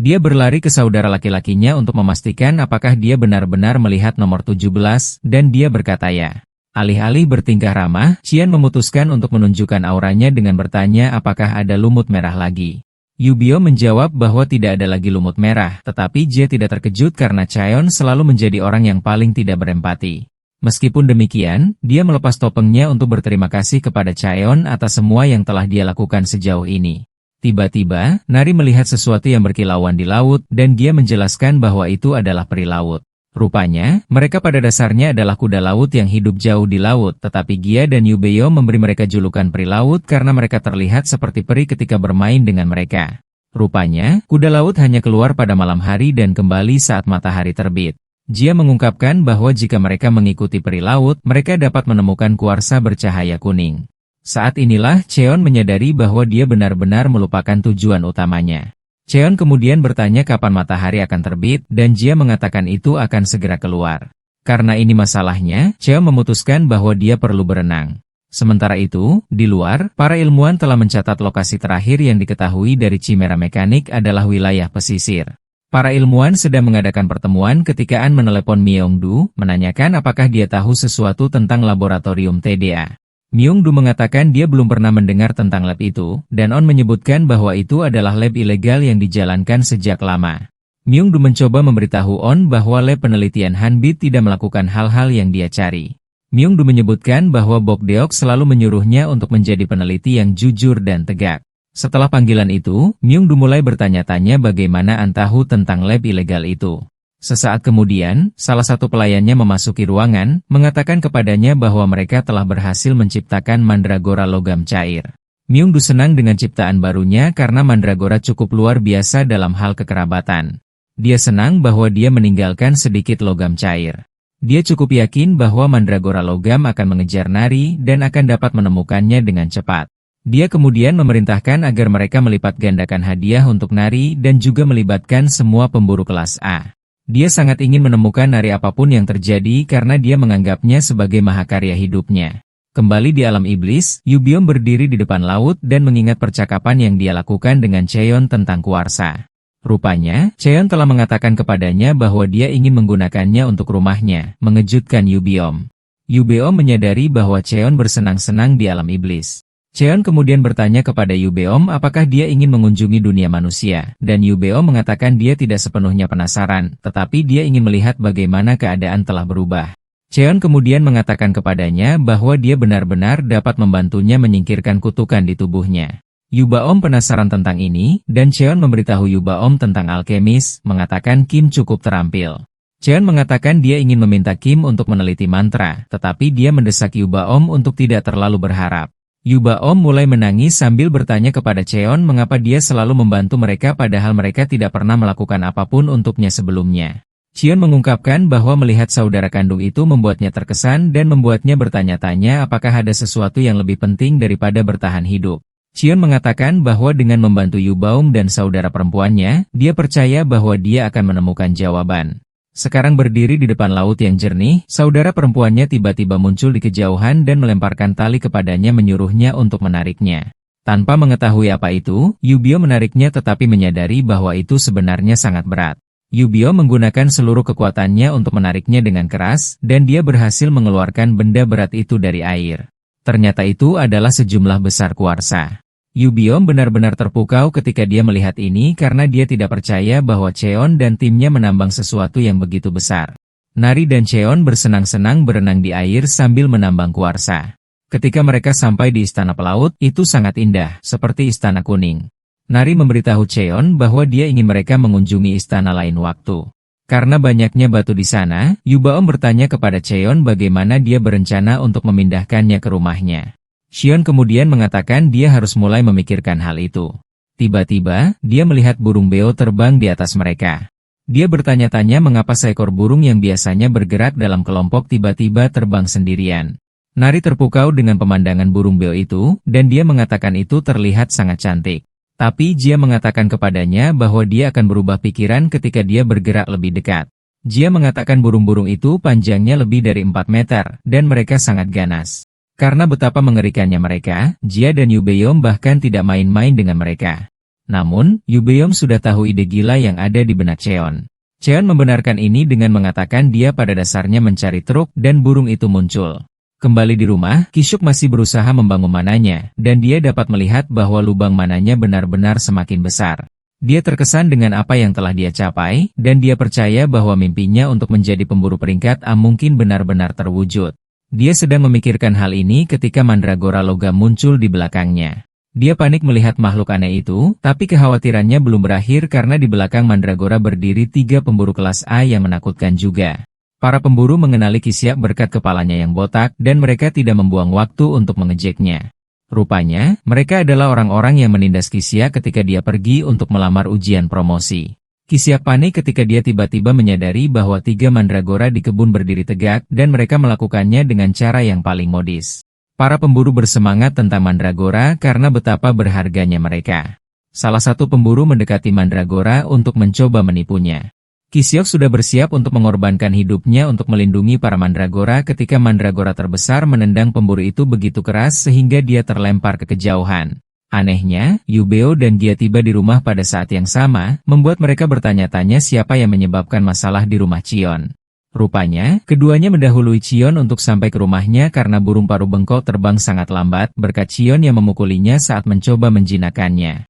Dia berlari ke saudara laki-lakinya untuk memastikan apakah dia benar-benar melihat nomor 17, dan dia berkata ya. Alih-alih bertingkah ramah, Chian memutuskan untuk menunjukkan auranya dengan bertanya apakah ada lumut merah lagi. Yubio menjawab bahwa tidak ada lagi lumut merah, tetapi Jia tidak terkejut karena Cheon selalu menjadi orang yang paling tidak berempati. Meskipun demikian, dia melepas topengnya untuk berterima kasih kepada Cheon atas semua yang telah dia lakukan sejauh ini. Tiba-tiba, Nari melihat sesuatu yang berkilauan di laut, dan dia menjelaskan bahwa itu adalah peri laut. Rupanya, mereka pada dasarnya adalah kuda laut yang hidup jauh di laut, tetapi Gia dan Yubeyo memberi mereka julukan peri laut karena mereka terlihat seperti peri ketika bermain dengan mereka. Rupanya, kuda laut hanya keluar pada malam hari dan kembali saat matahari terbit. Jia mengungkapkan bahwa jika mereka mengikuti peri laut, mereka dapat menemukan kuarsa bercahaya kuning. Saat inilah Cheon menyadari bahwa dia benar-benar melupakan tujuan utamanya. Cheon kemudian bertanya kapan matahari akan terbit, dan Jia mengatakan itu akan segera keluar. Karena ini masalahnya, Cheon memutuskan bahwa dia perlu berenang. Sementara itu, di luar, para ilmuwan telah mencatat lokasi terakhir yang diketahui dari Chimera Mekanik adalah wilayah pesisir. Para ilmuwan sedang mengadakan pertemuan ketika An menelepon Myungdu, menanyakan apakah dia tahu sesuatu tentang laboratorium TDA. Myungdu mengatakan dia belum pernah mendengar tentang lab itu, dan On menyebutkan bahwa itu adalah lab ilegal yang dijalankan sejak lama. Myungdu mencoba memberitahu On bahwa lab penelitian Hanbit tidak melakukan hal-hal yang dia cari. Myungdu menyebutkan bahwa Bokdeok selalu menyuruhnya untuk menjadi peneliti yang jujur dan tegak. Setelah panggilan itu, Myungdu mulai bertanya-tanya bagaimana An tahu tentang lab ilegal itu. Sesaat kemudian, salah satu pelayannya memasuki ruangan, mengatakan kepadanya bahwa mereka telah berhasil menciptakan mandragora logam cair. Myungdu senang dengan ciptaan barunya karena mandragora cukup luar biasa dalam hal kekerabatan. Dia senang bahwa dia meninggalkan sedikit logam cair. Dia cukup yakin bahwa mandragora logam akan mengejar Nari dan akan dapat menemukannya dengan cepat. Dia kemudian memerintahkan agar mereka melipat gandakan hadiah untuk Nari dan juga melibatkan semua pemburu kelas A. Dia sangat ingin menemukan Nari apapun yang terjadi karena dia menganggapnya sebagai mahakarya hidupnya. Kembali di alam iblis, Yubiom berdiri di depan laut dan mengingat percakapan yang dia lakukan dengan Cheon tentang kuarsa. Rupanya, Cheon telah mengatakan kepadanya bahwa dia ingin menggunakannya untuk rumahnya, mengejutkan Yubiom. Yubiom menyadari bahwa Cheon bersenang-senang di alam iblis. Cheon kemudian bertanya kepada Yubiom apakah dia ingin mengunjungi dunia manusia, dan Yubiom mengatakan dia tidak sepenuhnya penasaran, tetapi dia ingin melihat bagaimana keadaan telah berubah. Cheon kemudian mengatakan kepadanya bahwa dia benar-benar dapat membantunya menyingkirkan kutukan di tubuhnya. Yubaom penasaran tentang ini, dan Cheon memberitahu Yubaom tentang alkemis, mengatakan Kim cukup terampil. Cheon mengatakan dia ingin meminta Kim untuk meneliti mantra, tetapi dia mendesak Yubaom untuk tidak terlalu berharap. Yubaom mulai menangis sambil bertanya kepada Cheon mengapa dia selalu membantu mereka padahal mereka tidak pernah melakukan apapun untuknya sebelumnya. Cheon mengungkapkan bahwa melihat saudara kandung itu membuatnya terkesan dan membuatnya bertanya-tanya apakah ada sesuatu yang lebih penting daripada bertahan hidup. Cheon mengatakan bahwa dengan membantu Yubaom dan saudara perempuannya, dia percaya bahwa dia akan menemukan jawaban. Sekarang berdiri di depan laut yang jernih, saudara perempuannya tiba-tiba muncul di kejauhan dan melemparkan tali kepadanya menyuruhnya untuk menariknya. Tanpa mengetahui apa itu, Yubio menariknya tetapi menyadari bahwa itu sebenarnya sangat berat. Yubio menggunakan seluruh kekuatannya untuk menariknya dengan keras, dan dia berhasil mengeluarkan benda berat itu dari air. Ternyata itu adalah sejumlah besar kuarsa. Yubiom benar-benar terpukau ketika dia melihat ini karena dia tidak percaya bahwa Cheon dan timnya menambang sesuatu yang begitu besar. Nari dan Cheon bersenang-senang berenang di air sambil menambang kuarsa. Ketika mereka sampai di istana pelaut, itu sangat indah, seperti istana kuning. Nari memberitahu Cheon bahwa dia ingin mereka mengunjungi istana lain waktu. Karena banyaknya batu di sana, Yubaom bertanya kepada Cheon bagaimana dia berencana untuk memindahkannya ke rumahnya. Cheon kemudian mengatakan dia harus mulai memikirkan hal itu. Tiba-tiba, dia melihat burung beo terbang di atas mereka. Dia bertanya-tanya mengapa seekor burung yang biasanya bergerak dalam kelompok tiba-tiba terbang sendirian. Nari terpukau dengan pemandangan burung beo itu, dan dia mengatakan itu terlihat sangat cantik. Tapi Jia mengatakan kepadanya bahwa dia akan berubah pikiran ketika dia bergerak lebih dekat. Jia mengatakan burung-burung itu panjangnya lebih dari 4 meter, dan mereka sangat ganas. Karena betapa mengerikannya mereka, Jia dan Yubeom bahkan tidak main-main dengan mereka. Namun, Yubeom sudah tahu ide gila yang ada di benak Cheon. Cheon membenarkan ini dengan mengatakan dia pada dasarnya mencari truk dan burung itu muncul. Kembali di rumah, Kishuk masih berusaha membangun mananya, dan dia dapat melihat bahwa lubang mananya benar-benar semakin besar. Dia terkesan dengan apa yang telah dia capai, dan dia percaya bahwa mimpinya untuk menjadi pemburu peringkat A mungkin benar-benar terwujud. Dia sedang memikirkan hal ini ketika mandragora logam muncul di belakangnya. Dia panik melihat makhluk aneh itu, tapi kekhawatirannya belum berakhir karena di belakang mandragora berdiri 3 pemburu kelas A yang menakutkan juga. Para pemburu mengenali Kisyak berkat kepalanya yang botak, dan mereka tidak membuang waktu untuk mengejeknya. Rupanya, mereka adalah orang-orang yang menindas Kisyak ketika dia pergi untuk melamar ujian promosi. Kisyak panik ketika dia tiba-tiba menyadari bahwa 3 mandragora di kebun berdiri tegak, dan mereka melakukannya dengan cara yang paling modis. Para pemburu bersemangat tentang mandragora karena betapa berharganya mereka. Salah satu pemburu mendekati mandragora untuk mencoba menipunya. Kisyak sudah bersiap untuk mengorbankan hidupnya untuk melindungi para mandragora ketika mandragora terbesar menendang pemburu itu begitu keras sehingga dia terlempar ke kejauhan. Anehnya, Yubeo dan Gia tiba di rumah pada saat yang sama, membuat mereka bertanya-tanya siapa yang menyebabkan masalah di rumah Cheon. Rupanya, keduanya mendahului Cheon untuk sampai ke rumahnya karena burung paruh bengkok terbang sangat lambat berkat Cheon yang memukulinya saat mencoba menjinakkannya.